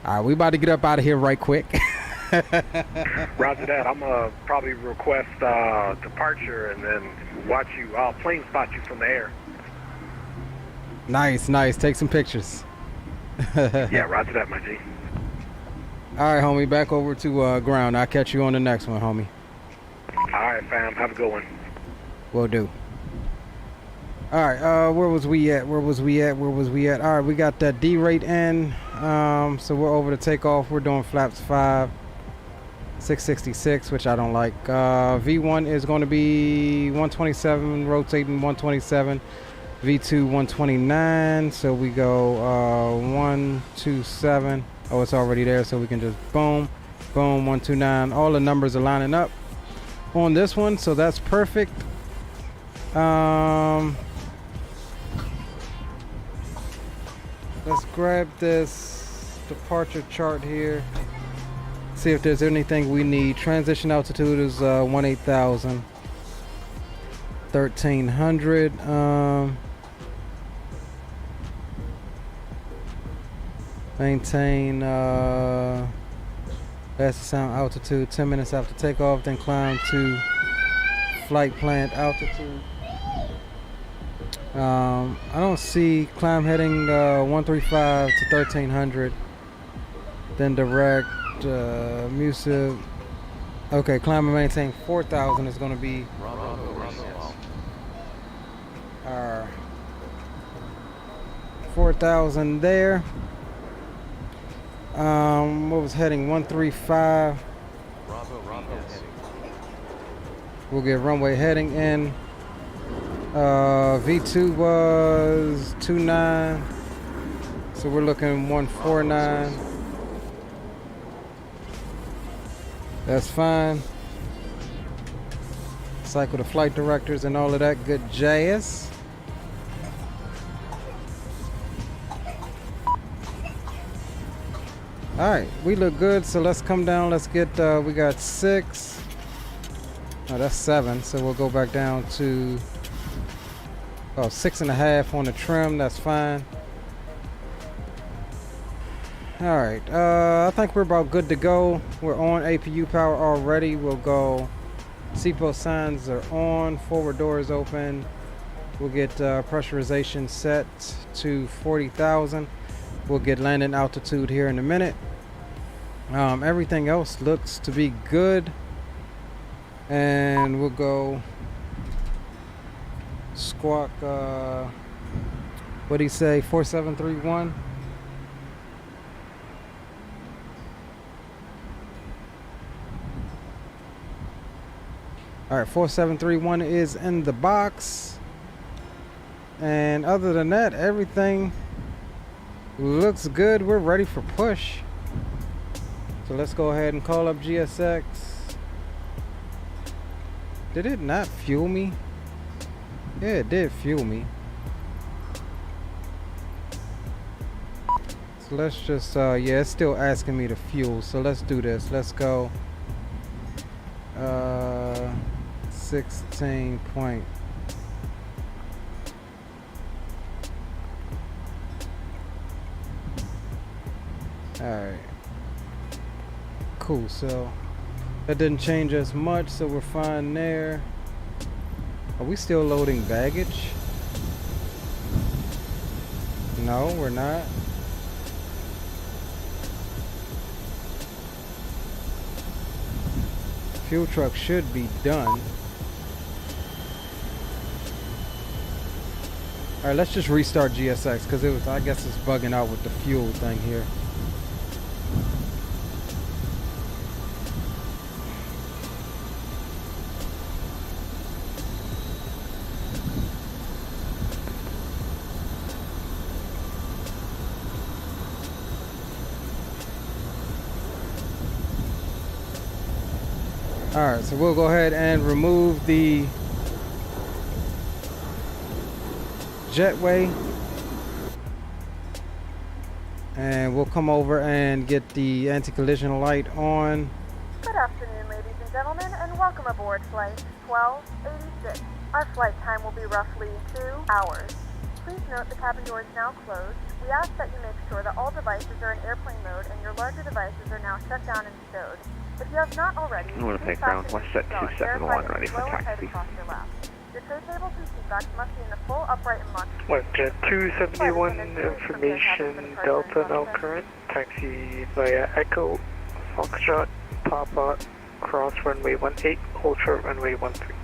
All right, we about to get up out of here right quick.
Roger that. I'm going to probably request departure and then watch you. I'll plane spot you from the air.
Nice, nice. Take some pictures.
Yeah, roger that, my G.
All right, homie. Back over to ground. I'll catch you on the next one, homie.
All right, fam. Have a good one.
Will do. All right, where was we at? All right, we got that D rate in. So we're over to takeoff. We're doing flaps 5, 666, which I don't like. V1 is going to be 127, rotating 127. V2 129. So we go 127. Oh, it's already there, so we can just boom, boom, 129. All the numbers are lining up on this one, so that's perfect. Let's grab this departure chart here. See if there's anything we need. Transition altitude is 18,000. 1300. Maintain fastest sound altitude 10 minutes after takeoff, then climb to flight planned altitude. I don't see climb heading 135 to 1300, then direct MUSIP. Okay, climb and maintain 4,000 is going to be our 4,000 there. What was heading 135? We'll get runway heading in. V2 was 29, so we're looking 149. That's fine. Cycle the flight directors and all of that good jazz. All right, we look good, so let's come down. Let's get, we got 6. Oh, that's 7. So we'll go back down to 6.5 on the trim. That's fine. All right. I think we're about good to go. We're on APU power already. We'll go. Seatbelt signs are on. Forward door is open. We'll get pressurization set to 40,000. We'll get landing altitude here in a minute. Everything else looks to be good. And we'll go squawk, what do you say, 4731? All right, 4731 is in the box. And other than that, everything looks good. We're ready for push. So let's go ahead and call up GSX. Did it not fuel me? Yeah, it did fuel me. So let's just, yeah, it's still asking me to fuel. So let's do this. Let's go 16 point. Alright. Cool, so that didn't change us much, so we're fine there. Are we still loading baggage? No, we're not. Fuel truck should be done. Alright, let's just restart GSX because it was, I guess it's bugging out with the fuel thing here. Alright, so we'll go ahead and remove the jetway. And we'll come over and get the anti-collision light on.
Good afternoon, ladies and gentlemen, and welcome aboard Flight 1286. Our flight time will be roughly 2 hours. Please note the cabin door is now closed. We ask that you make sure that all devices are in airplane mode and your larger devices are now shut down and stowed. If you have not already,
Winnipeg ground, WestJet 271 ready for taxi.
Your tray tables and seatbacks must be in the full upright and locked.
WestJet 271, information Delta now current. Taxi via Echo, Foxtrot, Papa, cross runway 18, hold short runway 13.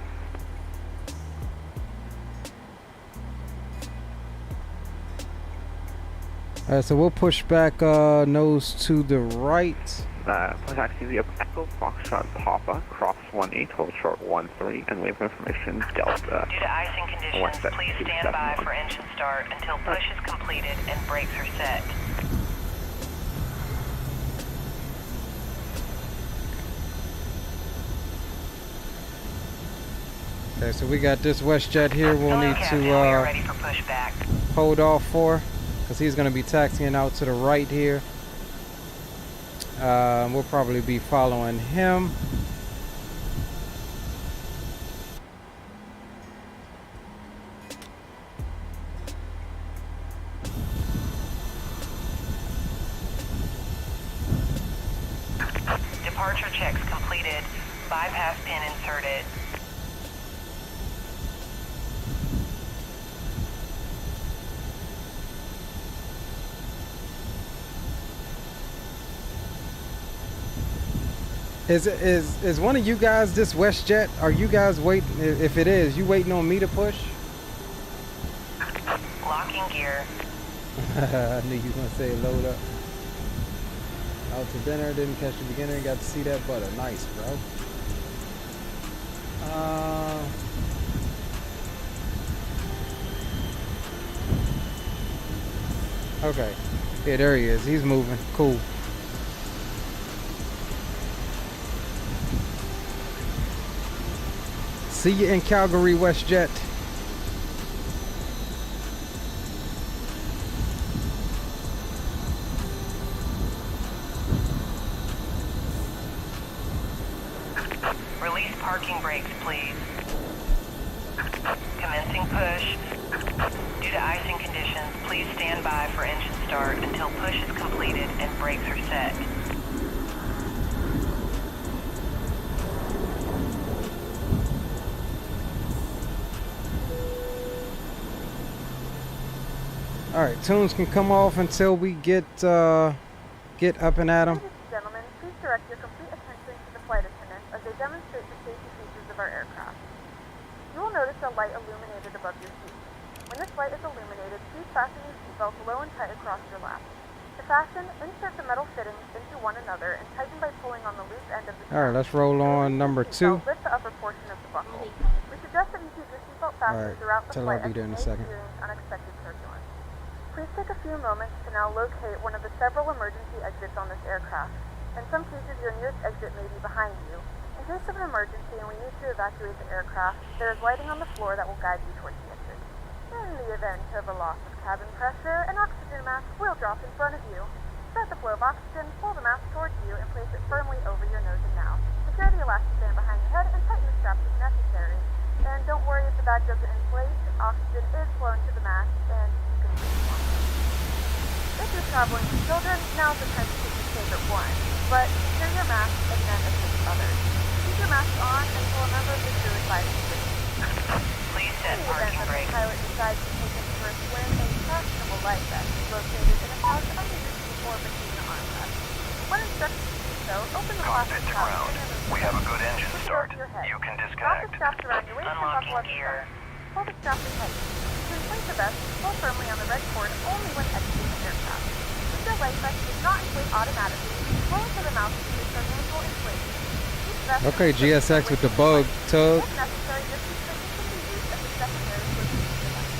Alright, so we'll push back nose to the right.
Taxi via Echo, Foxtrot, Papa, cross 18, hold short 13, and wave information Delta.
Due to icing conditions, please stand by for engine start until push is completed and brakes are set.
Okay, so we got this WestJet here we'll need to hold off for, because he's going to be taxiing out to the right here. We'll probably be following him.
Departure checks completed. Bypass pin inserted.
Is one of you guys this WestJet? Are you guys waiting? If it is, you waiting on me to push?
Locking gear.
I knew you were gonna say load up. Out to dinner, didn't catch the beginner, got to see that butter. Nice, bro. Okay. Yeah, there he is. He's moving. Cool. See you in Calgary, WestJet.
Release parking brakes please. Commencing push. Due to icing conditions, please stand by for engine start until push is completed and brakes are set.
All right, tunes can come off until we get up and at 'em.
Ladies and gentlemen, please direct your complete attention to the flight attendants as they demonstrate the safety features of our aircraft. You will notice a light illuminated above your seat. When this light is illuminated, please fasten your seatbelts low and tight across your lap. To fasten, insert the metal fittings into one another and tighten by pulling on the loose end of the
All right, let's roll on number 2.
Lift the upper portion of the buckle. We suggest that you keep your seatbelt fastened throughout the
tell
flight
I'll be
as
there
you
in a
may
second.
experience unexpected turbulence. Please take a few moments to now locate one of the several emergency exits on this aircraft. In some cases, your nearest exit may be behind you. In case of an emergency and we need to evacuate the aircraft, there is lighting on the floor that will guide you towards the exit. In the event of a loss of cabin pressure, an oxygen mask will drop in front of you. Start the flow of oxygen, pull the mask towards you, and place it firmly over your nose and mouth. Secure the elastic band behind your head and tighten the straps if necessary. And don't worry if the bag doesn't inflate, oxygen is flowing to the mask and you can breathe on. If you're traveling with children, now's the time to take your favorite one. But secure your mask and then assist others. Keep your mask on until a member of the crew is by the seat.
Please set parking
The
brakes.
pilot decides to take his first swim, a fashionable life vest is located in a pouch under your seat or between the armrests. When instructed to do so, open the plastic pouch and remove
We have a good engine start.
your head.
You can
Wrap the
disconnect.
straps around your waist and buckle up your belt. Pull the straps in tight. To inflate the vest, pull firmly on the red cord only when exiting the aircraft. If your life vest does not inflate automatically, blow into the mouth to use for manual inflation. Each vest
Okay,
is
GSX with the bug tug.
If necessary, this inflation can be used as a secondary safety device.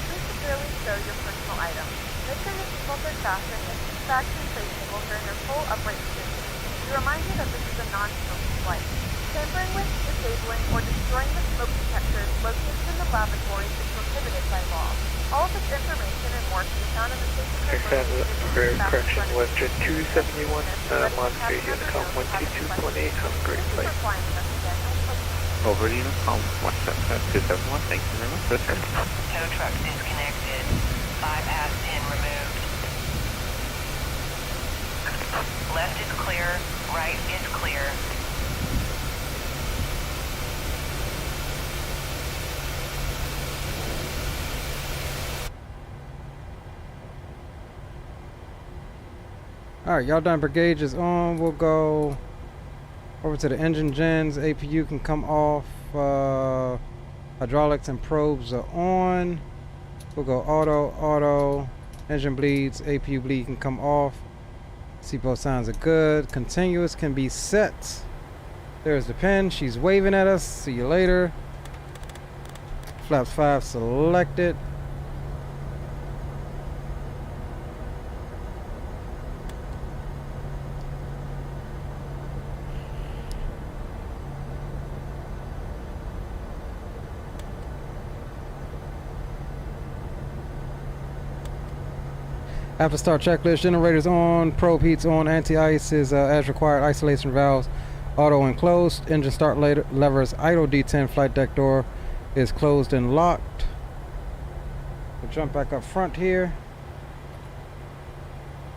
Please securely stow your personal items. Make sure your seatbelts are fastened and keep bags and tray tables during their full upright position. Be reminded that this is a non-smoking flight. Tampering with, disabling, or destroying the smoke detectors located in the laboratories is prohibited by law. All of this information and more can be found in the safety
Correction, WestJet 271, Monterey, Unicom 122.8, have a great flight.
Over to Unicom 271, thank you very much. That's good.
Tow truck disconnected. Bypass pin removed. Left is clear. Right is clear.
All right, y'all done. Brigade is on. We'll go over to the engine gens. APU can come off. Hydraulics and probes are on. We'll go auto. Engine bleeds. APU bleed can come off. Seatbelt signs are good. Continuous can be set. There's the pin. She's waving at us. See you later. Flaps 5 selected. After start checklist, generators on, probe heats on, anti-ice is as required, isolation valves auto and closed, engine start levers idle, D10 flight deck door is closed and locked. We'll jump back up front here.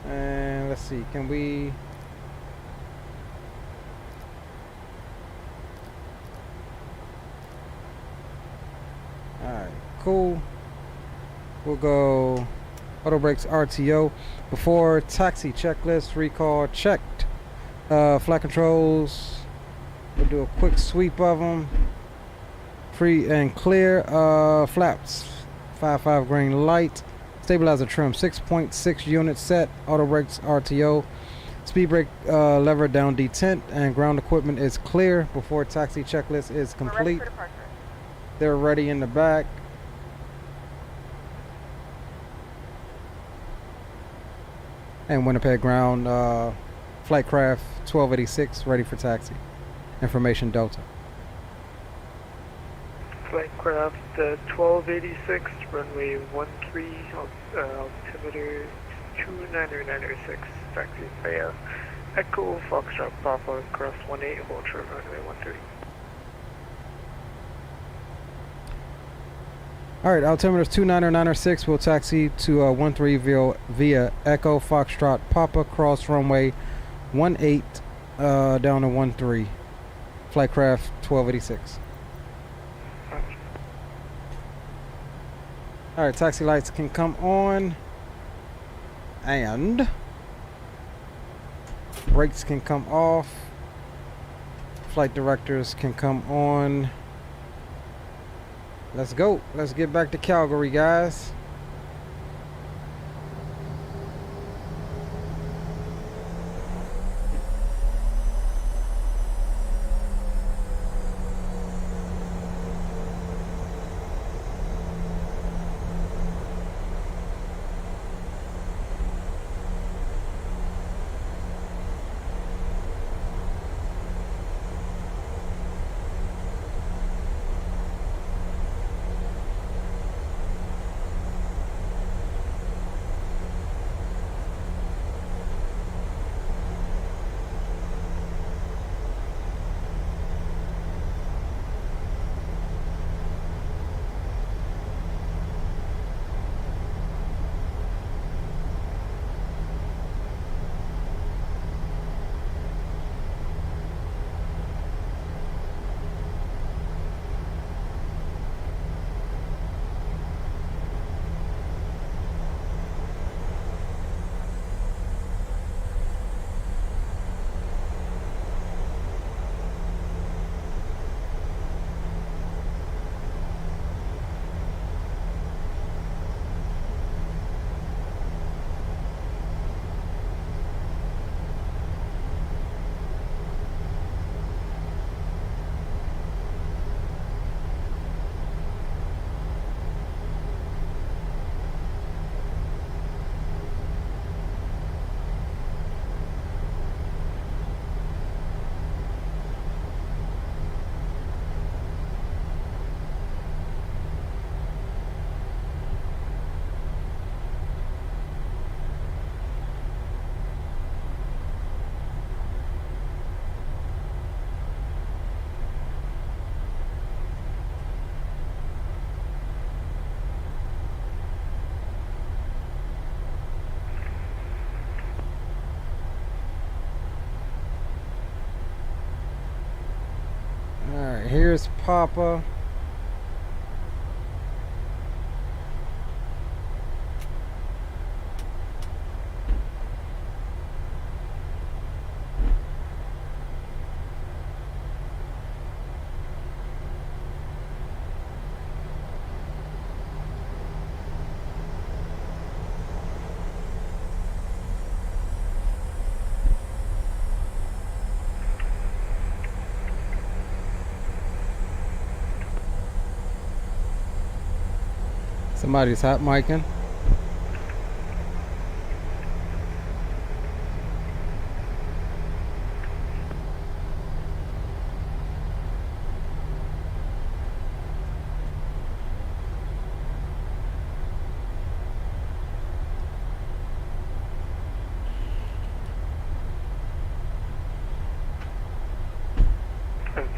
And let's see, can we... Alright, cool. We'll go auto brakes RTO. Before taxi checklist, recall checked. Flight controls, we'll do a quick sweep of them. Free and clear. Flaps 5.5 green light. Stabilizer trim 6.6 units set. Auto brakes RTO. Speed brake lever down detent, and ground equipment is clear before taxi checklist is complete. They're ready in the back. And Winnipeg ground, flight craft 1286 ready for taxi. Information Delta.
Flight craft 1286, runway 13, altimeter 29906, taxi via Echo Foxtrot Papa, cross 18, hold short runway 13.
All right, altimeter is 29096. We'll taxi to 13 via Echo Foxtrot Papa cross runway 18 down to 13. Flight craft 1286. All right, taxi lights can come on, and brakes can come off. Flight directors can come on. Let's go. Let's get back to Calgary, guys. Alright, here's Papa. Somebody's hot micing.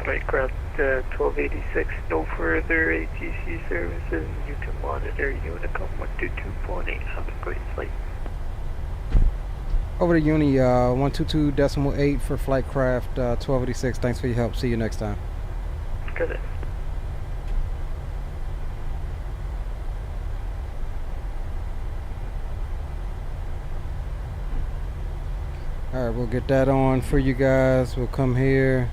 Flight craft 1286, no further ATC services. You can monitor Unicom 122.8. Have a great flight.
Over to Uni 122.8 for flight craft 1286. Thanks for your help. See you next time.
Good.
Alright, we'll get that on for you guys. We'll come here.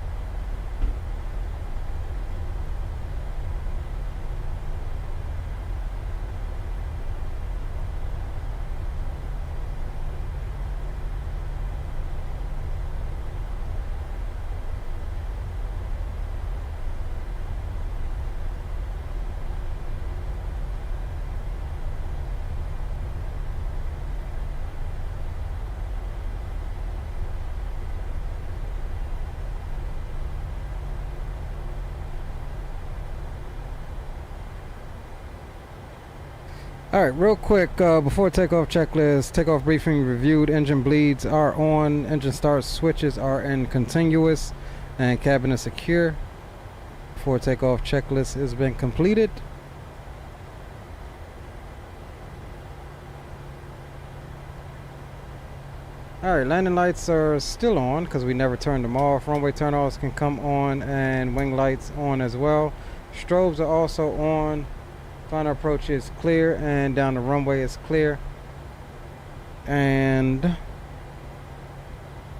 Alright, real quick, before takeoff checklist, takeoff briefing reviewed, engine bleeds are on, engine start switches are in continuous, and cabin is secure. Before takeoff checklist has been completed. Alright, landing lights are still on because we never turned them off. Runway turn-offs can come on and wing lights on as well. Strobes are also on. Final approach is clear and down the runway is clear. And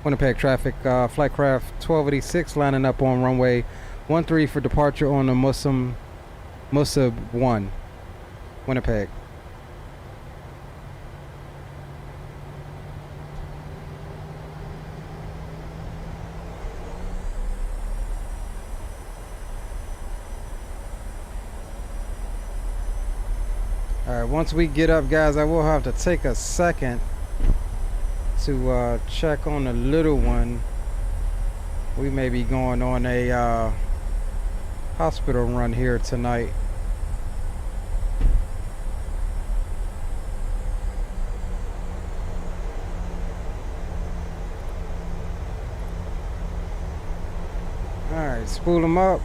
Winnipeg traffic, flight craft 1286 lining up on runway 13 for departure on the Musab 1, Winnipeg. Alright, once we get up, guys, I will have to take a second to check on the little one. We may be going on a hospital run here tonight. Alright, spool them up.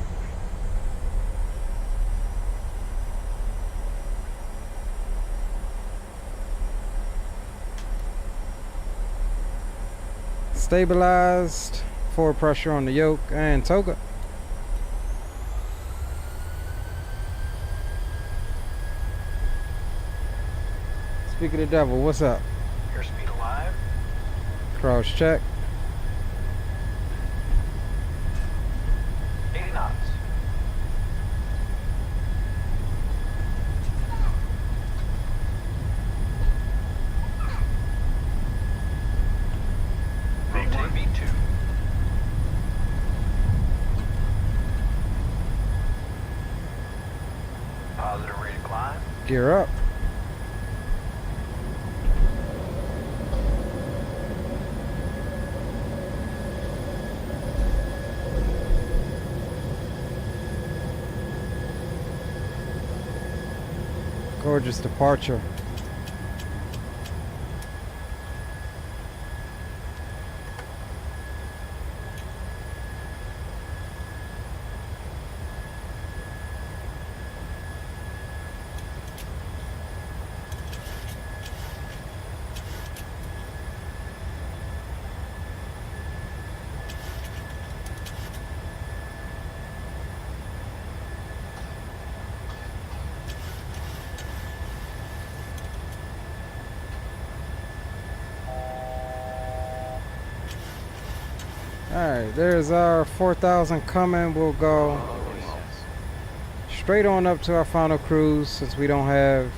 Stabilized, forward pressure on the yoke and toga. Speak of the devil, what's up?
Airspeed alive.
Cross check.
80 knots. Maintain V2. Positive rate of climb.
Gear up. Gorgeous departure. Alright, there's our 4,000 coming. We'll go straight on up to our final cruise since we don't have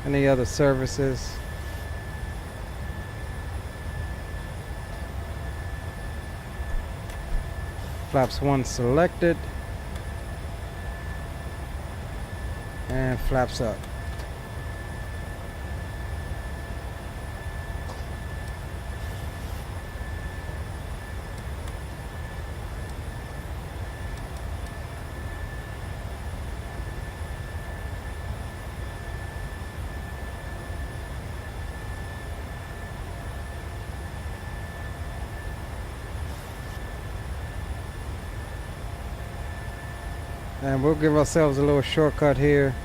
any other services. Flaps 1 selected. And flaps up. And we'll give ourselves a little shortcut here.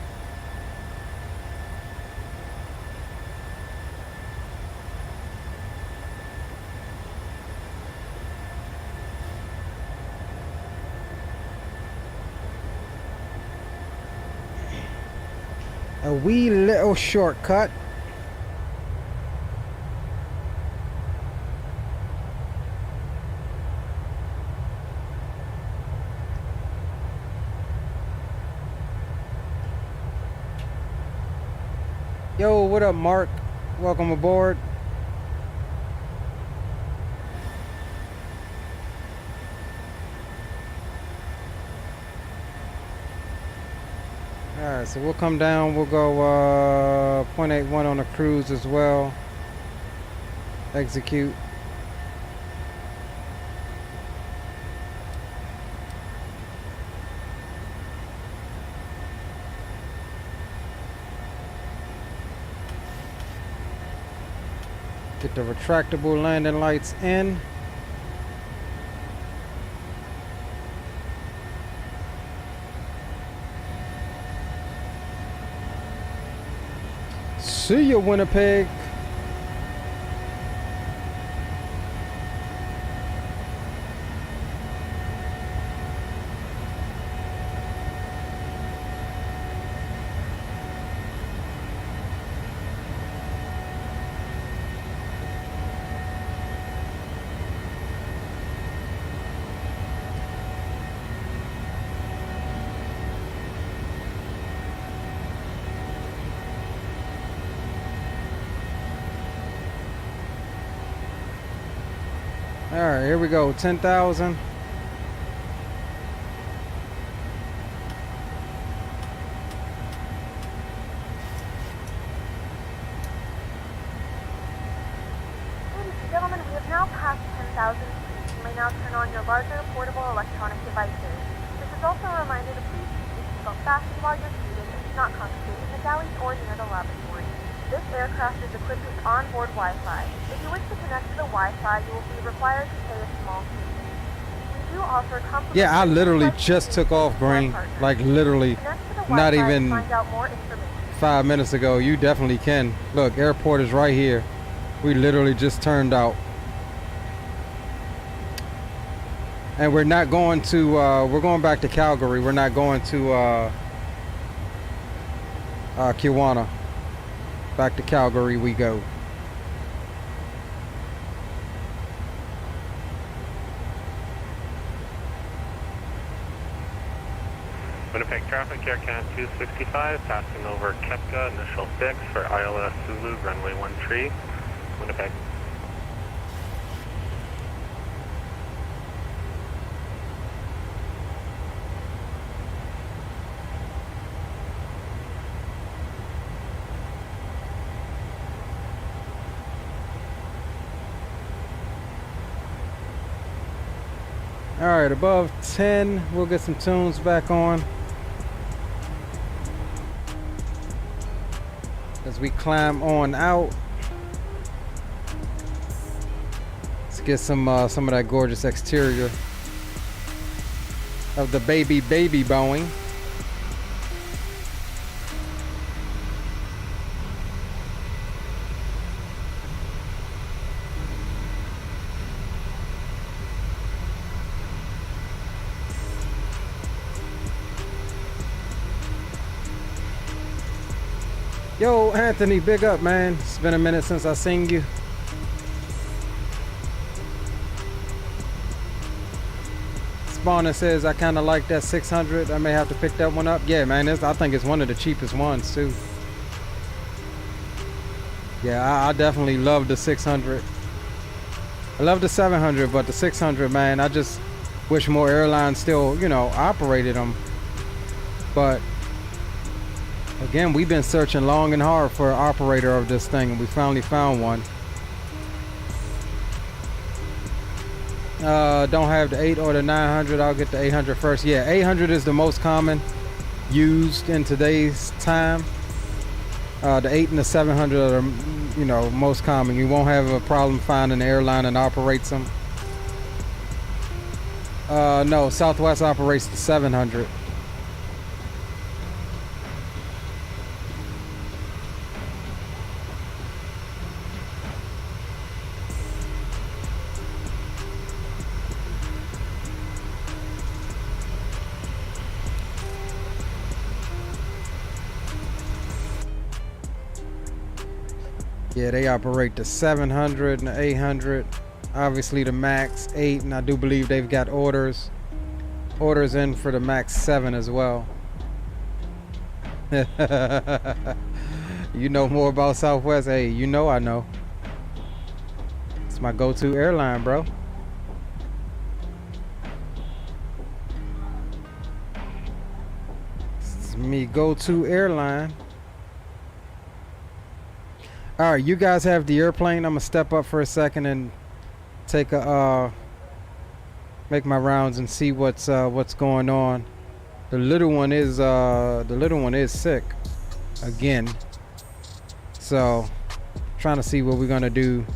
A wee little shortcut. Yo, what up, Mark? Welcome aboard. Alright, so we'll come down. We'll go 0.81 on the cruise as well. Execute. Get the retractable landing lights in. See you, Winnipeg. All right, here we go. 10,000.
Ladies and gentlemen, we have now passed 10,000 feet. You may now turn on your larger portable electronic devices. This is also a reminder to please keep your seatbelt fastened while you're seated and do not congregate in the galleys or near the lavatory. This aircraft is equipped with onboard Wi-Fi. If you wish to connect to the Wi-Fi, you will be required to pay a small fee. We do offer complimentary.
Yeah, I literally just took off, Green. Like literally, not even 5 minutes ago. You definitely can. Look, airport is right here. We literally just turned out. And we're not going to, we're going back to Calgary. We're not going to Kelowna. Back to Calgary we go.
Winnipeg traffic, Air Canada 265, passing over Kepka, initial 6 for ILS Zulu, runway 13, Winnipeg.
All right, above 10, we'll get some tunes back on as we climb on out. Let's get some of that gorgeous exterior of the baby Boeing. Yo, Anthony, big up, man. It's been a minute since I seen you. Spawner says I kind of like that 600. I may have to pick that one up. Yeah, man, I think it's one of the cheapest ones too. Yeah, I definitely love the 600. I love the 700, but the 600, man, I just wish more airlines still, you know, operated them. But again, we've been searching long and hard for an operator of this thing, and we finally found one. Don't have the 8 or the 900. I'll get the 800 first. Yeah, 800 is the most common used in today's time. The 8 and the 700 are the, you know, most common. You won't have a problem finding an airline that operates them. No, Southwest operates the 700. Yeah, they operate the 700 and the 800. Obviously the Max 8, and I do believe they've got orders in for the Max 7 as well. You know more about Southwest? Hey, you know I know. It's my go-to airline, bro. It's me go-to airline. All right, you guys have the airplane. I'm gonna step up for a second and take a make my rounds and see what's going on. The little one is sick again, so trying to see what we're gonna do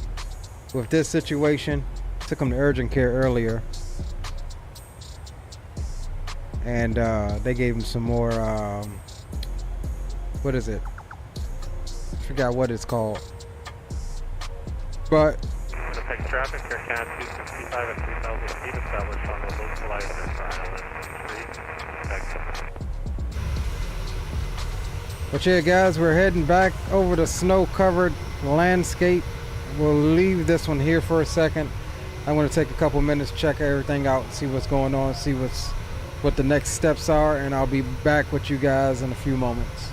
with this situation. Took him to urgent care earlier, and they gave him some more what is it? Forgot what it's called, but
Winnipeg traffic, Air Canada 265 at 3,000 feet, established on the localizer for ILS 3.
But yeah, guys, we're heading back over the snow-covered landscape. We'll leave this one here for a second. I'm going to take a couple minutes, check everything out, see what's going on, see what the next steps are, and I'll be back with you guys in a few moments.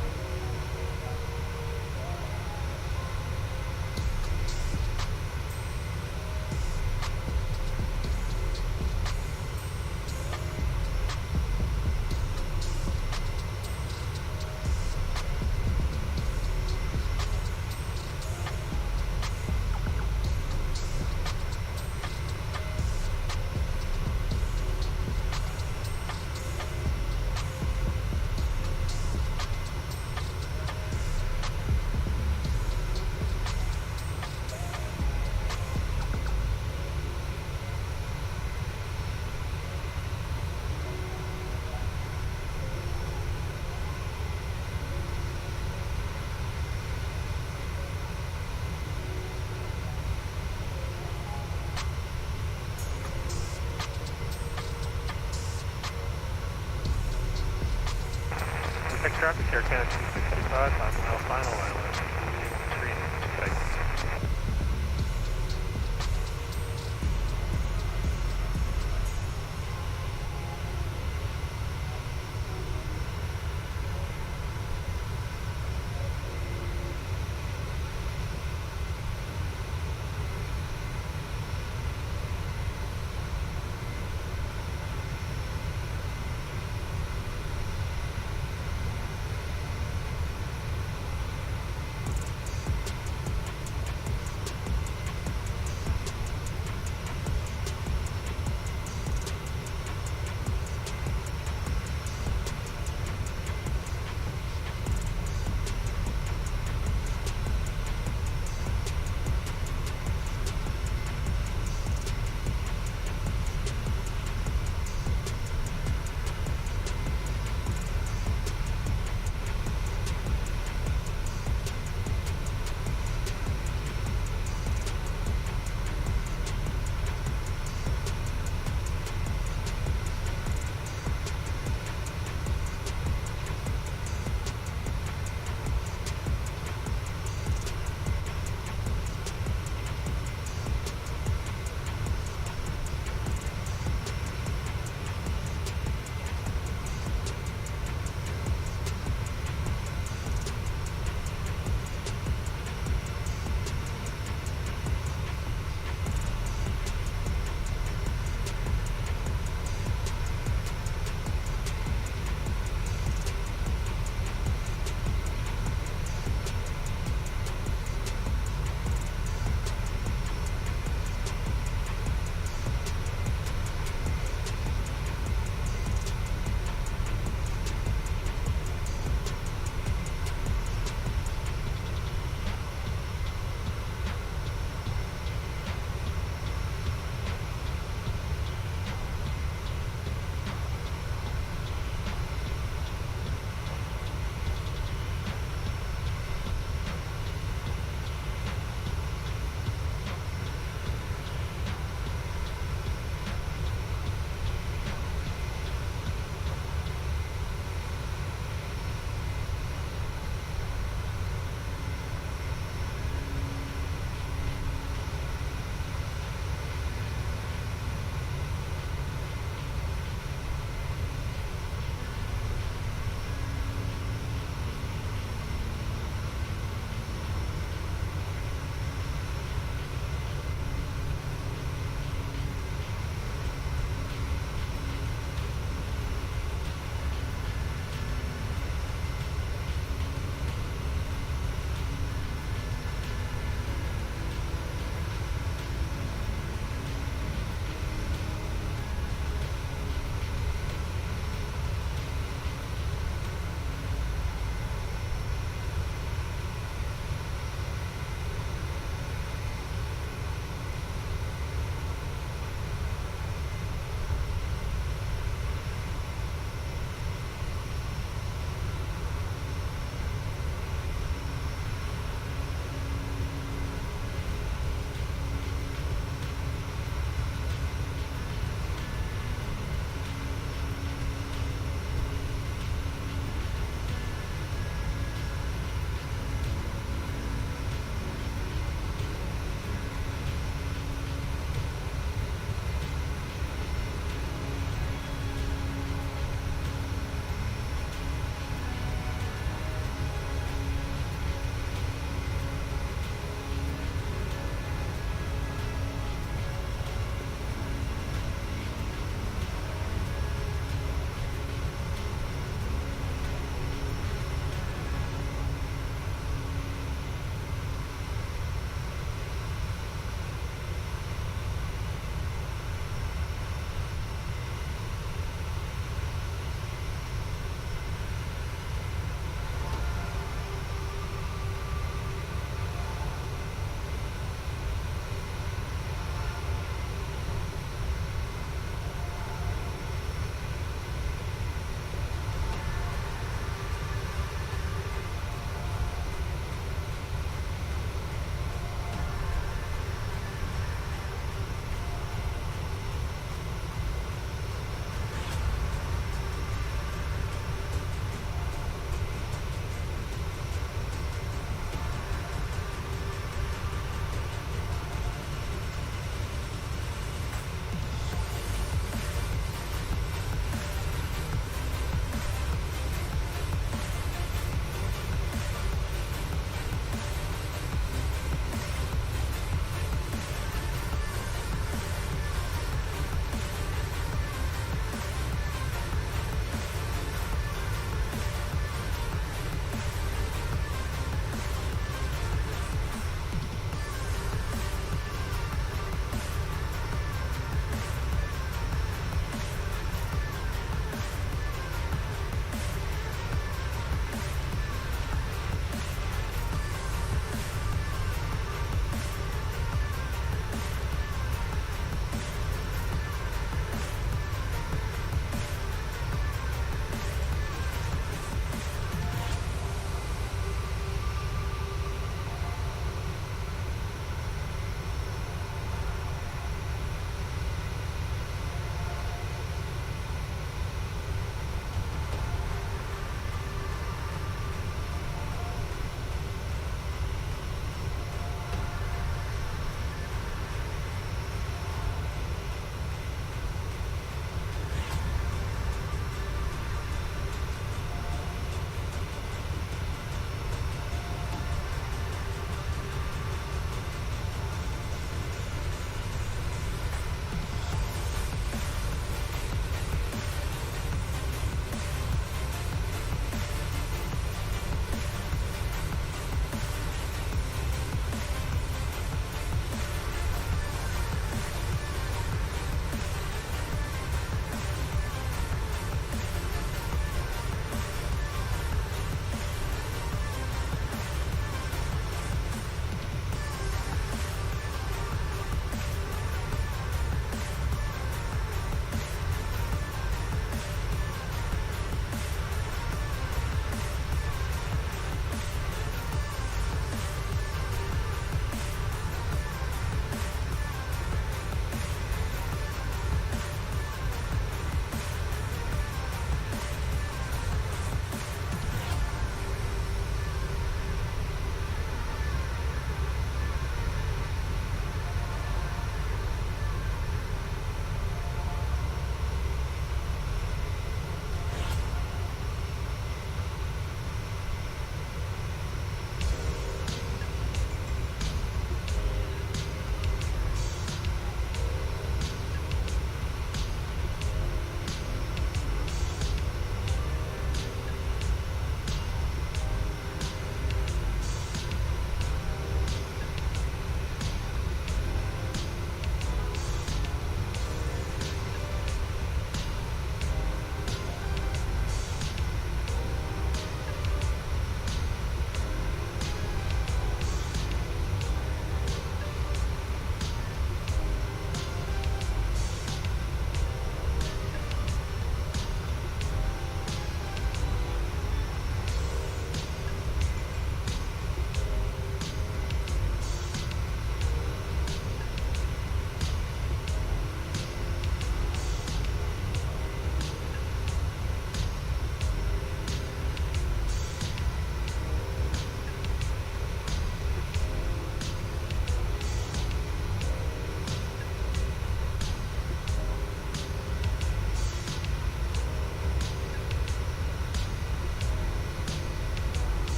Winnipeg traffic, Air Canada 265, passing out final ILS 3. Thanks.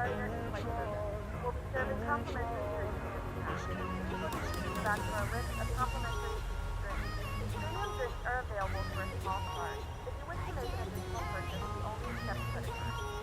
carrier in-flight service. We'll be serving complimentary drinks in this pass. Please look to the back for a list of complimentary drinks. Premium drinks are available for a small card. If you wish to make an additional purchase, we only accept credit cards.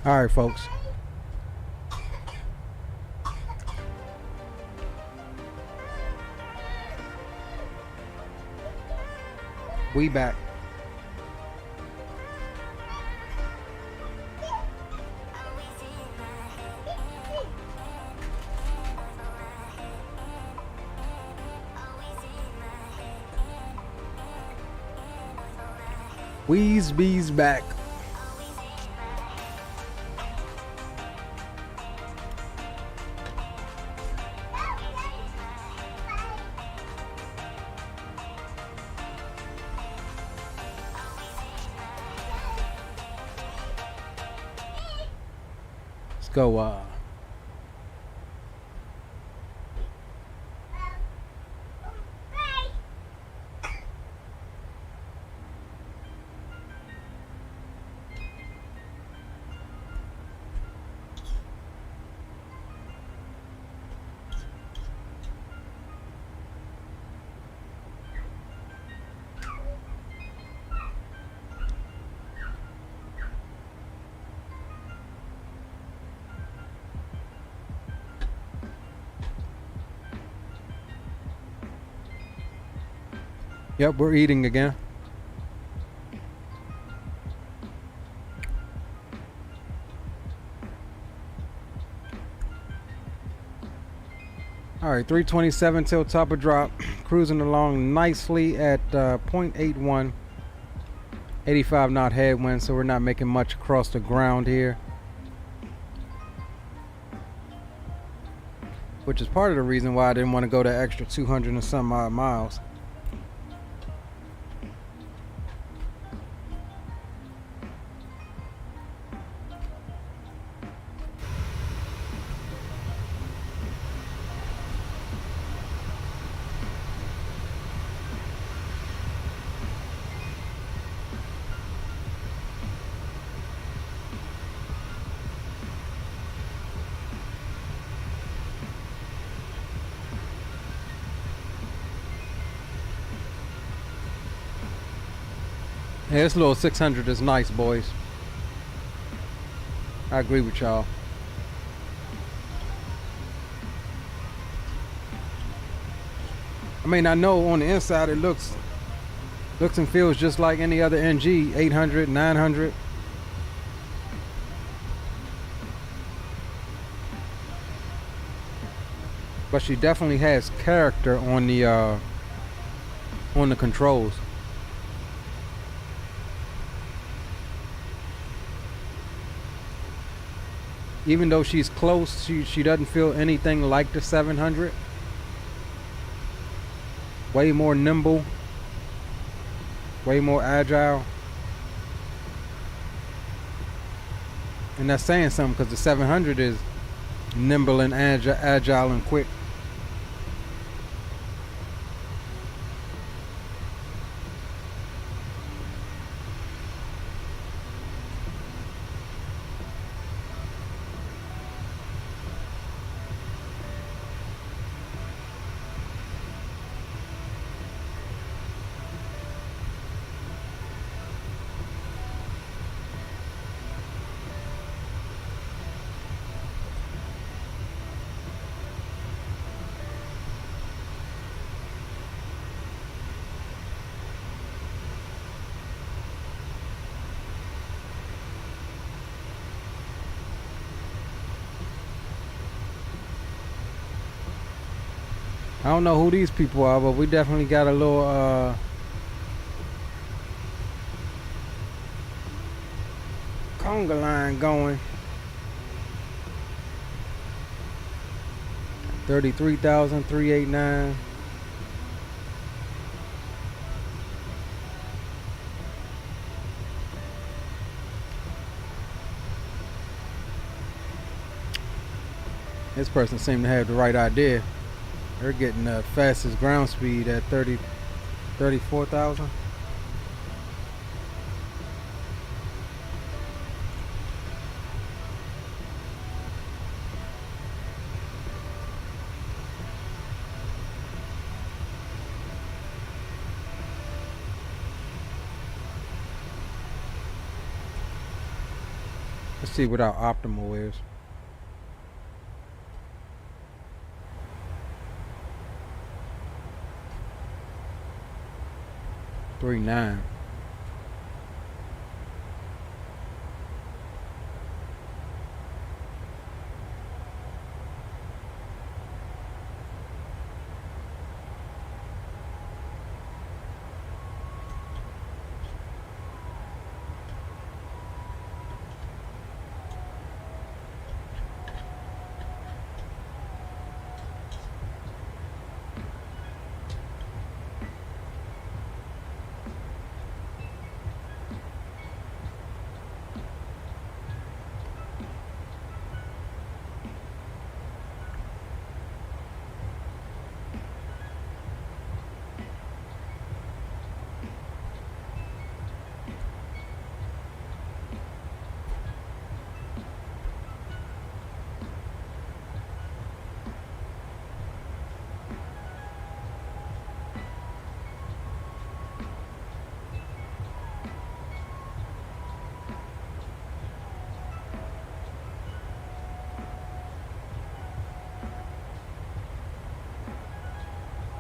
All right, folks. We back. Weezebee's back. Let's go. Yep, we're eating again. All right, 327 till top of drop. Cruising along nicely at 0.81. 85 knot headwind, so we're not making much across the ground here. Which is part of the reason why I didn't want to go the extra 200 and some odd miles. Yeah, this little 600 is nice, boys. I agree with y'all. I mean, I know on the inside it looks and feels just like any other NG, 800, 900. But she definitely has character on the controls. Even though she's close, she doesn't feel anything like the 700. Way more nimble, way more agile. And that's saying something, because the 700 is nimble and agile and quick. I don't know who these people are, but we definitely got a little conga line going. 33,389. This person seemed to have the right idea. They're getting the fastest ground speed at 34,000. Let's see what our optimal is. Three nine.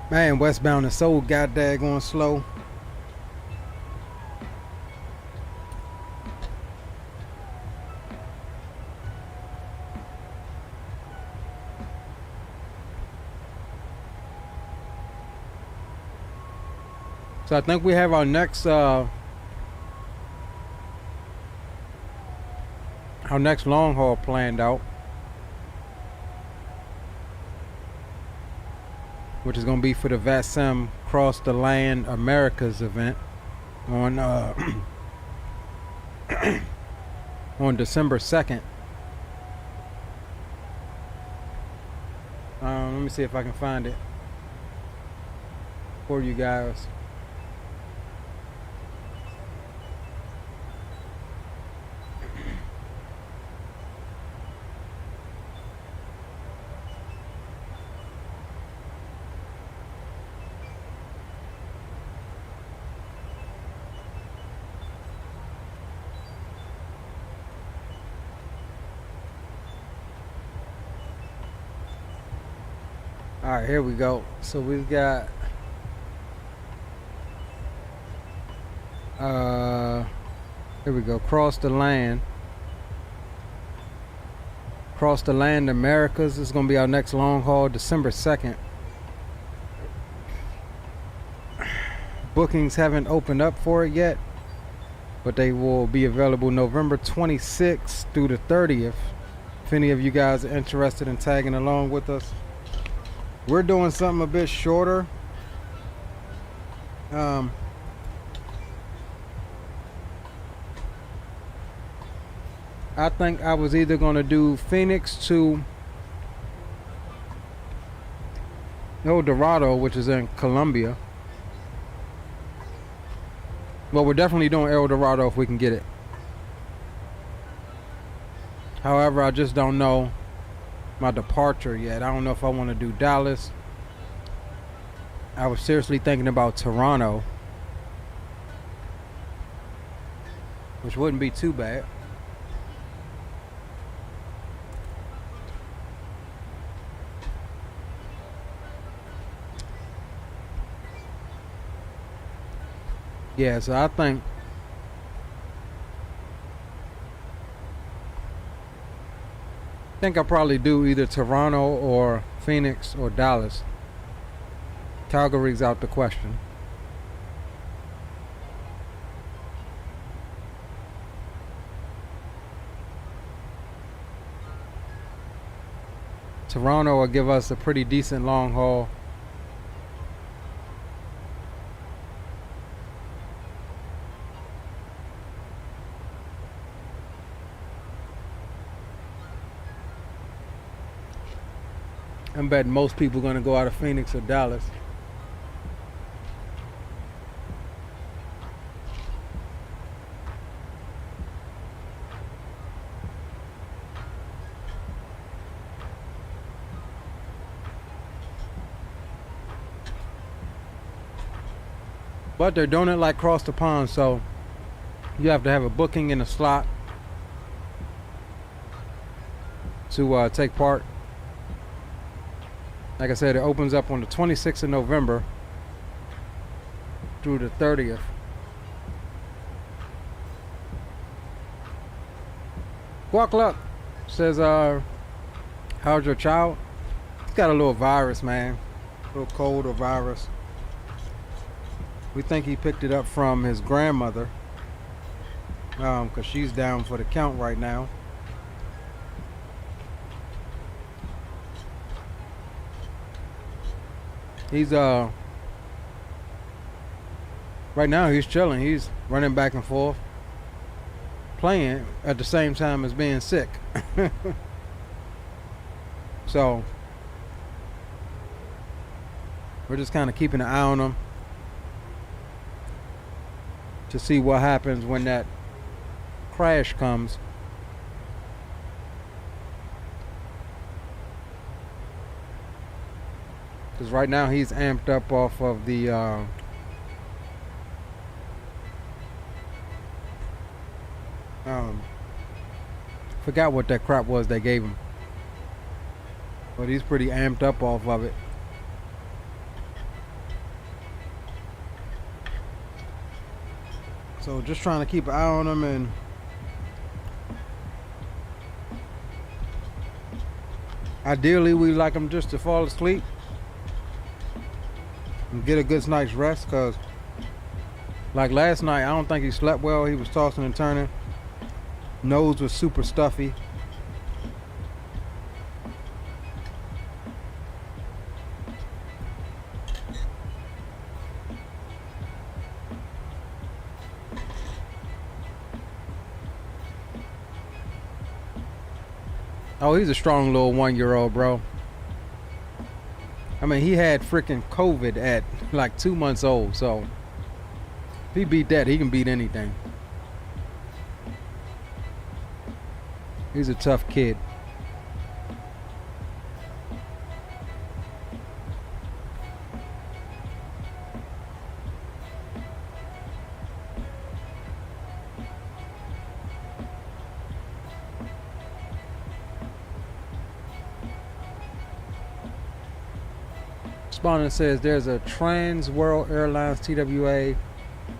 Man, westbound is so goddamn slow. So I think we have our next long haul planned out, which is going to be for the VATSIM Cross the Land Americas event on on December 2nd. Let me see if I can find it for you guys. All right, here we go. So we've got here we go. Cross the Land Americas is going to be our next long haul, December 2nd. Bookings haven't opened up for it yet, but they will be available November 26th through the 30th. If any of you guys are interested in tagging along with us. We're doing something a bit shorter. I think I was either going to do Phoenix to El Dorado, which is in Colombia. Well, we're definitely doing El Dorado if we can get it. However, I just don't know my departure yet. I don't know if I want to do Dallas. I was seriously thinking about Toronto, which wouldn't be too bad. Yeah, so I think I'll probably do either Toronto or Phoenix or Dallas. Calgary's out the question. Toronto will give us a pretty decent long haul. I'm betting most people are going to go out of Phoenix or Dallas. But they're doing it like across the pond, so you have to have a booking in a slot. to take part. Like I said, it opens up on the 26th of November through the 30th. Walk Luck says, how's your child? He's got a little virus, man. A little cold or virus. We think he picked it up from his grandmother, because she's down for the count right now. He's right now he's chilling. He's running back and forth, playing at the same time as being sick. So we're just kind of keeping an eye on him to see what happens when that crash comes. Because right now he's amped up off of the forgot what that crap was they gave him, but he's pretty amped up off of it. So just trying to keep an eye on him, and ideally we like him just to fall asleep and get a good night's rest, because like last night I don't think he slept well. He was tossing and turning. Nose was super stuffy. Oh, he's a strong little 1-year-old, bro. I mean, he had freaking COVID at like 2 months old, so if he beat that, he can beat anything. He's a tough kid. Respondent says there's a Trans World Airlines TWA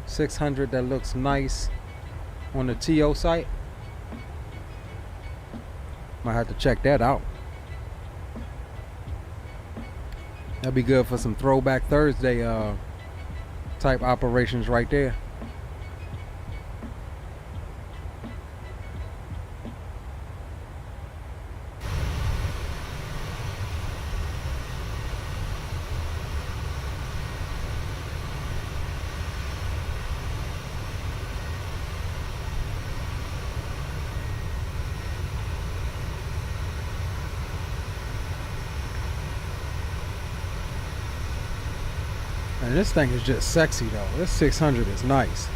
600 that looks nice on the TO site. Might have to check that out. That'd be good for some Throwback Thursday type operations right there. And this thing is just sexy though. This 600 is nice.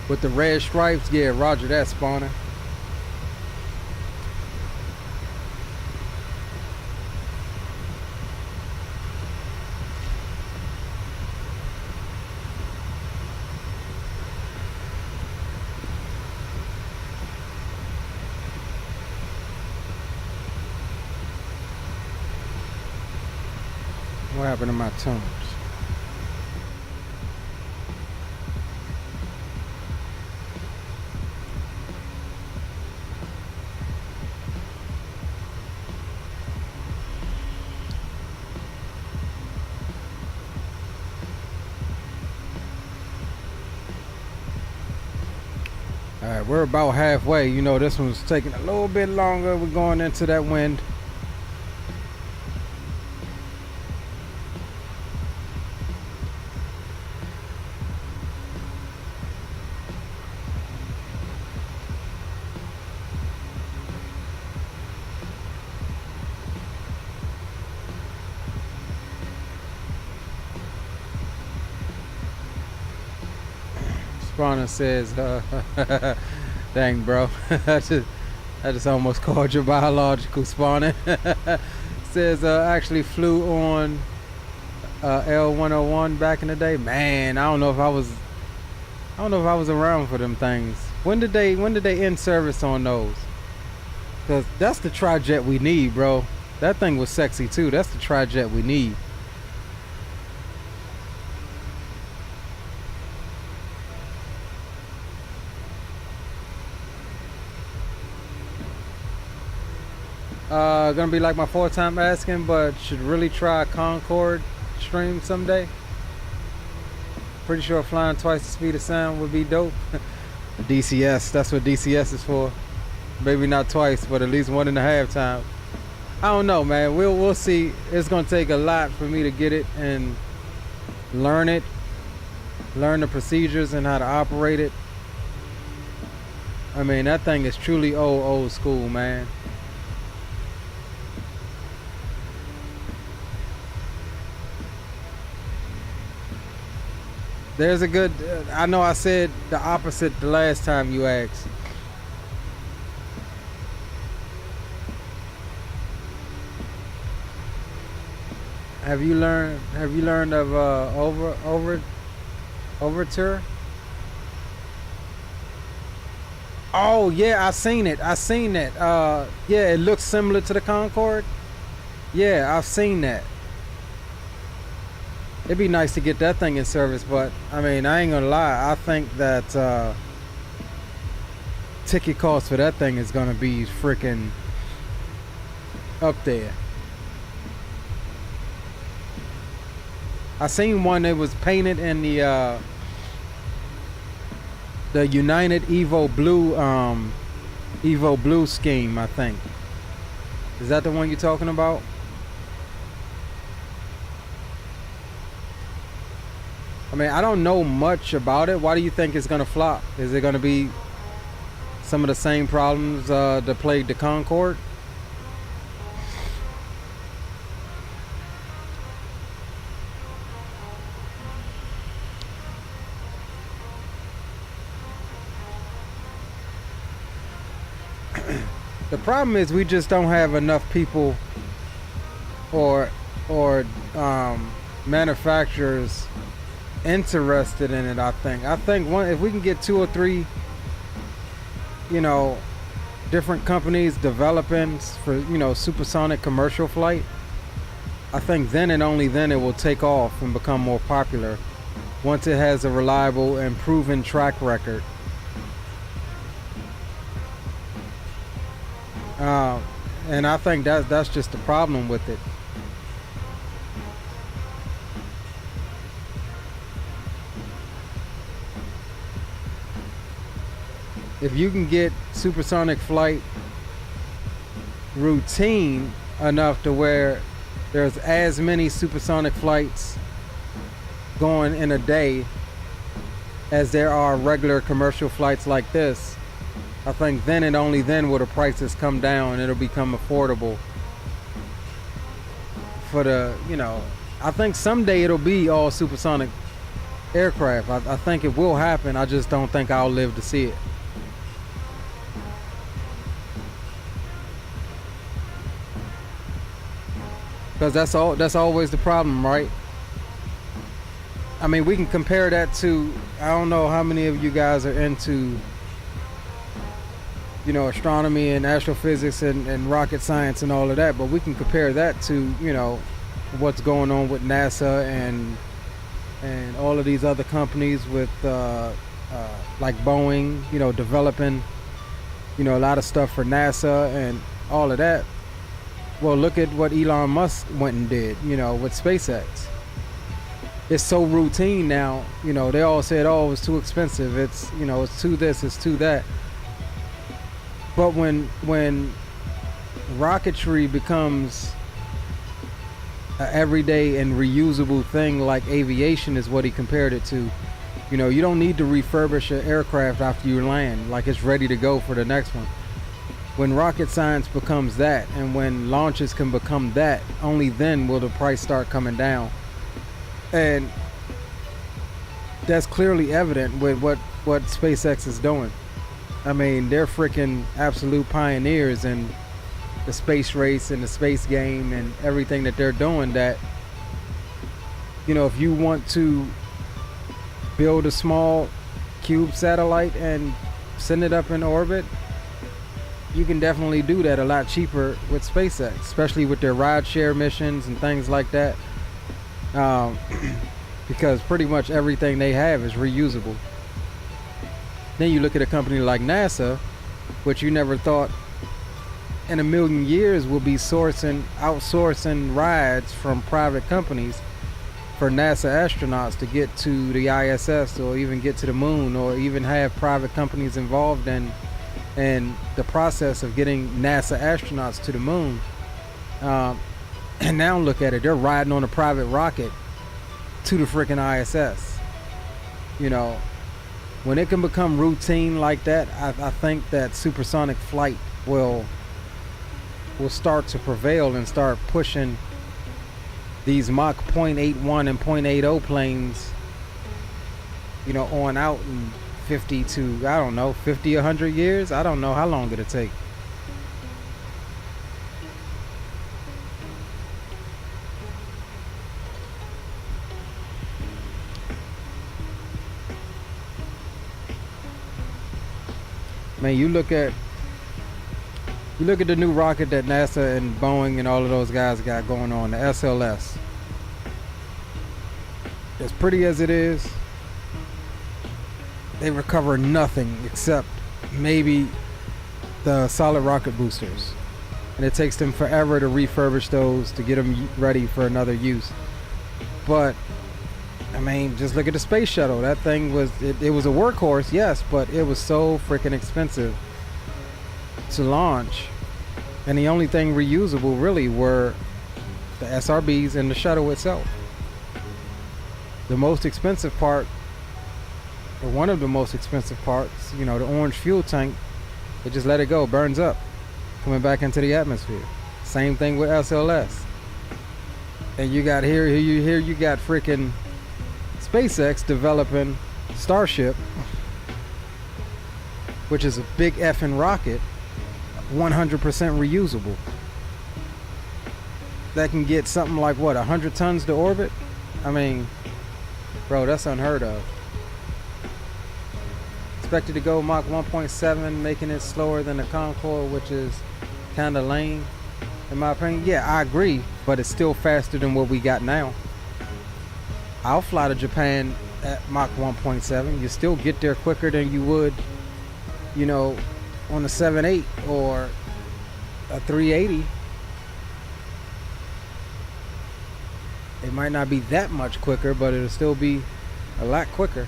With the red stripes, yeah, roger that, spawner. What happened to my tunes? Alright, we're about halfway. You know, this one's taking a little bit longer. We're going into that wind. Spawner says, dang bro, I just almost called you biological, Spawner. Says, actually flew on L101 back in the day. Man, I don't know if I was around for them things. When did they end service on those? Cause that's the tri-jet we need, bro. That thing was sexy too. That's the tri-jet we need. Gonna be like my fourth time asking, but should really try a Concorde stream someday. Pretty sure flying twice the speed of sound would be dope. DCS, that's what DCS is for. Maybe not twice, but at least 1.5 times. I don't know, man. We'll see. It's gonna take a lot for me to get it and learn it, learn the procedures and how to operate it. I mean, that thing is truly old school, man. There's a good, I know I said the opposite the last time you asked. Have you learned of Overture? Oh yeah, I seen it. Yeah, it looks similar to the Concorde. Yeah, I've seen that. It'd be nice to get that thing in service, but I mean, I ain't gonna lie. I think that ticket cost for that thing is gonna be freaking up there. I seen one that was painted in the United Evo Blue scheme, I think. Is that the one you're talking about? I mean, I don't know much about it. Why do you think it's gonna flop? Is it gonna be some of the same problems that plagued the Concorde? The problem is we just don't have enough people or manufacturers interested in it. I think if we can get 2 or 3, you know, different companies developing for, you know, supersonic commercial flight, I think then and only then it will take off and become more popular once it has a reliable and proven track record. And I think that's just the problem with it. If you can get supersonic flight routine enough to where there's as many supersonic flights going in a day as there are regular commercial flights like this, I think then and only then will the prices come down and it'll become affordable for the, you know, I think someday it'll be all supersonic aircraft. I think it will happen. I just don't think I'll live to see it. Because that's always the problem, right? I mean, we can compare that to, I don't know how many of you guys are into, you know, astronomy and astrophysics and rocket science and all of that, but we can compare that to, you know, what's going on with NASA and all of these other companies with like Boeing, you know, developing, you know, a lot of stuff for NASA and all of that. Well, look at what Elon Musk went and did, you know, with SpaceX. It's so routine now, you know, they all said, oh, it's too expensive. It's, you know, it's too this, it's too that. But when rocketry becomes an everyday and reusable thing like aviation is what he compared it to, you know, you don't need to refurbish an aircraft after you land, like it's ready to go for the next one. When rocket science becomes that, and when launches can become that, only then will the price start coming down. And that's clearly evident with what SpaceX is doing. I mean, they're freaking absolute pioneers in the space race and the space game and everything that they're doing, that you know, if you want to build a small cube satellite and send it up in orbit, you can definitely do that a lot cheaper with SpaceX, especially with their rideshare missions and things like that. Because pretty much everything they have is reusable. Then you look at a company like NASA, which you never thought in a million years will be outsourcing rides from private companies for NASA astronauts to get to the ISS or even get to the moon, or even have private companies involved in the process of getting NASA astronauts to the moon. And now look at it, they're riding on a private rocket to the freaking ISS. You know, when it can become routine like that, I think that supersonic flight will start to prevail and start pushing these Mach 0.81 and 0.80 planes, you know, on out in 50 to, I don't know, 50, 100 years. I don't know how long it'll take. Man, you look at the new rocket that NASA and Boeing and all of those guys got going on, the SLS. As pretty as it is, they recover nothing except maybe the solid rocket boosters. And it takes them forever to refurbish those to get them ready for another use. But, I mean, just look at the space shuttle. That thing was, it was a workhorse, yes, but it was so freaking expensive to launch. And the only thing reusable really were the SRBs and the shuttle itself. The most expensive part, or one of the most expensive parts, you know, the orange fuel tank, they just let it go, burns up, coming back into the atmosphere. Same thing with SLS. And you got here you got freaking SpaceX developing Starship, which is a big effing rocket, 100% reusable. That can get something like, what, 100 tons to orbit? I mean, bro, that's unheard of. Expected to go Mach 1.7, making it slower than the Concorde, which is kind of lame, in my opinion. Yeah, I agree, but it's still faster than what we got now. I'll fly to Japan at Mach 1.7. You still get there quicker than you would, you know, on a 7.8 or a 380. It might not be that much quicker, but it'll still be a lot quicker.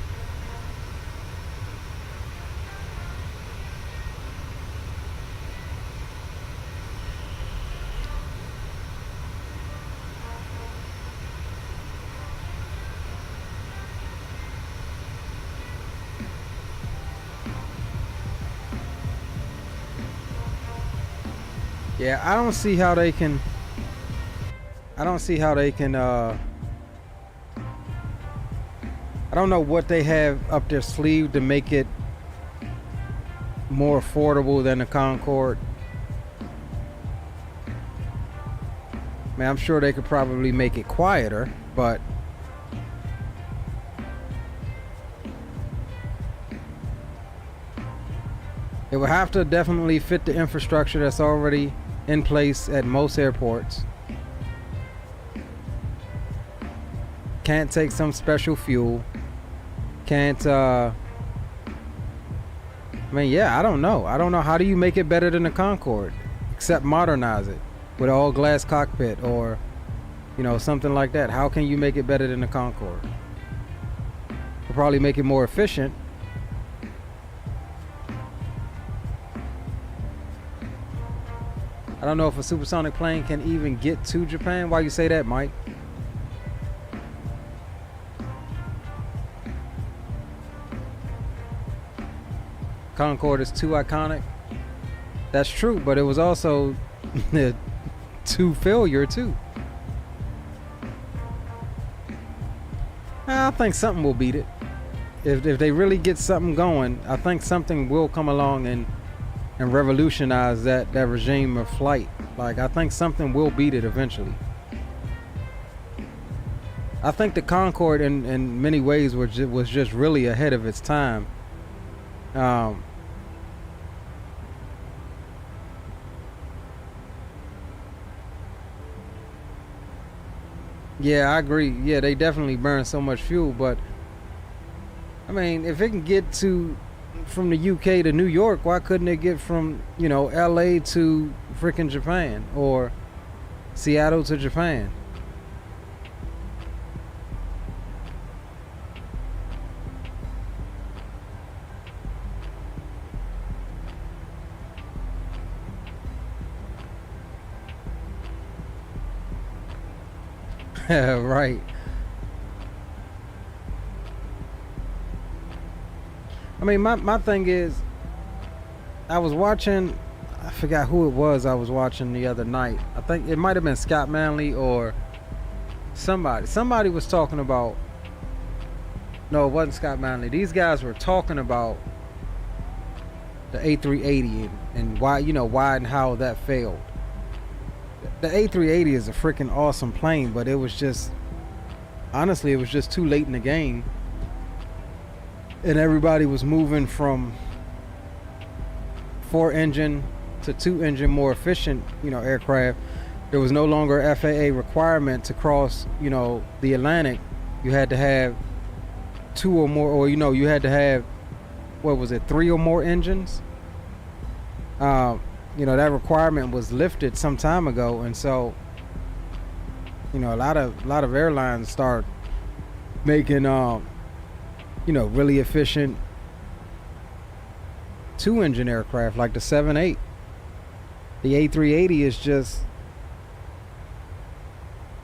Yeah, I don't see how they can I don't know what they have up their sleeve to make it more affordable than the Concorde. Man, I'm sure they could probably make it quieter, but it would have to definitely fit the infrastructure that's already in place at most airports. Can't take some special fuel. Can't, I mean, yeah, I don't know. How do you make it better than the Concorde? Except modernize it with an all glass cockpit or, you know, something like that. How can you make it better than the Concorde? We'll probably make it more efficient. I don't know if a supersonic plane can even get to Japan. Why you say that, Mike? Concorde is too iconic. That's true, but it was also too failure too. I think something will beat it. If they really get something going, I think something will come along and revolutionize that regime of flight. Like, I think something will beat it eventually. I think the Concorde in many ways was just really ahead of its time. Yeah, I agree. Yeah, they definitely burn so much fuel, but I mean, if it can get from the UK to New York, why couldn't it get from, you know, LA to freaking Japan or Seattle to Japan? Right. I mean, my thing is, I was watching, I forgot who it was I was watching the other night. I think it might have been Scott Manley or somebody. Somebody was talking about, no, it wasn't Scott Manley. These guys were talking about the A380 and why, you know, why and how that failed. The A380 is a freaking awesome plane, but it was just, honestly, it was just too late in the game. And everybody was moving from 4-engine to 2-engine more efficient, you know, aircraft. There was no longer FAA requirement to cross, you know, the Atlantic. You had to have 2 or more, or, you know, you had to have, what was it, 3 or more engines. You know, that requirement was lifted some time ago, and so, you know, a lot of airlines start making you know, really efficient 2-engine aircraft like the 787. The A380 is just,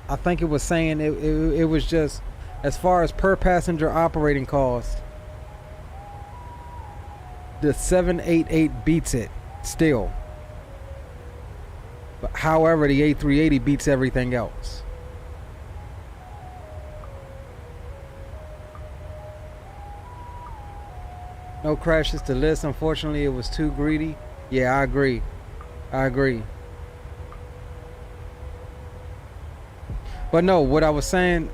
I think it was saying it was just, as far as per passenger operating cost, the 788 beats it still. But however, the A380 beats everything else. No crashes to list. Unfortunately, it was too greedy. Yeah, I agree. But no, what I was saying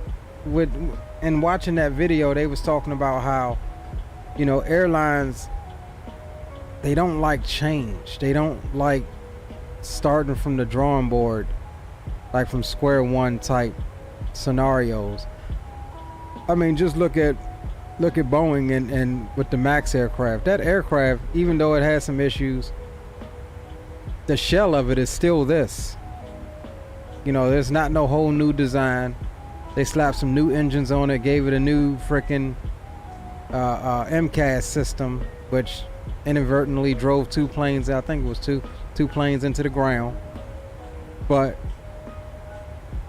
in watching that video, they was talking about how, you know, airlines, they don't like change. They don't like starting from the drawing board, like from square one type scenarios. I mean, just look at Boeing and with the MAX aircraft. That aircraft, even though it has some issues, the shell of it is still this. You know, there's not no whole new design. They slapped some new engines on it, gave it a new freaking MCAS system, which inadvertently drove 2 planes, I think it was two planes into the ground. But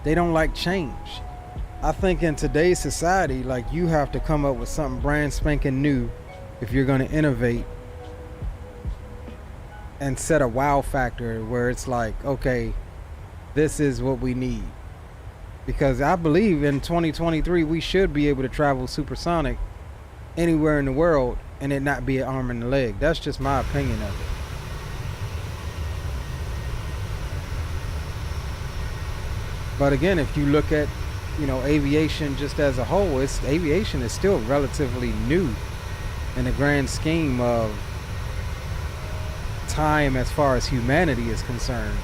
they don't like change. I think in today's society, like, you have to come up with something brand spanking new if you're going to innovate and set a wow factor where it's like, okay, this is what we need. Because I believe in 2023 we should be able to travel supersonic anywhere in the world and it not be an arm and a leg. That's just my opinion of it. But again, if you look at, you know, aviation just as a whole, aviation is still relatively new in the grand scheme of time as far as humanity is concerned.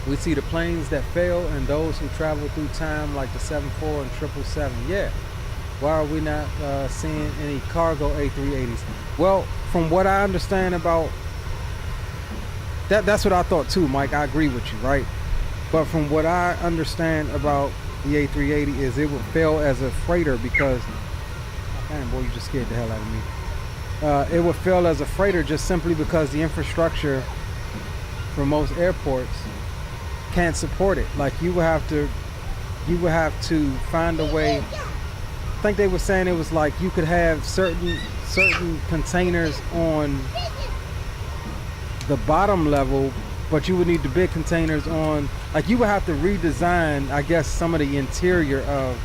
We see the planes that fail and those who travel through time, like the 74 and 777. Yeah. Why are we not seeing any cargo A380s? Well, from what I understand about that, that's what I thought too, Mike. I agree with you, right? But from what I understand about the A380 is it would fail as a freighter because, man, boy, you just scared the hell out of me. It would fail as a freighter just simply because the infrastructure for most airports can't support it. Like, you would have to find a way. I think they were saying it was like you could have certain containers on the bottom level but you would need the big containers on, like you would have to redesign, I guess, some of the interior of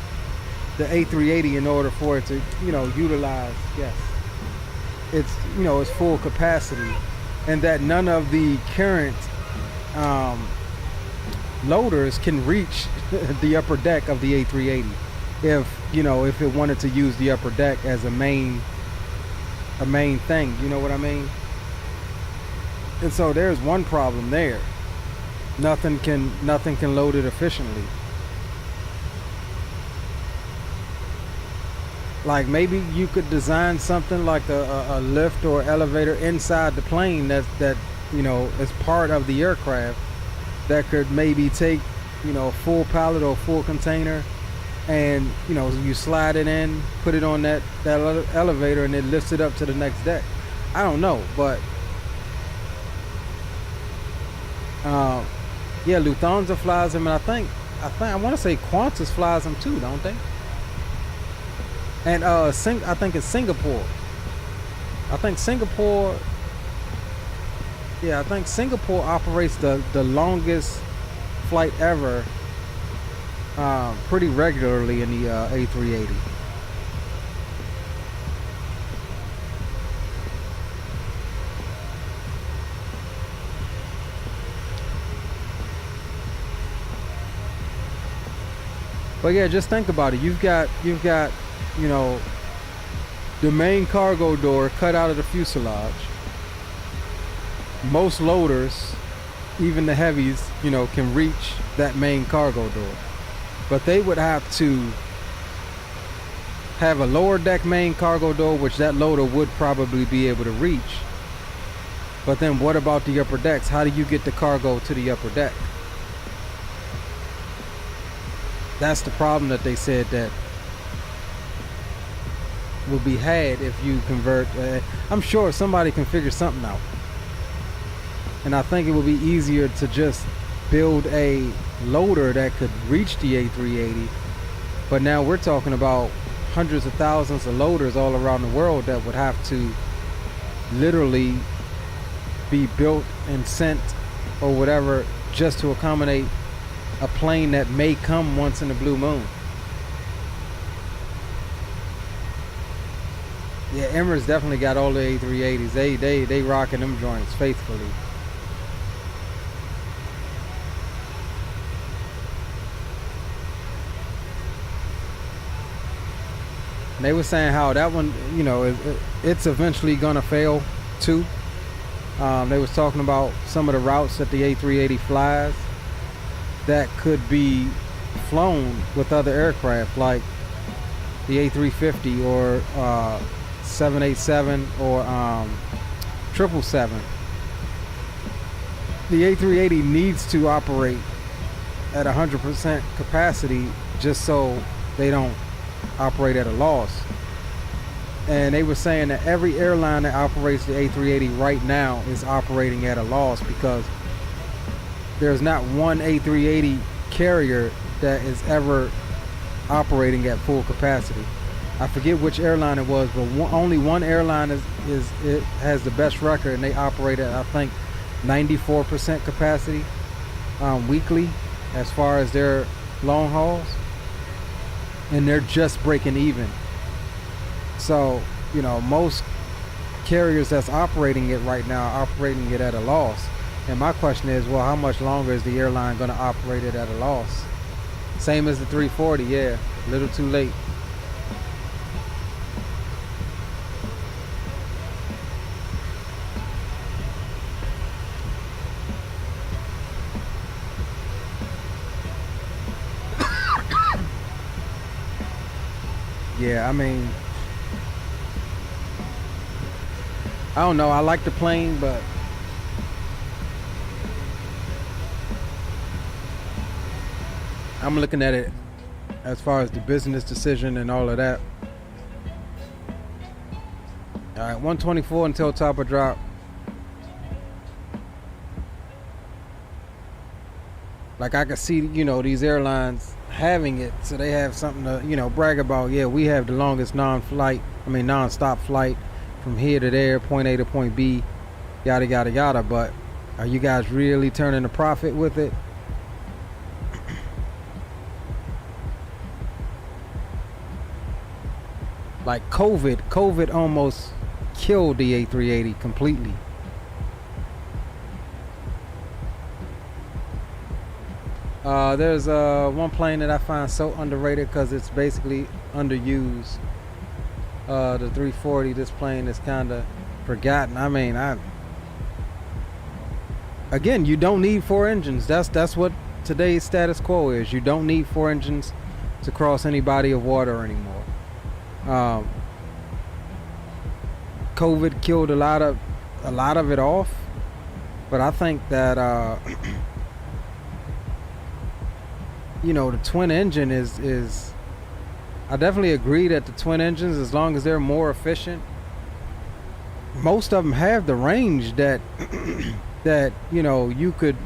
the A380 in order for it to, utilize, yes, its, its full capacity, and that none of the current loaders can reach the upper deck of the A380 if it wanted to use the upper deck as a main thing, you know what I mean? And so there's one problem there. Nothing can load it efficiently. Like maybe you could design something like a lift or elevator inside the plane that is part of the aircraft that could maybe take a full pallet or full container, and you slide it in, put it on that elevator, and it lifts it up to the next deck. I don't know, but yeah, Lufthansa flies them, and I want to say Qantas flies them too, don't they? And I think it's Singapore. I think Singapore operates the longest flight ever pretty regularly in the A380. But yeah, just think about it. You've got the main cargo door cut out of the fuselage. Most loaders, even the heavies, can reach that main cargo door. But they would have to have a lower deck main cargo door, which that loader would probably be able to reach. But then what about the upper decks? How do you get the cargo to the upper deck? That's the problem that they said that will be had if you convert. I'm sure somebody can figure something out. And I think it would be easier to just build a loader that could reach the A380. But now we're talking about hundreds of thousands of loaders all around the world that would have to literally be built and sent or whatever just to accommodate a plane that may come once in a blue moon. Yeah, Emirates definitely got all the A380s. They rocking them joints faithfully. And they were saying how that one, it's eventually gonna fail too. They was talking about some of the routes that the A380 flies that could be flown with other aircraft like the A350 or 787 or 777. The A380 needs to operate at 100% capacity just so they don't operate at a loss. And they were saying that every airline that operates the A380 right now is operating at a loss because there's not one A380 carrier that is ever operating at full capacity. I forget which airline it was, but only one airline it has the best record, and they operate at, I think, 94% capacity weekly as far as their long hauls, and they're just breaking even. So, most carriers that's operating it right now are operating it at a loss. And my question is, well, how much longer is the airline going to operate it at a loss? Same as the 340, yeah, a little too late. Yeah, I mean, I don't know. I like the plane, but I'm looking at it as far as the business decision and all of that. All right, 124 until top of drop. Like I can see, these airlines having it, so they have something to, brag about. Yeah, we have the longest non-stop flight from here to there, point A to point B, yada, yada, yada. But Are you guys really turning a profit with it? Like COVID almost killed the A380 completely. There's one plane that I find so underrated because it's basically underused. The 340, this plane is kind of forgotten. I mean, again, you don't need 4 engines. That's what today's status quo is. You don't need 4 engines to cross any body of water anymore. COVID killed a lot of it off, but I think that you know, the twin engine is I definitely agree that the twin engines, as long as they're more efficient, most of them have the range that that, you know, you could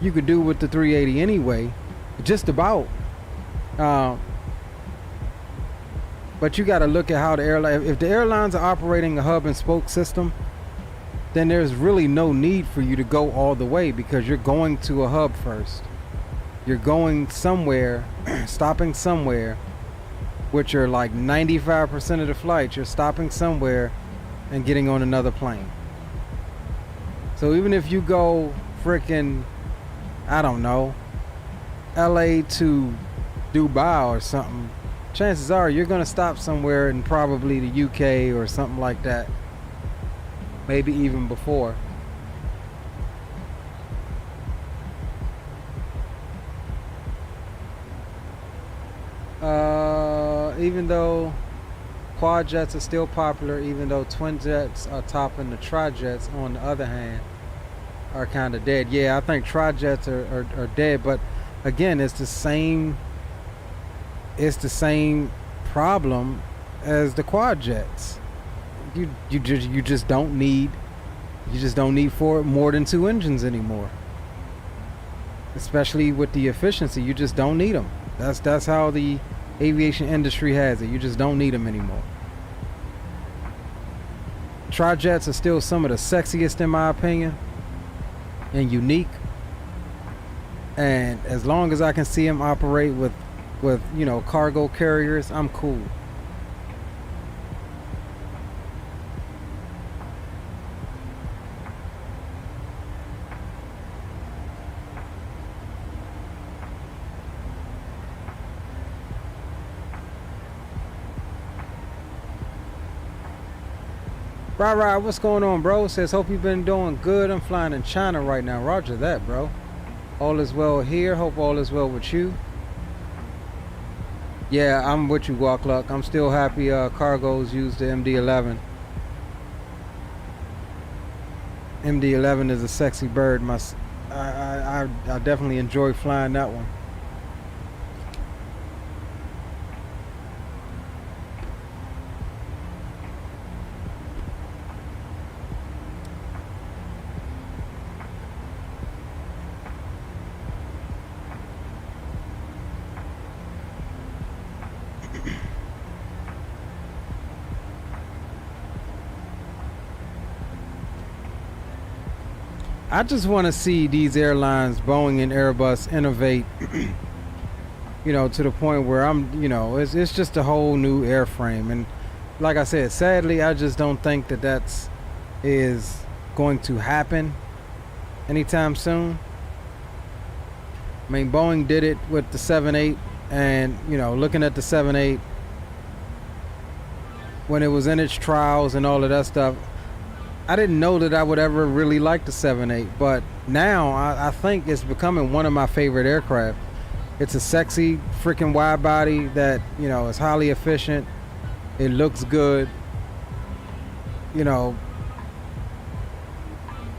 do with the 380 anyway, just about. But you got to look at how the airline, if the airlines are operating a hub and spoke system, then there's really no need for you to go all the way, because you're going to a hub first. You're going somewhere, stopping somewhere, which are like 95% of the flights. You're stopping somewhere and getting on another plane. So even if you go freaking, I don't know, LA to Dubai or something, chances are you're going to stop somewhere in probably the UK or something like that. Maybe even before. Even though quad jets are still popular, even though twin jets are topping the tri-jets, on the other hand, are kind of dead. Yeah, I think tri-jets are dead, but again, it's the same problem as the quad jets. You just don't need more than 2 engines anymore. Especially with the efficiency, you just don't need them. That's how the aviation industry has it. You just don't need them anymore. Tri-jets are still some of the sexiest in my opinion, and unique. And as long as I can see them operate with you know, cargo carriers, I'm cool. Right, what's going on, bro? Says, hope you've been doing good. I'm flying in China right now. Roger that, bro. All is well here. Hope all is well with you. Yeah, I'm with you, Walk Luck. I'm still happy Cargos used the MD-11. MD-11 is a sexy bird. I definitely enjoy flying that one. I just want to see these airlines, Boeing and Airbus, innovate, you know, to the point where it's just a whole new airframe. And like I said, sadly, I just don't think that is going to happen anytime soon. I mean, Boeing did it with the 787, and, you know, looking at the 787 when it was in its trials and all of that stuff, I didn't know that I would ever really like the 787, but now I think it's becoming one of my favorite aircraft. It's a sexy freaking wide body that, you know, is highly efficient. It looks good. You know,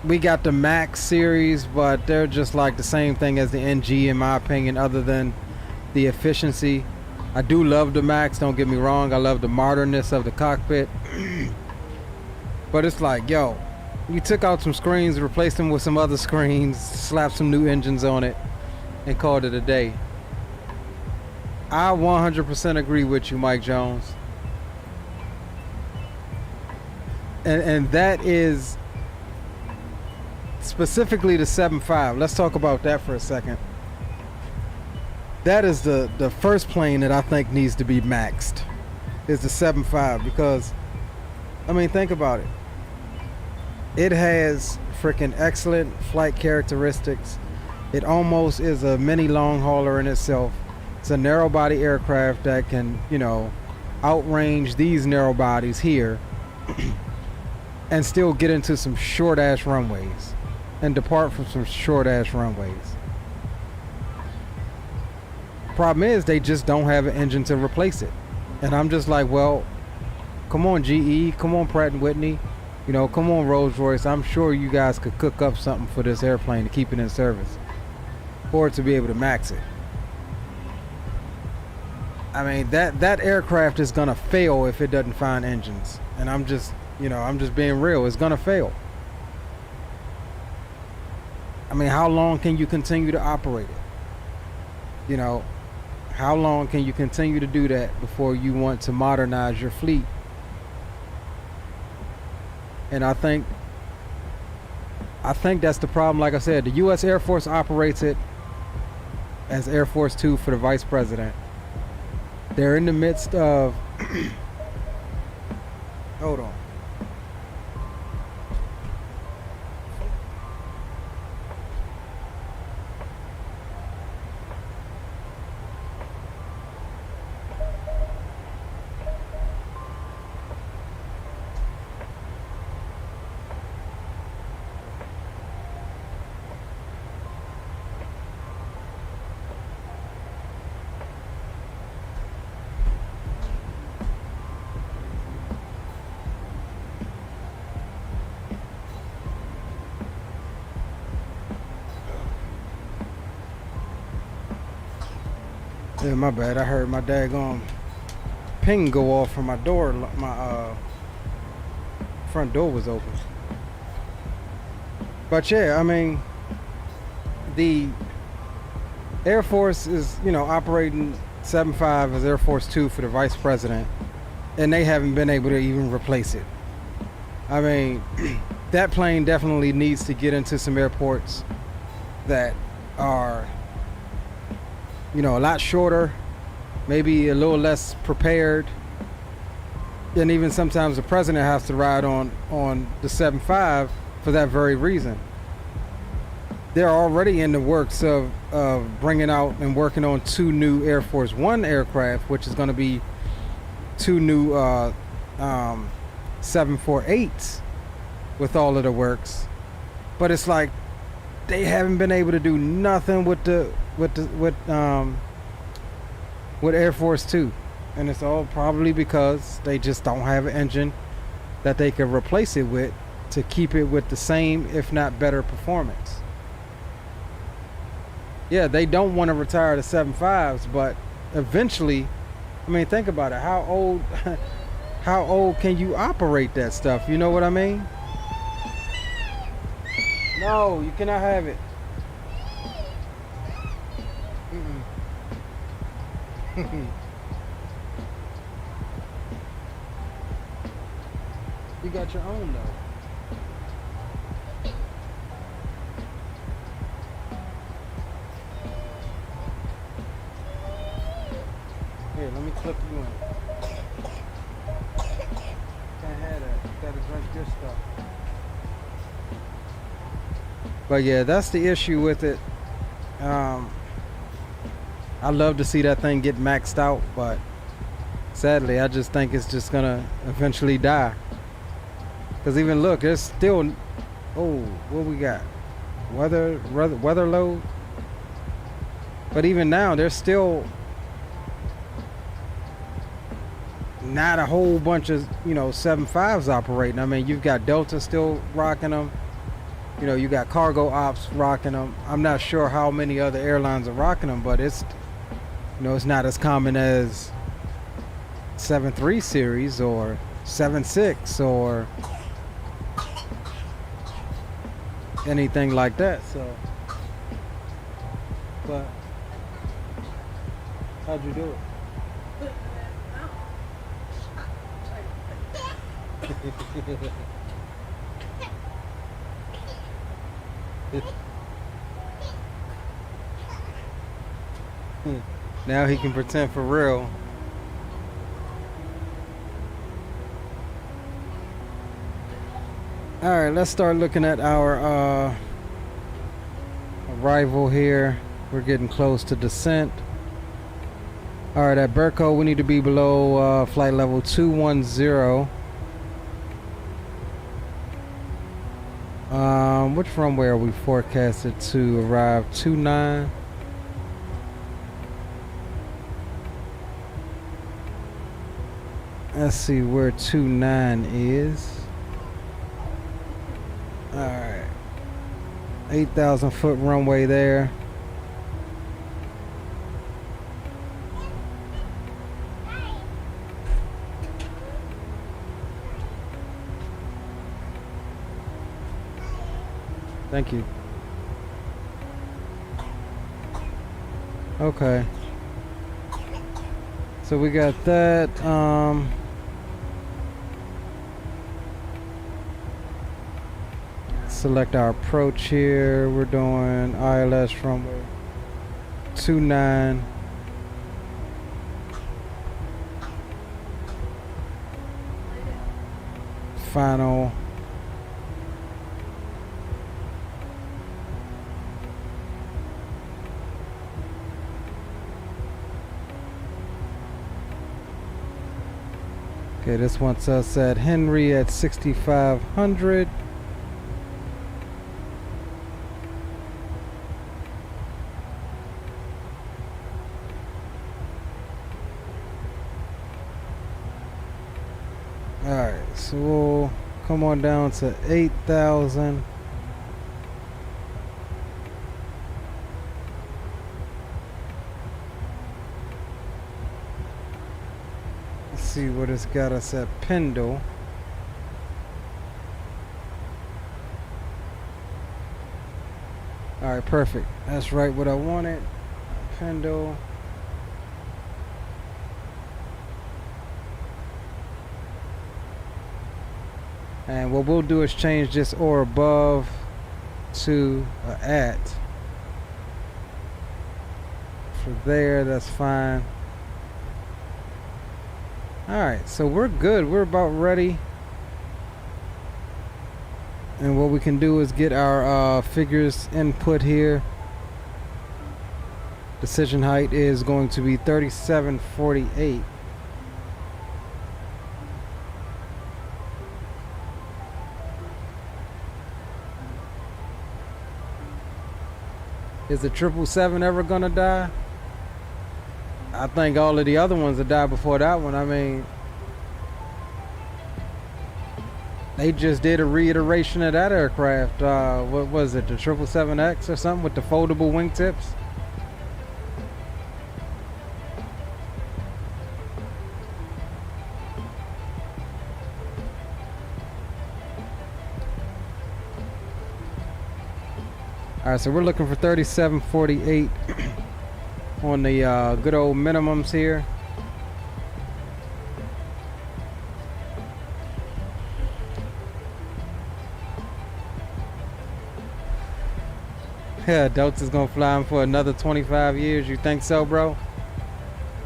we got the Max series, but they're just like the same thing as the NG in my opinion, other than the efficiency. I do love the Max, don't get me wrong. I love the modernness of the cockpit. But it's like, yo, you took out some screens, replaced them with some other screens, slapped some new engines on it, and called it a day. I 100% agree with you, Mike Jones. And that is specifically the 7.5. Let's talk about that for a second. That is the first plane that I think needs to be maxed, is the 7.5, because, I mean, think about it. It has freaking excellent flight characteristics. It almost is a mini long hauler in itself. It's a narrow body aircraft that can, you know, outrange these narrow bodies here and still get into some short ass runways and depart from some short ass runways. Problem is, they just don't have an engine to replace it. And I'm just like, well, come on GE, come on Pratt & Whitney, you know, come on Rolls-Royce. I'm sure you guys could cook up something for this airplane to keep it in service, or to be able to max it. I mean, that aircraft is gonna fail if it doesn't find engines. And I'm just, you know, I'm just being real. It's gonna fail. I mean, how long can you continue to operate it? You know, how long can you continue to do that before you want to modernize your fleet? And I think that's the problem. Like I said, the U.S. Air Force operates it as Air Force 2 for the Vice President. They're in the midst of hold on. Yeah, my bad. I heard my daggone ping go off from my door. My front door was open. But yeah, I mean, the Air Force is, you know, operating 7.5 as Air Force 2 for the Vice President, and they haven't been able to even replace it. I mean, that plane definitely needs to get into some airports that are, you know, a lot shorter, maybe a little less prepared. And even sometimes the president has to ride on the 7.5 for that very reason. They're already in the works of bringing out and working on 2 new Air Force One aircraft, which is going to be 2 new 748s with all of the works. But it's like they haven't been able to do nothing with Air Force 2, and it's all probably because they just don't have an engine that they can replace it with to keep it with the same, if not better, performance. Yeah, they don't want to retire the 7.5s, but eventually, I mean, think about it. How old can you operate that stuff? You know what I mean? No, you cannot have it. You got your own though. Here, let me clip you in. Can't have that. You gotta drink this stuff. But yeah, that's the issue with it. I'd love to see that thing get maxed out, but sadly, I just think it's just gonna eventually die. Cause even look, there's still, oh, what we got? Weather load. But even now, there's still not a whole bunch of, you know, 7.5s operating. I mean, you've got Delta still rocking them. You know, you got Cargo Ops rocking them. I'm not sure how many other airlines are rocking them, but it's, you know, it's not as common as 7.3 series or 7.6 or anything like that. So, but how'd you do it? Now he can pretend for real. All right, let's start looking at our arrival here. We're getting close to descent. All right, at Burco, we need to be below flight level 210. Which runway are we forecasted to arrive? 29. Let's see where 29 is. All right, 8,000 foot runway there. Thank you. Okay. So we got that. Select our approach here. We're doing ILS runway 29. Final. Okay, this wants us at Henry at 6,500. Alright, so we'll come on down to 8,000. See what it's got us at Pendle. Alright, perfect. That's right what I wanted. Pendle. And what we'll do is change this or above to at. For there, that's fine. Alright, so we're good. We're about ready. And what we can do is get our figures input here. Decision height is going to be 3748. Is the 777 ever gonna die? I think all of the other ones will die before that one. I mean, they just did a reiteration of that aircraft. What was it, the 777X or something with the foldable wingtips? All right, so we're looking for 3748 on the good old minimums here. Yeah, Delta's gonna fly him for another 25 years. You think so, bro?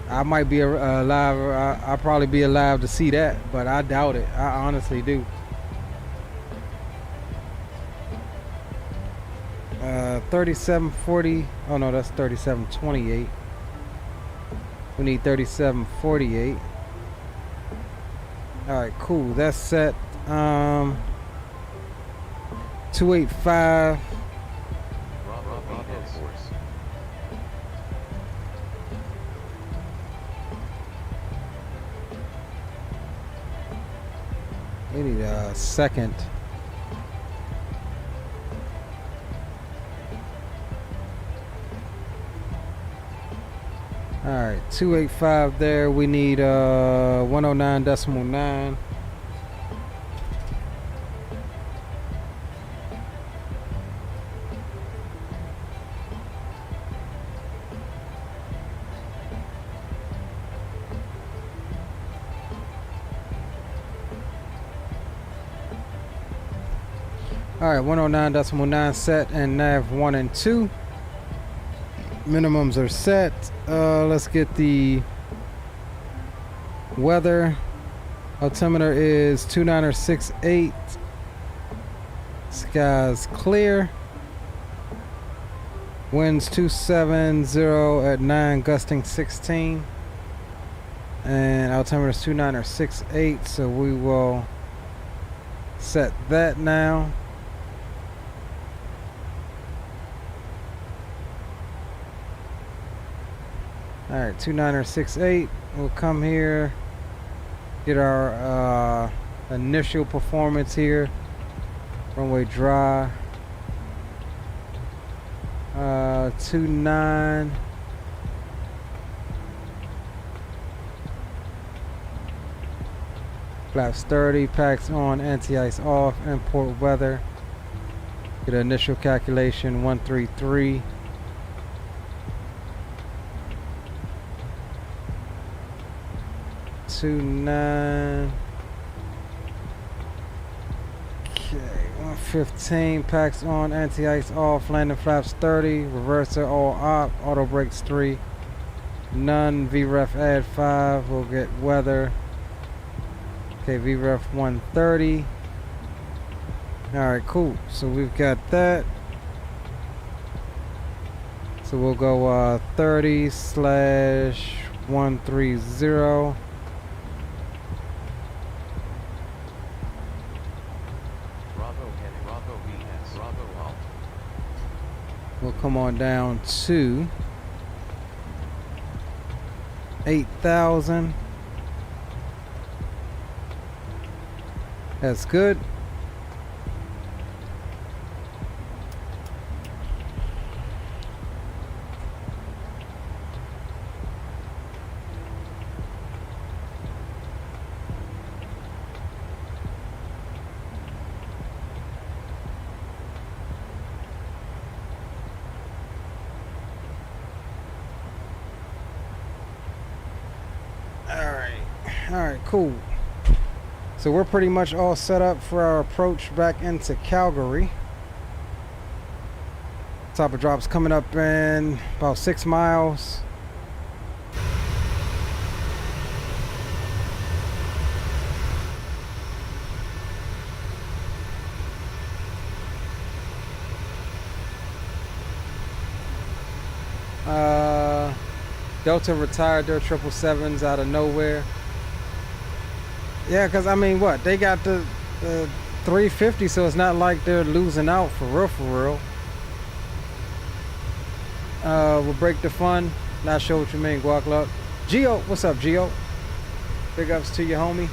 I might be alive. I'll probably be alive to see that, but I doubt it. I honestly do. 3740. Oh no, that's 3728. We need 3748. All right, cool. That's set. 285. We need a second. All right, 285 there. We need 109.9. All right, 109.9 set and nav 1 and 2. Minimums are set. Let's get the weather. Altimeter is 2968. Sky's clear. Winds 270 at 9, gusting 16. And altimeter is 2968, so we will set that now. Alright, 2968. We'll come here, get our initial performance here. Runway dry. 29. Flaps 30, packs on, anti-ice off, import weather. Get an initial calculation 133. Okay, 115, packs on, anti-ice off, landing flaps 30, reverser all op, auto brakes 3, none, VREF add 5, we'll get weather. Okay, VREF 130. Alright, cool. So we've got that. So we'll go 30/130. We'll come on down to 8,000. That's good. All right, cool. So we're pretty much all set up for our approach back into Calgary. Top of drop's coming up in about 6 miles. Delta retired their 777s out of nowhere. Yeah, because I mean, what? They got the 350, so it's not like they're losing out for real, for real. We'll break the fun. Not sure what you mean, Guac Luck. Gio, what's up, Gio? Big ups to you, homie.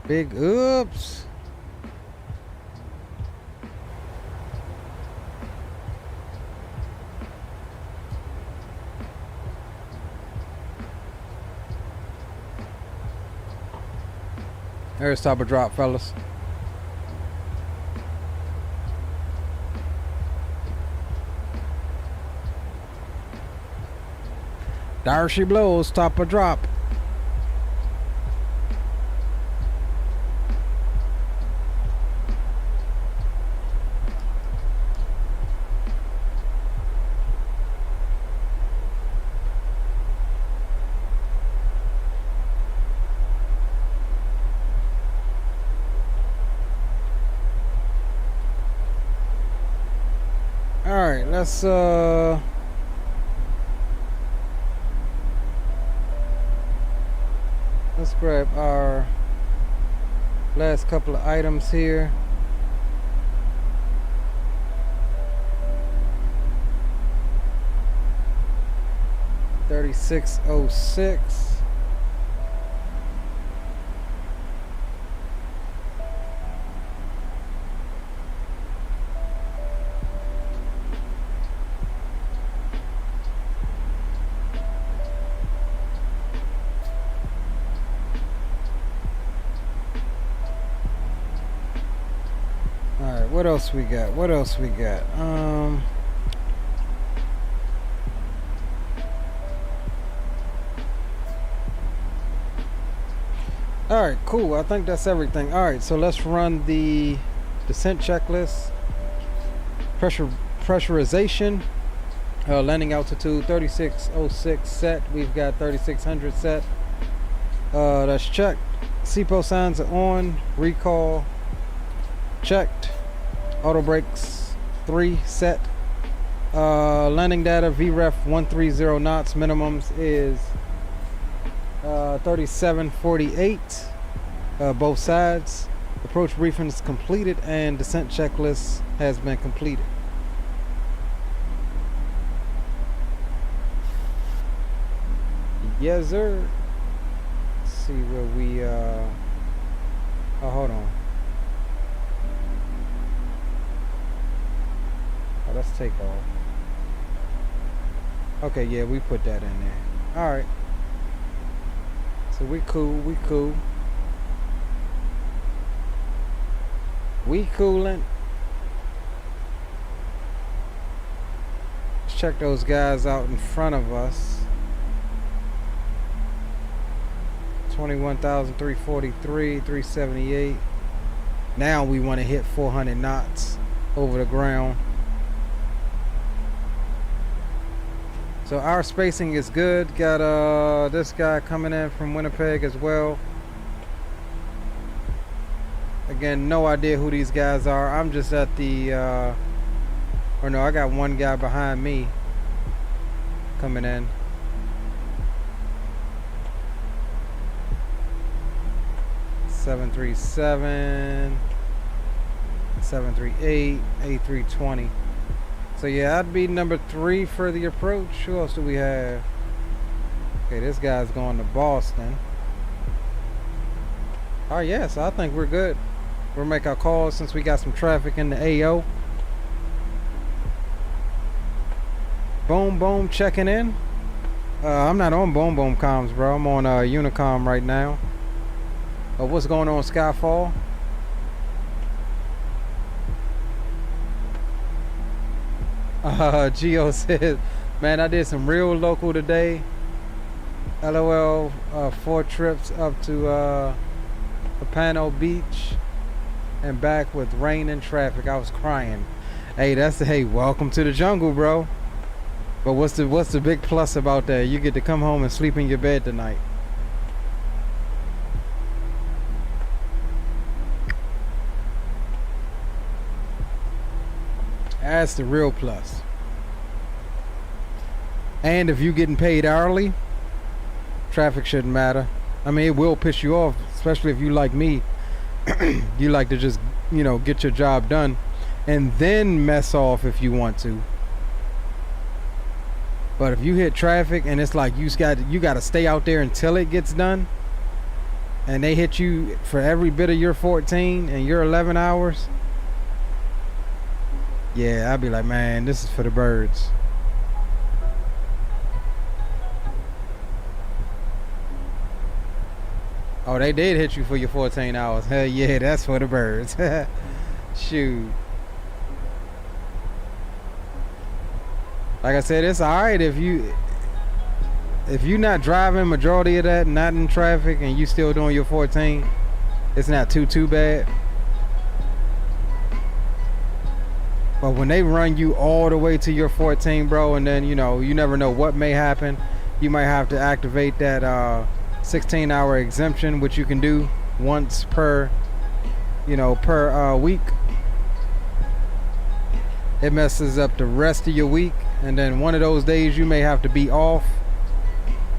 Big oops. There's top of drop, fellas. There she blows, top of drop. Alright, let's grab our last couple of items here. $36.06. What else we got? What else we got? All right, cool. I think that's everything. All right, so let's run the descent checklist. Pressurization. Landing altitude 3606 set. We've got 3600 set. That's checked. SEPO signs are on. Recall checked. Auto brakes 3 set. Landing data VREF 130 knots. Minimums is 3748. Both sides. Approach briefing is completed and descent checklist has been completed. Yes, sir. Let's see where we oh, hold on. Oh, that's takeoff. Okay, yeah, we put that in there. All right. So we cool. We coolin'. Let's check those guys out in front of us. 21,343, 378. Now we want to hit 400 knots over the ground. So our spacing is good. Got this guy coming in from Winnipeg as well. Again, no idea who these guys are. I'm just at the or no, I got one guy behind me coming in. Seven 737, 738, A320. So yeah, I'd be number 3 for the approach. Who else do we have? Okay, this guy's going to Boston. Oh yeah, so I think we're good. We'll make our calls since we got some traffic in the AO. Boom boom checking in. I'm not on boom boom comms, bro. I'm on Unicom right now. What's going on, Skyfall? Geo says, man, I did some real local today. LOL, 4 trips up to Papano Beach and back with rain and traffic. I was crying. Hey, hey, welcome to the jungle, bro. But what's the big plus about that? You get to come home and sleep in your bed tonight. That's the real plus. And if you're getting paid hourly, traffic shouldn't matter. I mean, it will piss you off, especially if you like me. You like to just, get your job done and then mess off if you want to. But if you hit traffic and it's like you got to stay out there until it gets done, and they hit you for every bit of your 14 and your 11 hours, yeah, I'd be like, man, this is for the birds. Oh, they did hit you for your 14 hours. Hell yeah, that's for the birds. Shoot. Like I said, it's alright if you're not driving majority of that, not in traffic, and you still doing your 14. It's not too bad. But when they run you all the way to your 14, bro, and then, you never know what may happen. You might have to activate that 16-hour exemption, which you can do once per week. It messes up the rest of your week, and then one of those days you may have to be off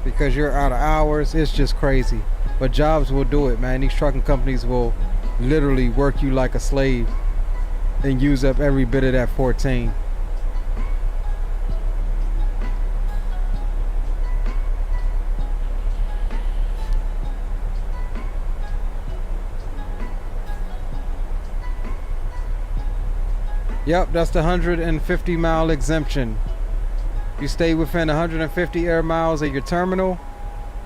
because you're out of hours. It's just crazy. But jobs will do it, man. These trucking companies will literally work you like a slave and use up every bit of that 14. Yep, that's the 150 mile exemption. You stay within 150 air miles of your terminal,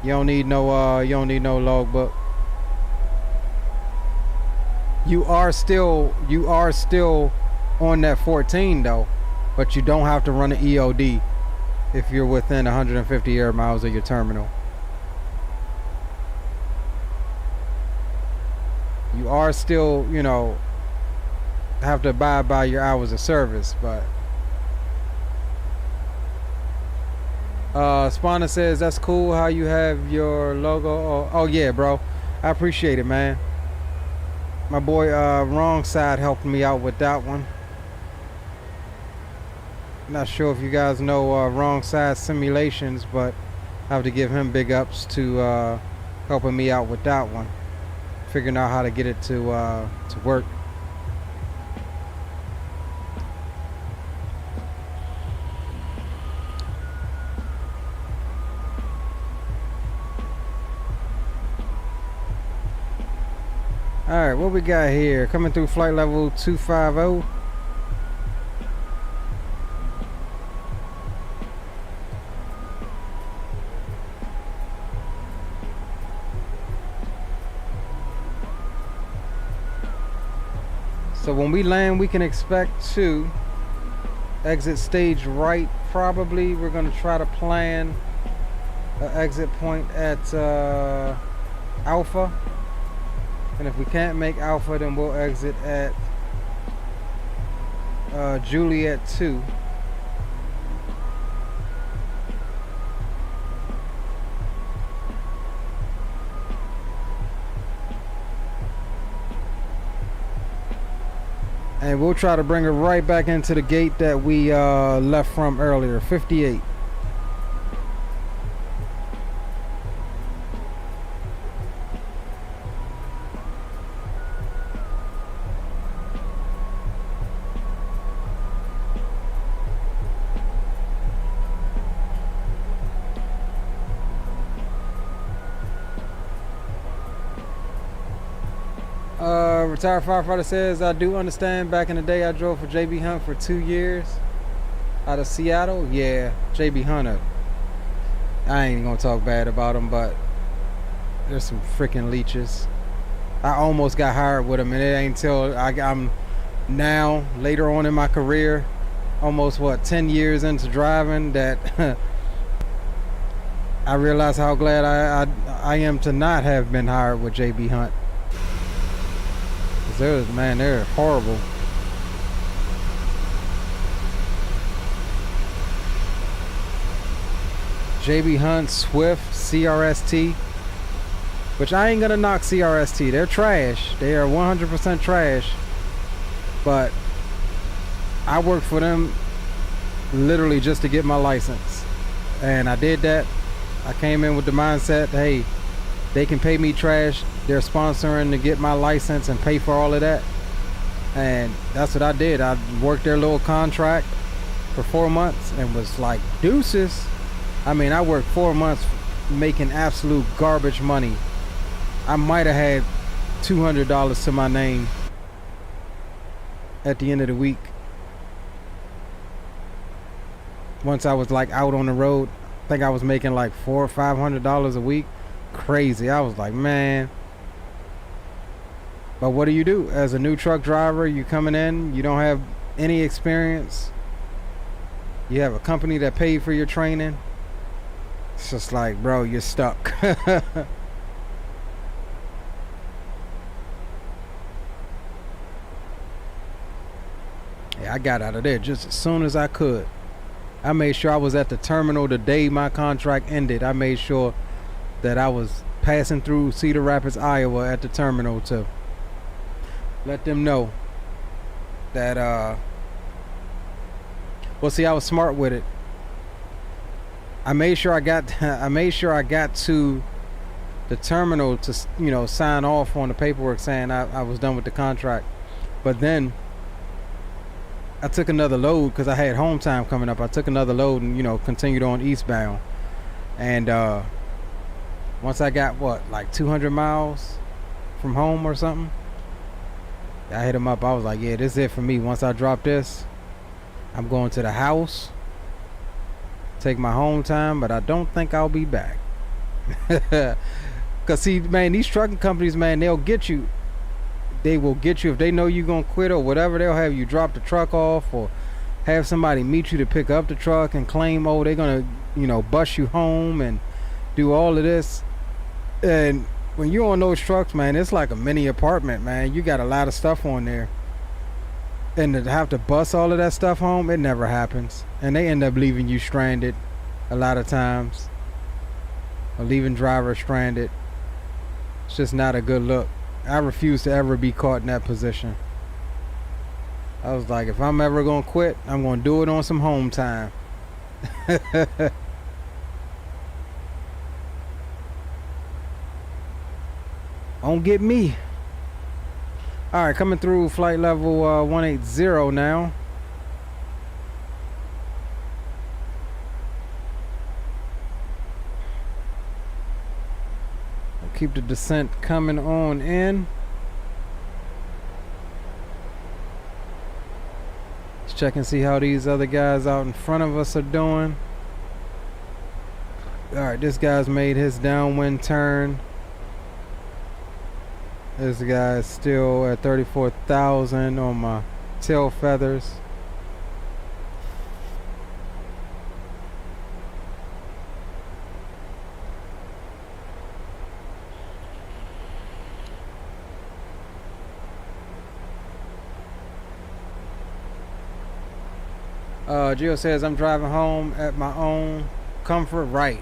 you don't need no logbook. You are still on that 14 though, but you don't have to run an EOD if you're within 150 air miles of your terminal. are still, you know, have to abide by your hours of service. But Spawner says that's cool how you have your logo. Oh yeah, bro, I appreciate it, man. My boy Wrong Side helped me out with that one. Not sure if you guys know Wrong Side Simulations, but I have to give him big ups to helping me out with that one, figuring out how to get it to work. All right, what we got here? Coming through flight level 250. So when we land, we can expect to exit stage right. Probably we're going to try to plan an exit point at Alpha. And if we can't make Alpha, then we'll exit at Juliet 2. And we'll try to bring her right back into the gate that we left from earlier, 58. Retired firefighter says, I do understand back in the day I drove for JB Hunt for 2 years out of Seattle. Yeah, JB Hunter. I ain't gonna talk bad about him, but there's some freaking leeches. I almost got hired with him, and it ain't till I'm now, later on in my career, almost 10 years into driving, that I realize how glad I am to not have been hired with JB Hunt. Man, they're horrible. JB Hunt, Swift, CRST, which I ain't gonna knock CRST. They're trash. They are 100% trash. But I worked for them literally just to get my license, and I did that. I came in with the mindset, hey, they can pay me trash. They're sponsoring to get my license and pay for all of that. And that's what I did. I worked their little contract for 4 months and was like, deuces. I mean, I worked 4 months making absolute garbage money. I might have had $200 to my name at the end of the week. Once I was like out on the road, I think I was making like $400 or $500 a week. Crazy. I was like, man. But what do you do as a new truck driver? You coming in, you don't have any experience, you have a company that paid for your training. It's just like, bro, you're stuck. Yeah, I got out of there just as soon as I could. I made sure I was at the terminal the day my contract ended. I made sure that I was passing through Cedar Rapids, Iowa at the terminal to let them know that well, see, I was smart with it. I made sure I got to the terminal to, you know, sign off on the paperwork saying I was done with the contract. But then I took another load because I had home time coming up. I took another load and, you know, continued on eastbound. And once I got like 200 miles from home or something, I hit him up. I was like, yeah, this is it for me. Once I drop this, I'm going to the house, take my home time, but I don't think I'll be back. Because, see, man, these trucking companies, man, they'll get you. They will get you if they know you're going to quit or whatever. They'll have you drop the truck off or have somebody meet you to pick up the truck and claim, oh, they're going to, you know, bus you home and do all of this. And when you're on those trucks, man, it's like a mini apartment, man. You got a lot of stuff on there. And to have to bus all of that stuff home, it never happens. And they end up leaving you stranded a lot of times. Or leaving drivers stranded. It's just not a good look. I refuse to ever be caught in that position. I was like, if I'm ever gonna quit, I'm gonna do it on some home time. Don't get me. Alright, coming through flight level 180 now. We'll keep the descent coming on in. Let's check and see how these other guys out in front of us are doing. Alright, this guy's made his downwind turn. This guy's still at 34,000 on my tail feathers. Gio says I'm driving home at my own comfort. Right.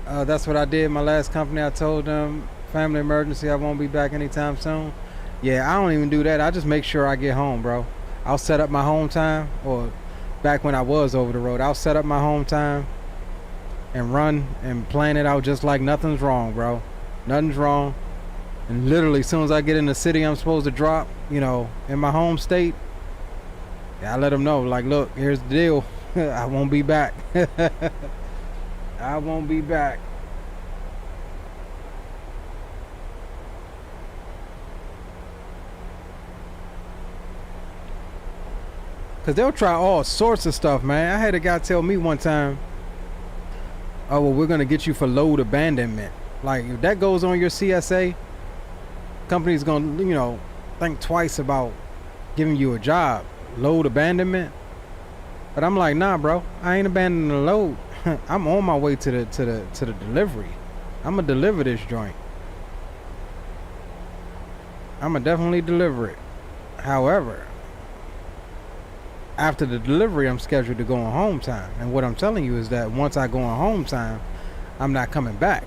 That's what I did in my last company. I told them, family emergency, I won't be back anytime soon. Yeah, I don't even do that. I just make sure I get home, bro. I'll set up my home time, or back when I was over the road, I'll set up my home time and run and plan it out just like nothing's wrong, bro. Nothing's wrong. And literally, as soon as I get in the city I'm supposed to drop, you know, in my home state, yeah, I let them know, like, look, here's the deal. I won't be back. I won't be back. Because they'll try all sorts of stuff, man. I had a guy tell me one time, oh, well, we're going to get you for load abandonment. Like, if that goes on your CSA, company's going to, you know, think twice about giving you a job. Load abandonment. But I'm like, nah, bro. I ain't abandoning the load. I'm on my way to the delivery. I'm gonna deliver this joint. I'm gonna definitely deliver it. However, after the delivery, I'm scheduled to go on home time. And what I'm telling you is that once I go on home time, I'm not coming back.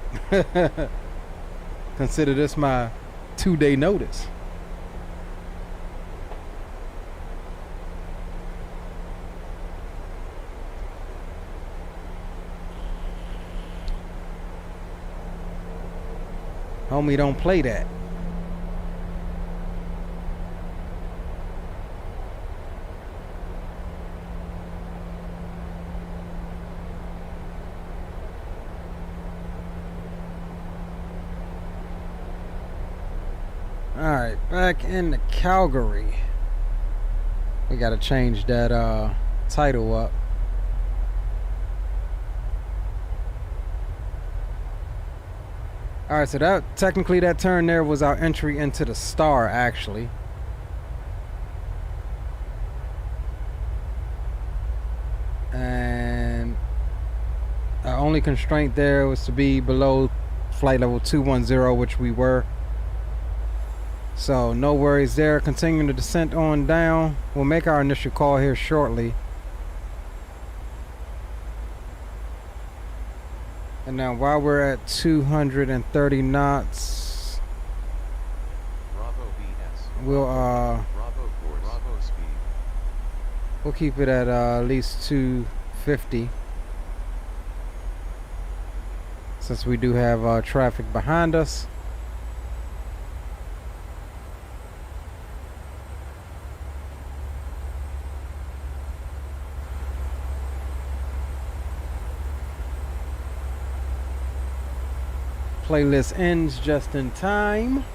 Consider this my 2-day notice. Homie, don't play that. Alright, back in Calgary. We gotta change that title up. Alright, so that technically that turn there was our entry into the star, actually. And our only constraint there was to be below flight level 210, which we were. So no worries there. Continuing the descent on down. We'll make our initial call here shortly. And now while we're at 230 knots,
Bravo VS.
we'll
Bravo course. Bravo speed.
we'll keep it at least 250, since we do have traffic behind us. Playlist ends just in time.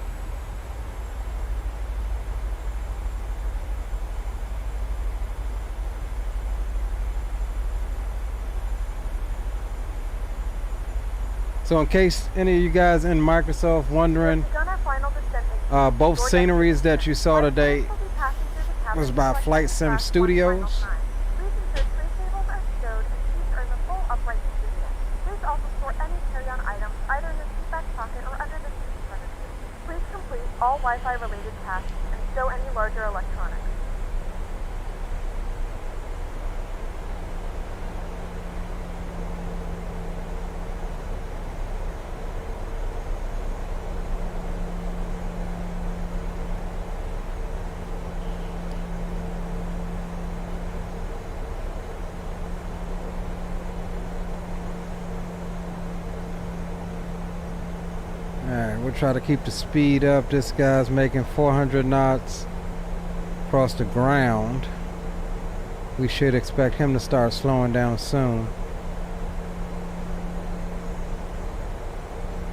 So in case any of you guys in Microsoft wondering, both sceneries that you saw today was by Flight Sim Studios.
all Wi-Fi related tasks and stow any larger electronics.
Alright, we'll try to keep the speed up. This guy's making 400 knots across the ground. We should expect him to start slowing down soon.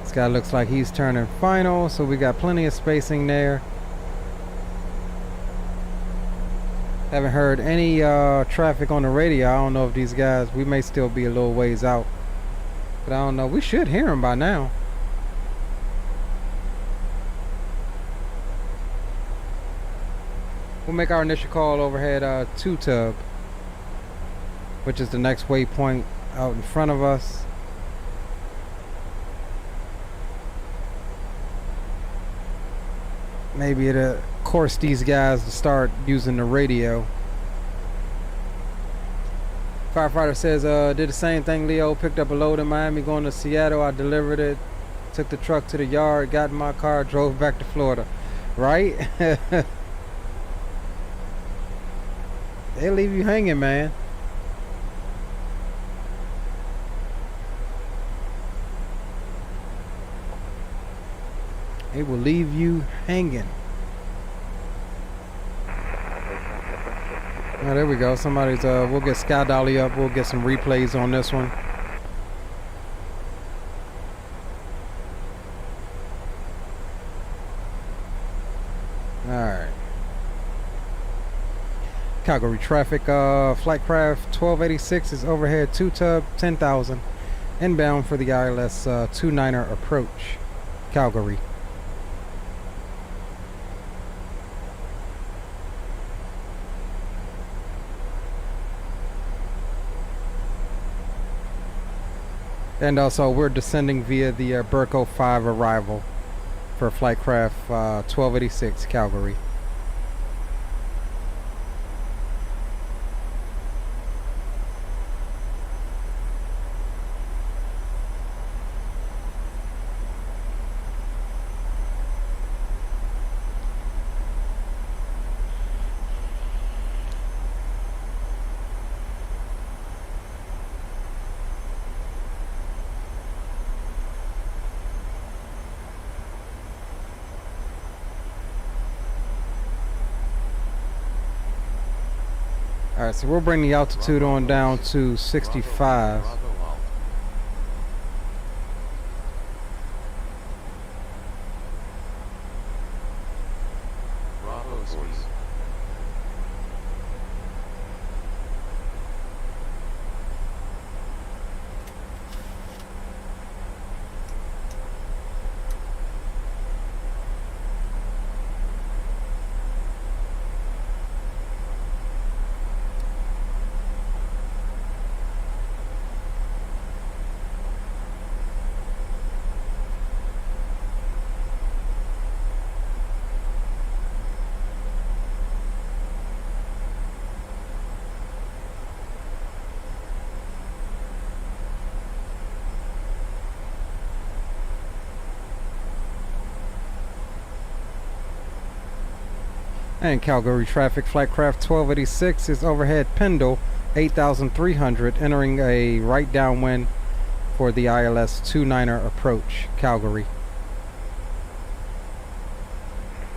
This guy looks like he's turning final, so we got plenty of spacing there. Haven't heard any traffic on the radio. I don't know if these guys, we may still be a little ways out, but I don't know. We should hear him by now. We'll make our initial call overhead 2 tub, which is the next waypoint out in front of us. Maybe it'll course these guys to start using the radio. Firefighter says, did the same thing, Leo. Picked up a load in Miami going to Seattle. I delivered it, took the truck to the yard, got in my car, drove back to Florida. Right? They leave you hanging, man. They will leave you hanging. Oh, there we go. Somebody's, we'll get Sky Dolly up. We'll get some replays on this one. Alright. Calgary traffic, Flightcraft 1286 is overhead 2 tub 10,000 inbound for the ILS 29er approach, Calgary. And also we're descending via the Burco 5 arrival for Flightcraft 1286 Calgary. Alright, so we'll bring the altitude on down to 65. And Calgary traffic, Flightcraft 1286 is overhead Pendle 8,300, entering a right downwind for the ILS 29er approach, Calgary.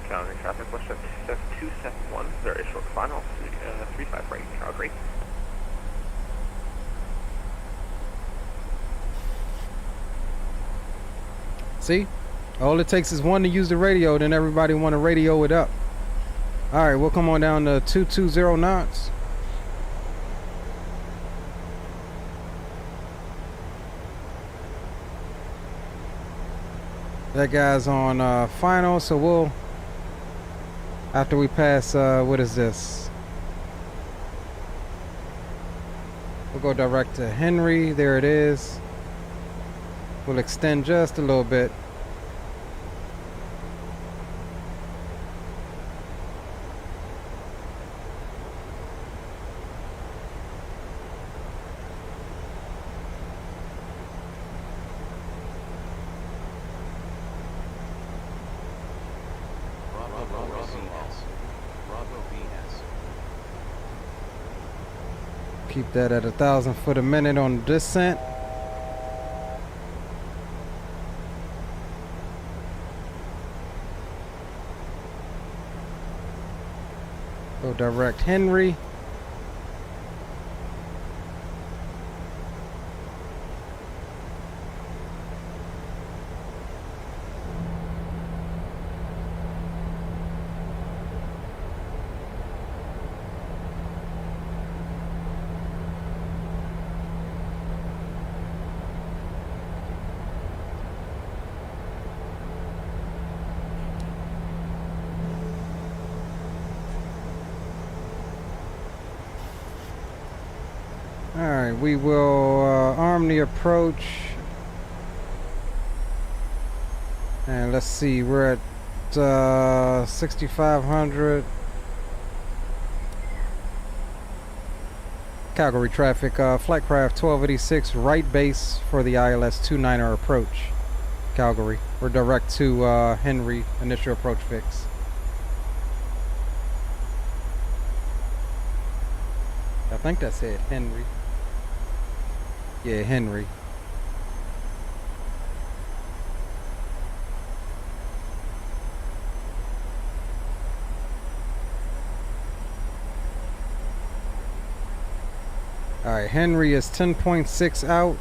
Calgary traffic, WestJet 271, very short final, 35 right, Calgary.
See? All it takes is one to use the radio, then everybody want to radio it up. Alright, we'll come on down to 220 knots. That guy's on final, so we'll, after we pass, what is this? We'll go direct to Henry, there it is. We'll extend just a little bit. Keep that at 1,000 foot a minute on descent. Go direct Henry. Alright, we will arm the approach. And let's see, we're at 6,500. Calgary traffic, flight craft 1286, right base for the ILS 29er approach. Calgary. We're direct to Henry, initial approach fix. I think that said Henry. Yeah, Henry. Alright, Henry is 10.6 out.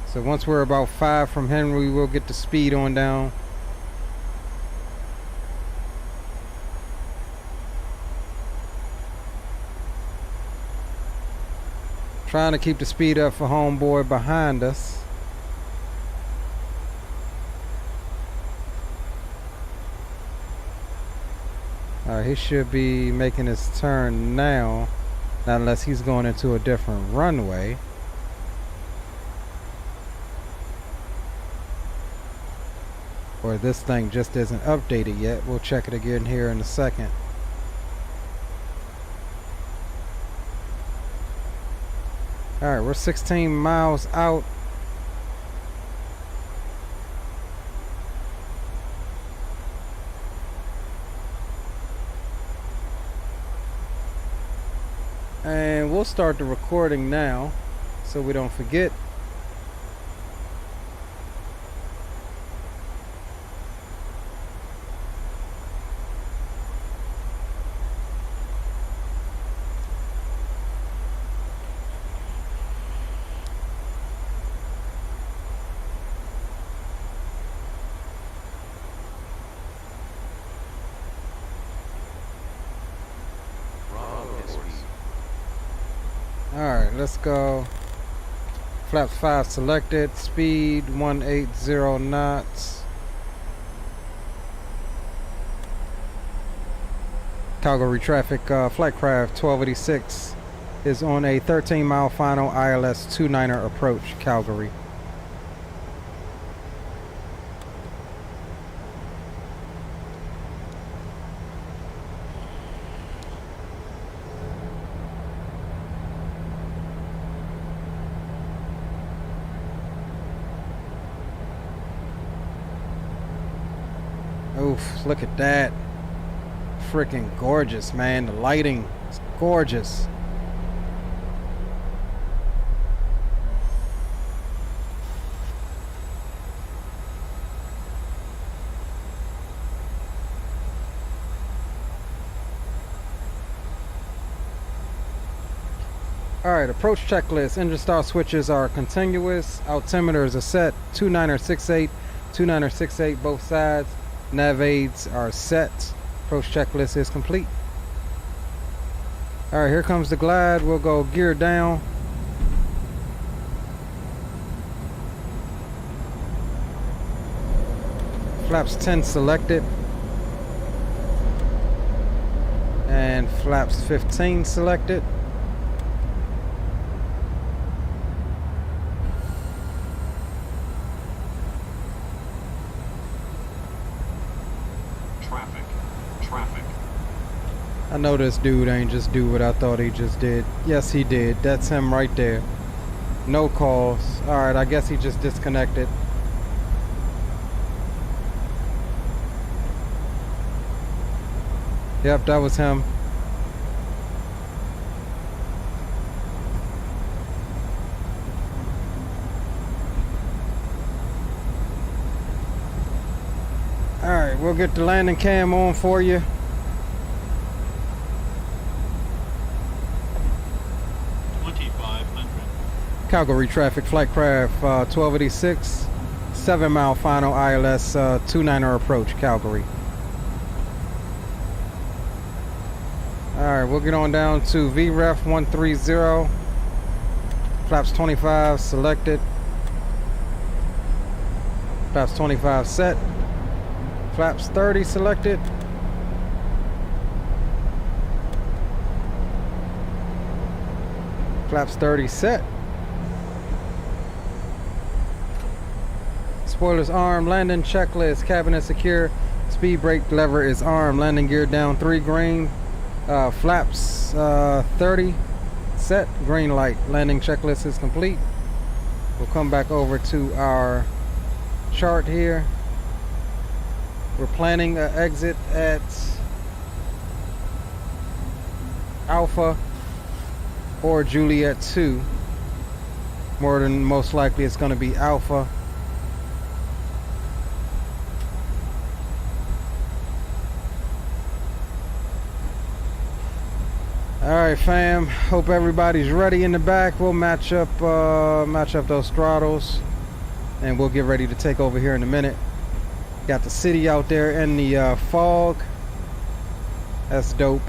So once we're about 5 from Henry, we'll get the speed on down. Trying to keep the speed up for homeboy behind us. Alright, he should be making his turn now. Not unless he's going into a different runway. Or this thing just isn't updated yet. We'll check it again here in a second. Alright, we're 16 miles out. And we'll start the recording now so we don't forget. Alright, let's go. Flaps 5 selected. Speed 180 knots. Calgary traffic, flight craft 1286 is on a 13-mile final ILS 29er approach, Calgary. Oof, look at that. Freaking gorgeous, man. The lighting is gorgeous. Alright, approach checklist. Engine start switches are continuous. Altimeters are set. 29er68, 29er68 both sides. Nav aids are set. Approach checklist is complete. Alright, here comes the glide. We'll go gear down. Flaps 10 selected. And flaps 15 selected. I know this dude ain't just do what I thought he just did. Yes, he did. That's him right there. No calls. Alright, I guess he just disconnected. Yep, that was him. Alright, we'll get the landing cam on for you. Calgary traffic, flight craft 1286, 7 mile final ILS 29er approach, Calgary. Alright, we'll get on down to VREF 130, flaps 25 selected, flaps 25 set, flaps 30 selected, flaps 30 set. Spoilers armed, landing checklist, cabin is secure, speed brake lever is armed, landing gear down 3 green, flaps 30 set, green light, landing checklist is complete. We'll come back over to our chart here. We're planning an exit at Alpha or Juliet 2. More than most likely it's going to be Alpha. Alright fam, hope everybody's ready in the back. We'll match up those throttles and we'll get ready to take over here in a minute. Got the city out there in the fog. That's dope.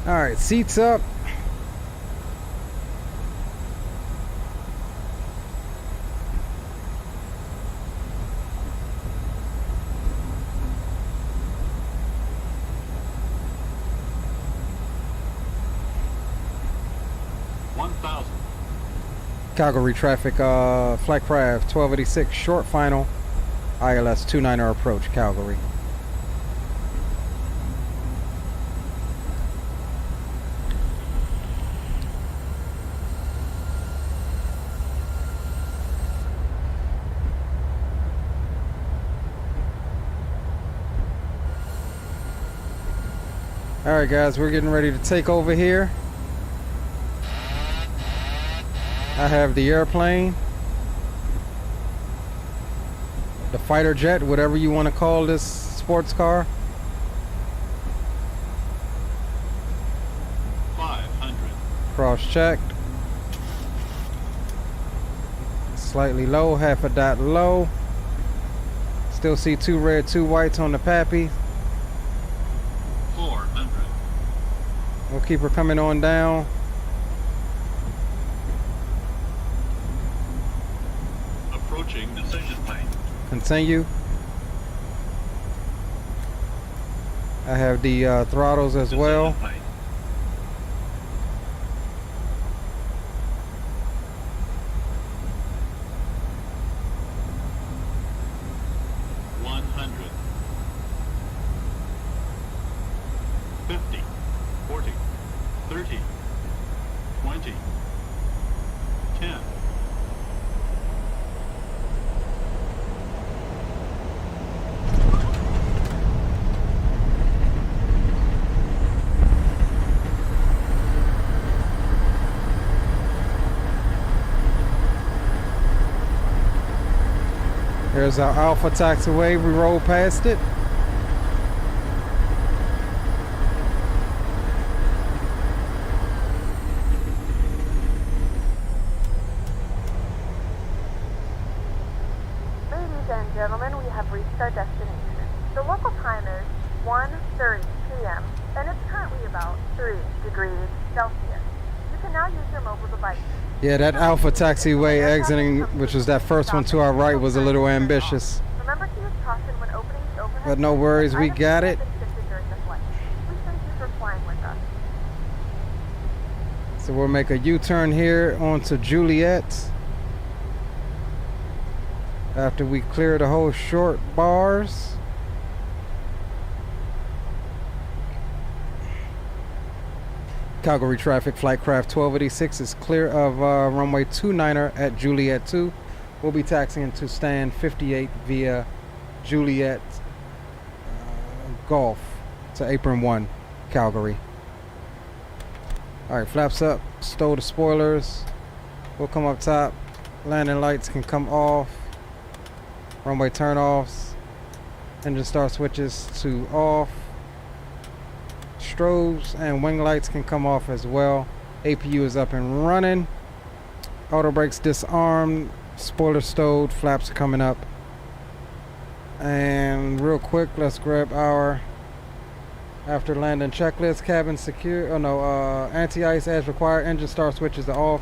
Alright, seats up. Calgary traffic, flight craft 1286 short final, ILS 29er approach, Calgary. Alright guys, we're getting ready to take over here. I have the airplane, the fighter jet, whatever you want to call this sports car.
500.
Cross-checked. Slightly low, half a dot low. Still see 2 red, 2 whites on the Pappy.
400.
We'll keep her coming on down.
Approaching decision plane.
Continue. I have the throttles as well.
Plane. 100. 50. 40. 30. 20. 10.
There's our Alpha taxiway. We roll past it.
Ladies and gentlemen, we have reached our destination. The local time is 1:30 p.m. and it's currently about 3 degrees Celsius. You can now use your mobile device.
Yeah, that Alpha taxiway exiting, which was that first one to our right, was a little ambitious.
Remember to use caution when opening the overhead.
But no worries, we got it.
During the flight. We thank you for flying with
So we'll make a U-turn here onto Juliet after we clear the whole short bars. Calgary traffic, flight craft 1286 is clear of runway 29er at Juliet 2. We'll be taxiing to stand 58 via Juliet Golf to apron 1, Calgary. Alright, flaps up, stow the spoilers. We'll come up top. Landing lights can come off. Runway turn-offs. Engine start switches to off. Strobes and wing lights can come off as well. APU is up and running. Auto brakes disarmed. Spoiler stowed. Flaps are coming up. And real quick, let's grab our after landing checklist. Cabin secure. Oh no, anti-ice as required. Engine start switches are off.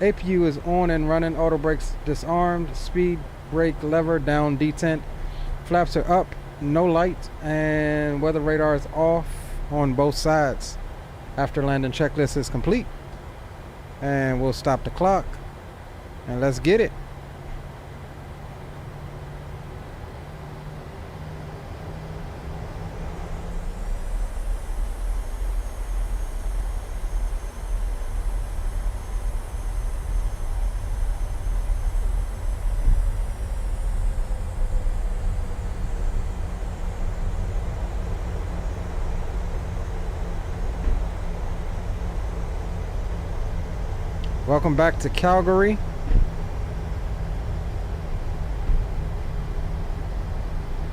APU is on and running. Auto brakes disarmed. Speed brake lever down detent. Flaps are up. No light. And weather radar is off on both sides. After landing checklist is complete. And we'll stop the clock. And let's get it. Welcome back to Calgary.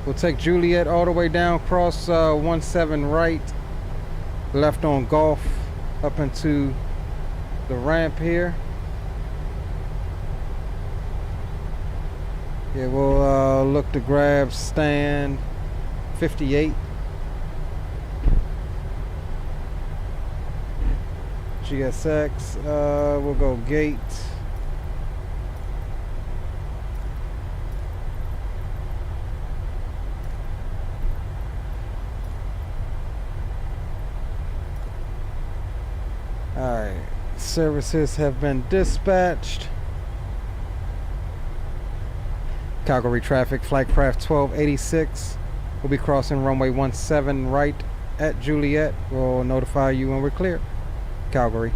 We'll take Juliet all the way down, cross 17 right, left on Golf, up into the ramp here. Yeah, we'll look to grab stand 58. GSX, we'll go gate. Alright, services have been dispatched. Calgary traffic, flight craft 1286. We'll be crossing runway 17 right at Juliet. We'll notify you when we're clear. Calgary.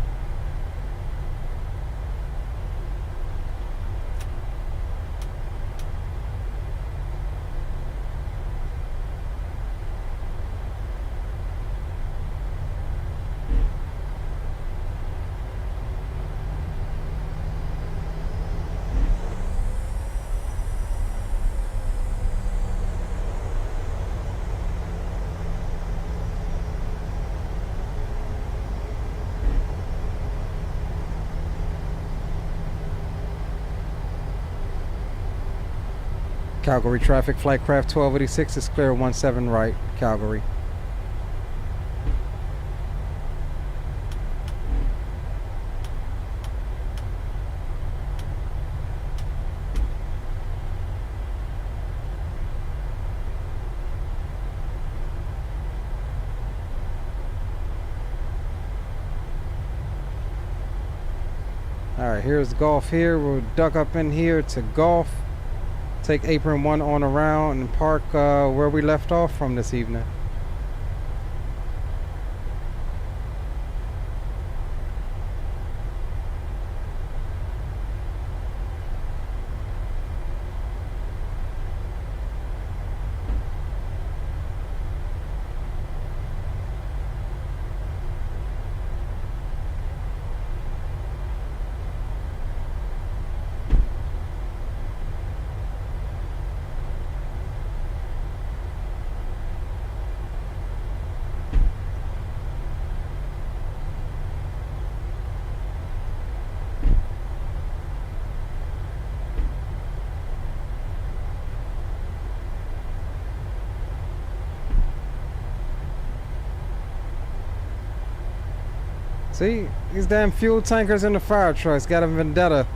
Calgary traffic, flight craft 1286 is clear 17 right, Calgary. Alright, here's Golf here. We'll duck up in here to Golf. Take apron 1 on around and park where we left off from this evening. See, these damn fuel tankers in the fire trucks got a vendetta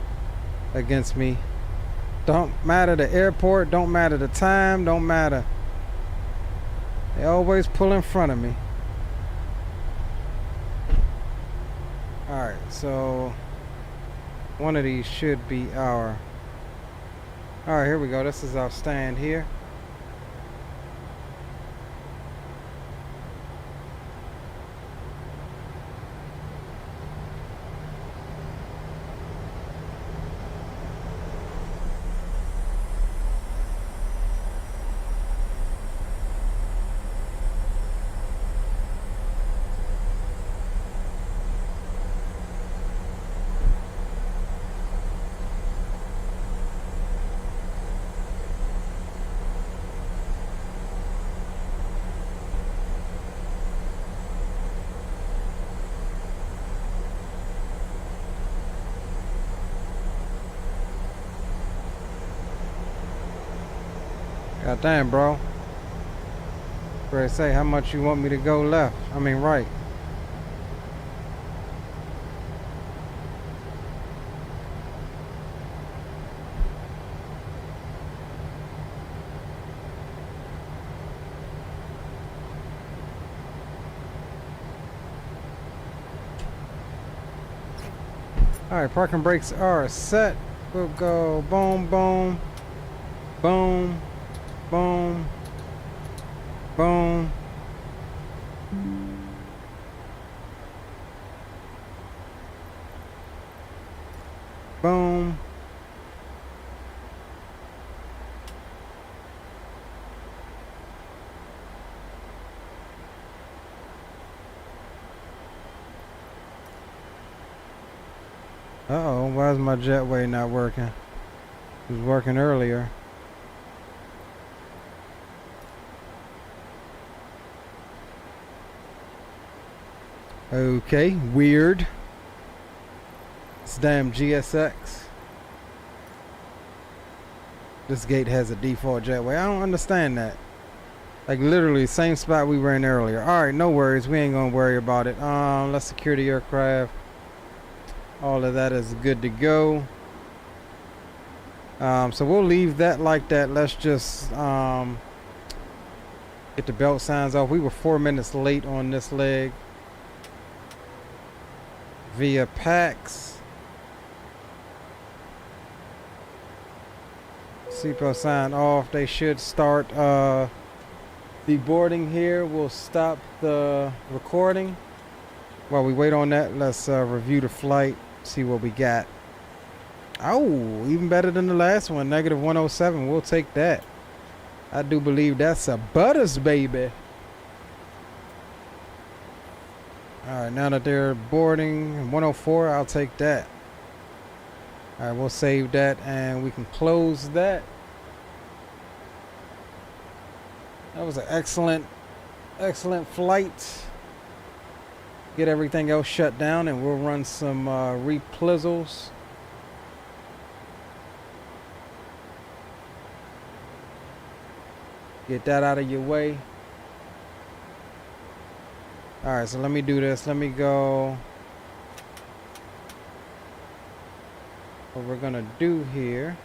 against me. Don't matter the airport, don't matter the time, don't matter. They always pull in front of me. Alright, so one of these should be our... Alright, here we go. This is our stand here. God damn, bro. Ready to say how much you want me to go left? I mean right. Alright, parking brakes are set. We'll go boom, boom, boom, boom, boom. Boom. Uh-oh, why is my jetway not working? It was working earlier. Okay, weird. This damn GSX. This gate has a default jetway. I don't understand that. Like literally same spot we were in earlier. Alright, no worries. We ain't gonna worry about it. Let's secure the aircraft. All of that is good to go. So we'll leave that like that. Let's just get the belt signs off. We were 4 minutes late on this leg. Via PAX. Seatbelt sign off. They should start deboarding here. We'll stop the recording. While we wait on that, let's review the flight. See what we got. Oh, even better than the last one. -107. We'll take that. I do believe that's a Butters, baby. Alright, now that they're boarding 104, I'll take that. Alright, we'll save that and we can close that. That was an excellent flight. Get everything else shut down and we'll run some replizzles. Get that out of your way. Alright, so let me do this. Let me go. What we're gonna do here,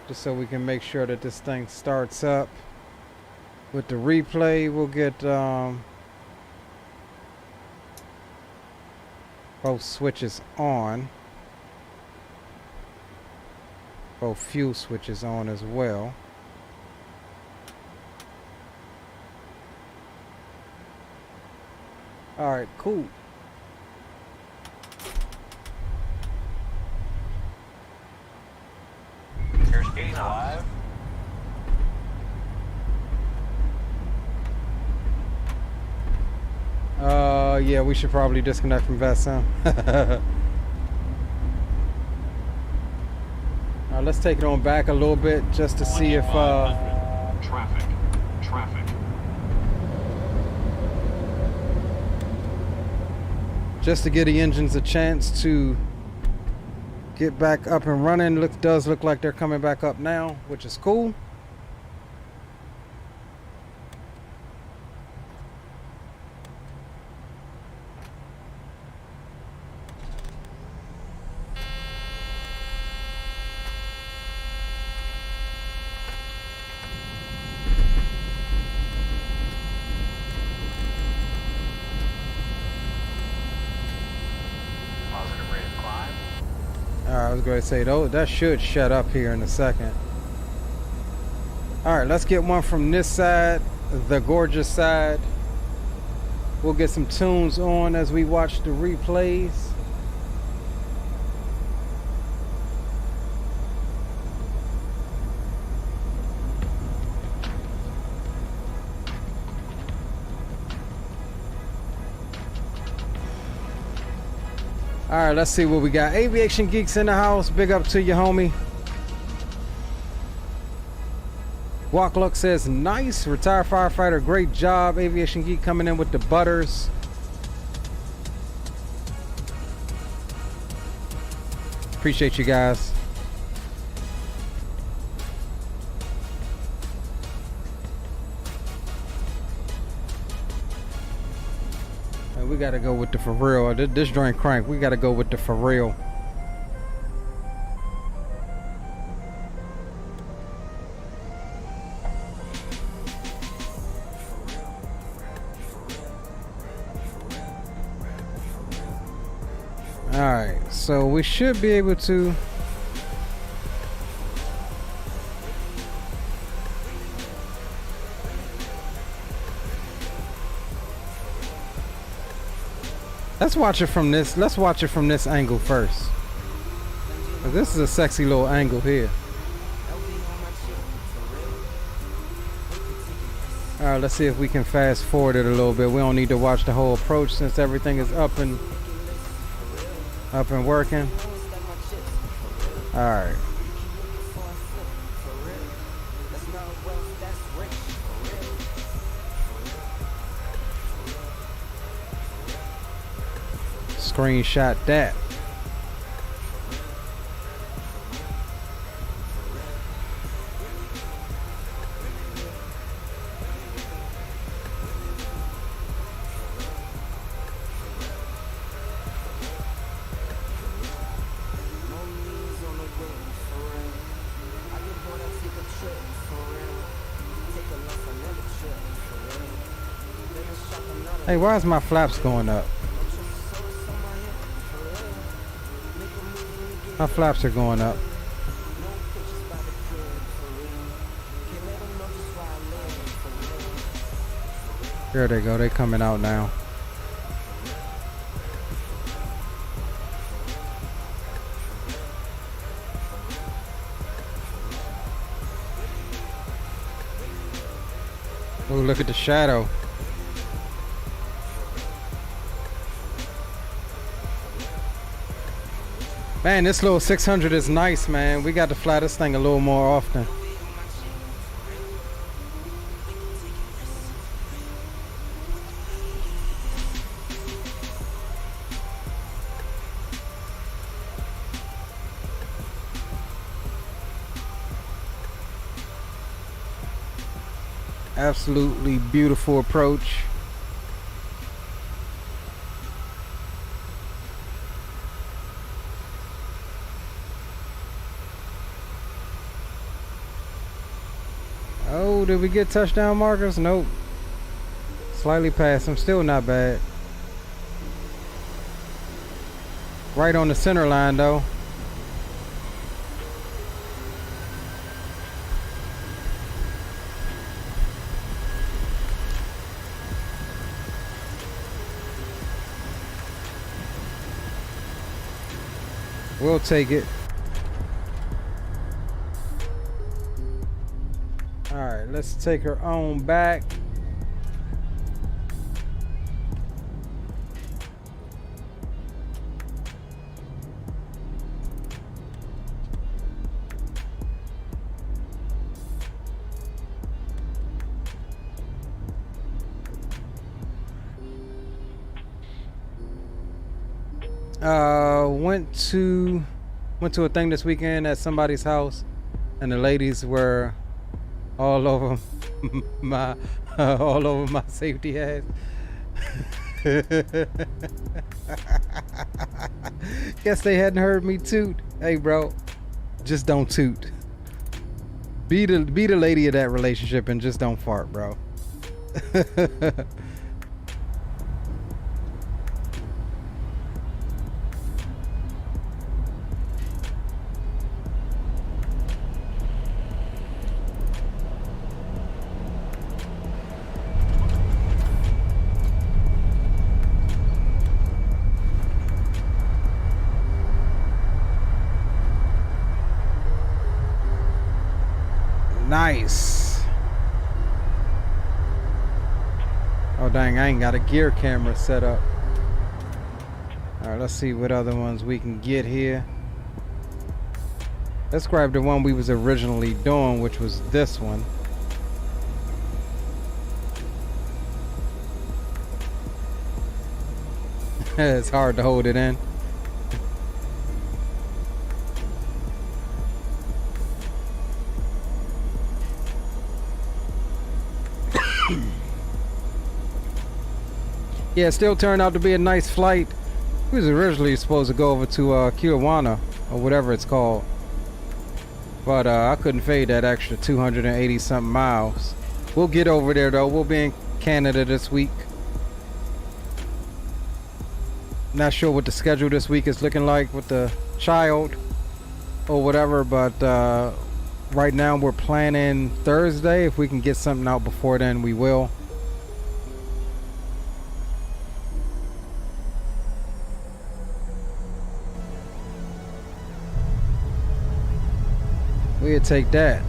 just so we can make sure that this thing starts up. With the replay, we'll get both switches on. Both fuel switches on as well. Alright, cool.
Airspace alive.
Yeah, we should probably disconnect from VESA. Alright, let's take it on back a little bit just to see if
Traffic.
just to give the engines a chance to get back up and running. Does look like they're coming back up now, which is cool. was going to say, though, that should shut up here in a second. All right, let's get one from this side, the gorgeous side. We'll get some tunes on as we watch the replays. All right, let's see what we got. Aviation Geeks in the house. Big up to you, homie. Walk Luck says, nice. Retired firefighter, great job. Aviation Geek coming in with the butters. Appreciate you guys. We gotta go with the for real. This joint crank. We gotta go with the for real. Alright, so we should be able to. Let's watch it from this. Let's watch it from this angle first. This is a sexy little angle here. All right, let's see if we can fast forward it a little bit. We don't need to watch the whole approach since everything is up and working. All right. Screenshot that. Hey, why is my flaps going up? My flaps are going up. There they go. They're coming out now. Oh, look at the shadow. Man, this little 600 is nice, man. We got to fly this thing a little more often. Absolutely beautiful approach. Oh, did we get touchdown markers? Nope. Slightly past them. Still not bad. Right on the center line, though. We'll take it. Alright, let's take her on back. Went to a thing this weekend at somebody's house, and the ladies were all over my safety hat. Guess they hadn't heard me toot. Hey, bro, just don't toot. Be the lady of that relationship and just don't fart, bro. Nice. Oh dang, I ain't got a gear camera set up. All right, let's see what other ones we can get here. Let's grab the one we was originally doing, which was this one. It's hard to hold it in. Yeah, it still turned out to be a nice flight. We was originally supposed to go over to Kelowna, or whatever it's called. But I couldn't fade that extra 280 something miles. We'll get over there though. We'll be in Canada this week. Not sure what the schedule this week is looking like with the child or whatever, but right now we're planning Thursday. If we can get something out before then, we will. We'll take that.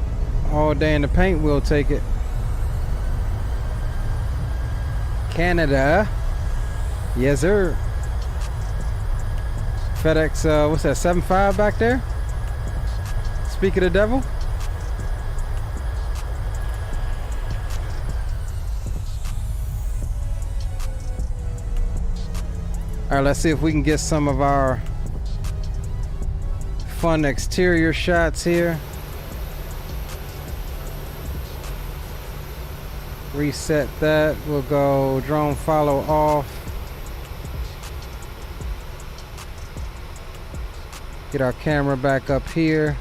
All day in the paint, we'll take it. Canada. Yes, sir. FedEx, what's that, 75 back there? Speak of the devil. All right, let's see if we can get some of our fun exterior shots here. Reset that. We'll go drone follow off. Get our camera back up here.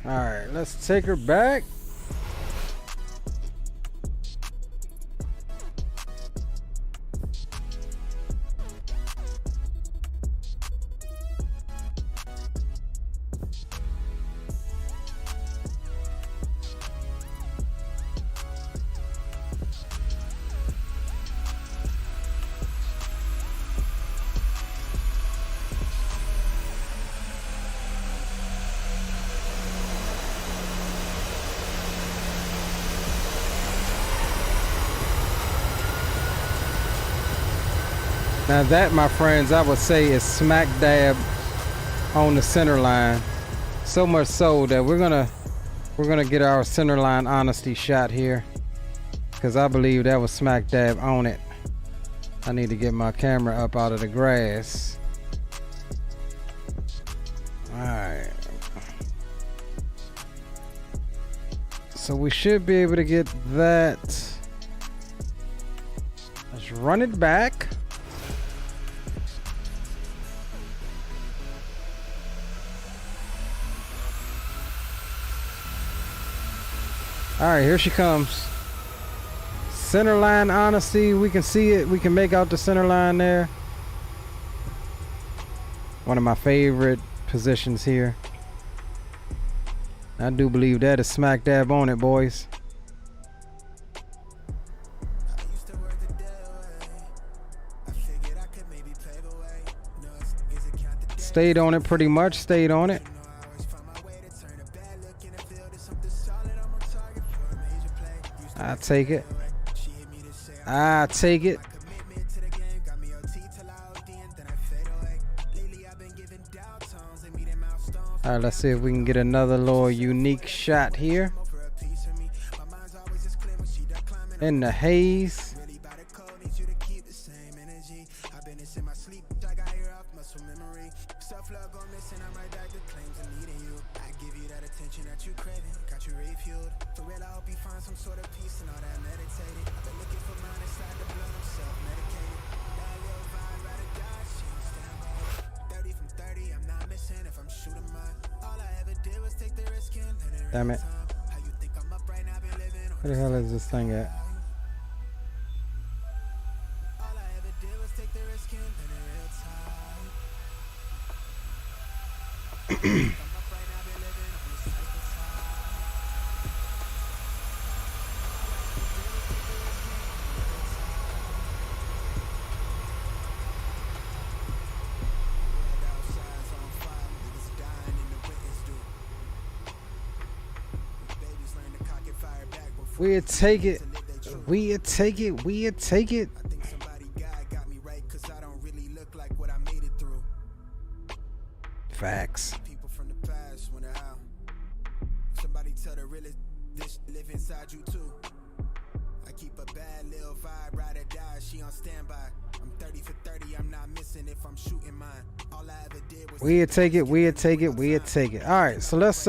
All right, let's take her back. Now that, my friends, I would say is smack dab on the center line. So much so that we're gonna get our center line honesty shot here, because I believe that was smack dab on it. I need to get my camera up out of the grass. Alright. So we should be able to get that. Let's run it back. All right, here she comes. Center line honesty, we can see it. We can make out the center line there. One of my favorite positions here. I do believe that is smack dab on it, boys. Stayed on it pretty much, stayed on it. I take it. I take it. All right, let's see if we can get another little unique shot here. In the haze. Damn it. Where the hell is this thing at? We'd take it. We'd take it. We'd take it. Facts.
Somebody tell the realest this live inside you too. I keep a bad little vibe, ride or die, she on standby. I'm 30 for 30, I'm not missing if I'm shooting mine. All I ever did was
We'd take it. We'd take it. We'd take it. All right, so let's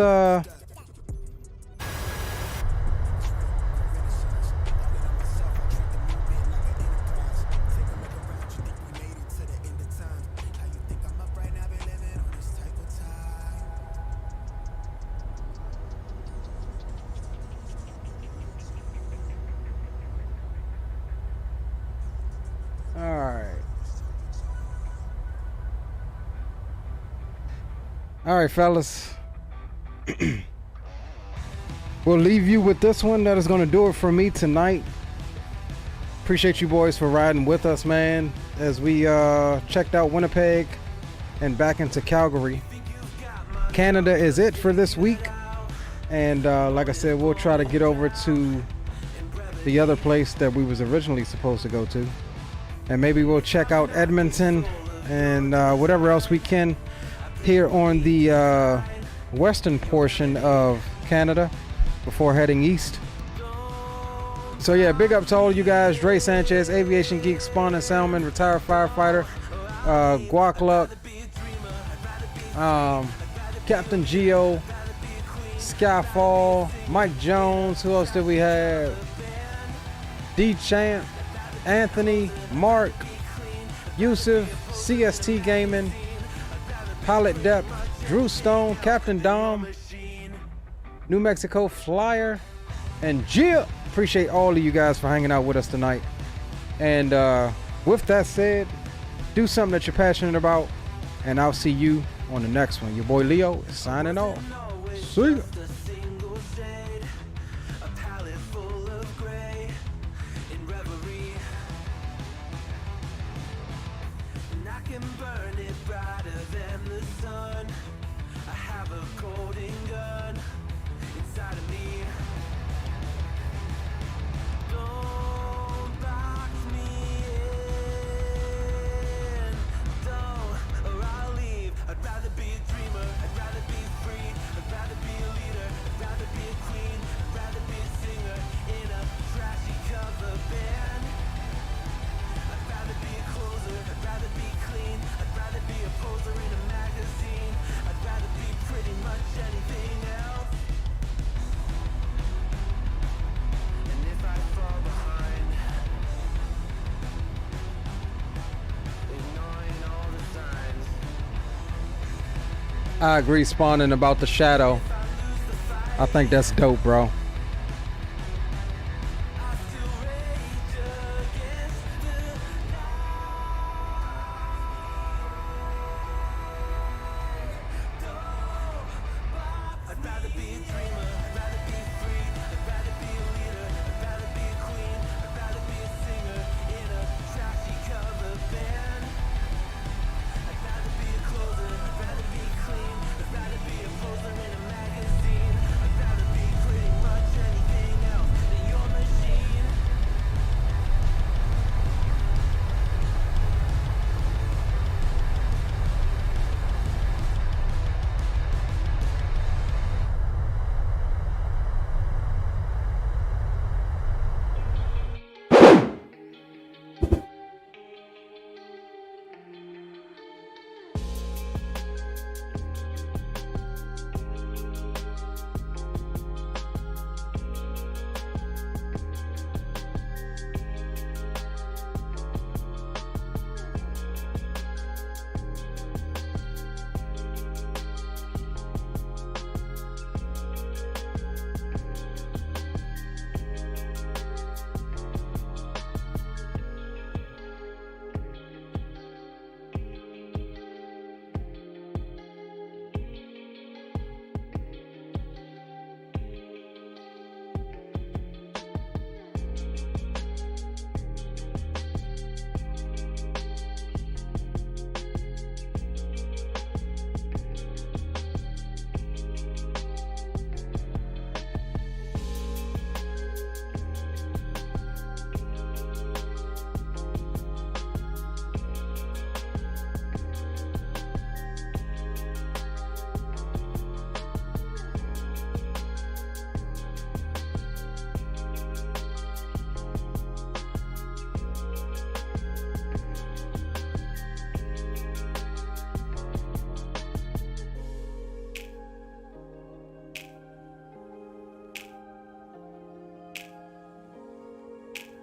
All right, fellas. We'll leave you with this one. That is going to do it for me tonight. Appreciate you boys for riding with us, man, as we checked out Winnipeg and back into Calgary. Canada is it for this week. And like I said, we'll try to get over to the other place that we was originally supposed to go to. And maybe we'll check out Edmonton and whatever else we can here on the western portion of Canada before heading east. So yeah, big up to all you guys. Dre Sanchez, Aviation Geek, Spawn and Salmon, retired firefighter, Guac Luck, Captain Geo, Skyfall, Mike Jones. Who else did we have? D Champ, Anthony, Mark, Yusuf, CST Gaming, Pilot Depth, Drew Stone, Captain Dom, New Mexico Flyer, and Gia. Appreciate all of you guys for hanging out with us tonight. And with that said, do something that you're passionate about, and I'll see you on the next one. Your boy Leo is signing off. See ya. I agree, Spawning, about the shadow. I think that's dope, bro.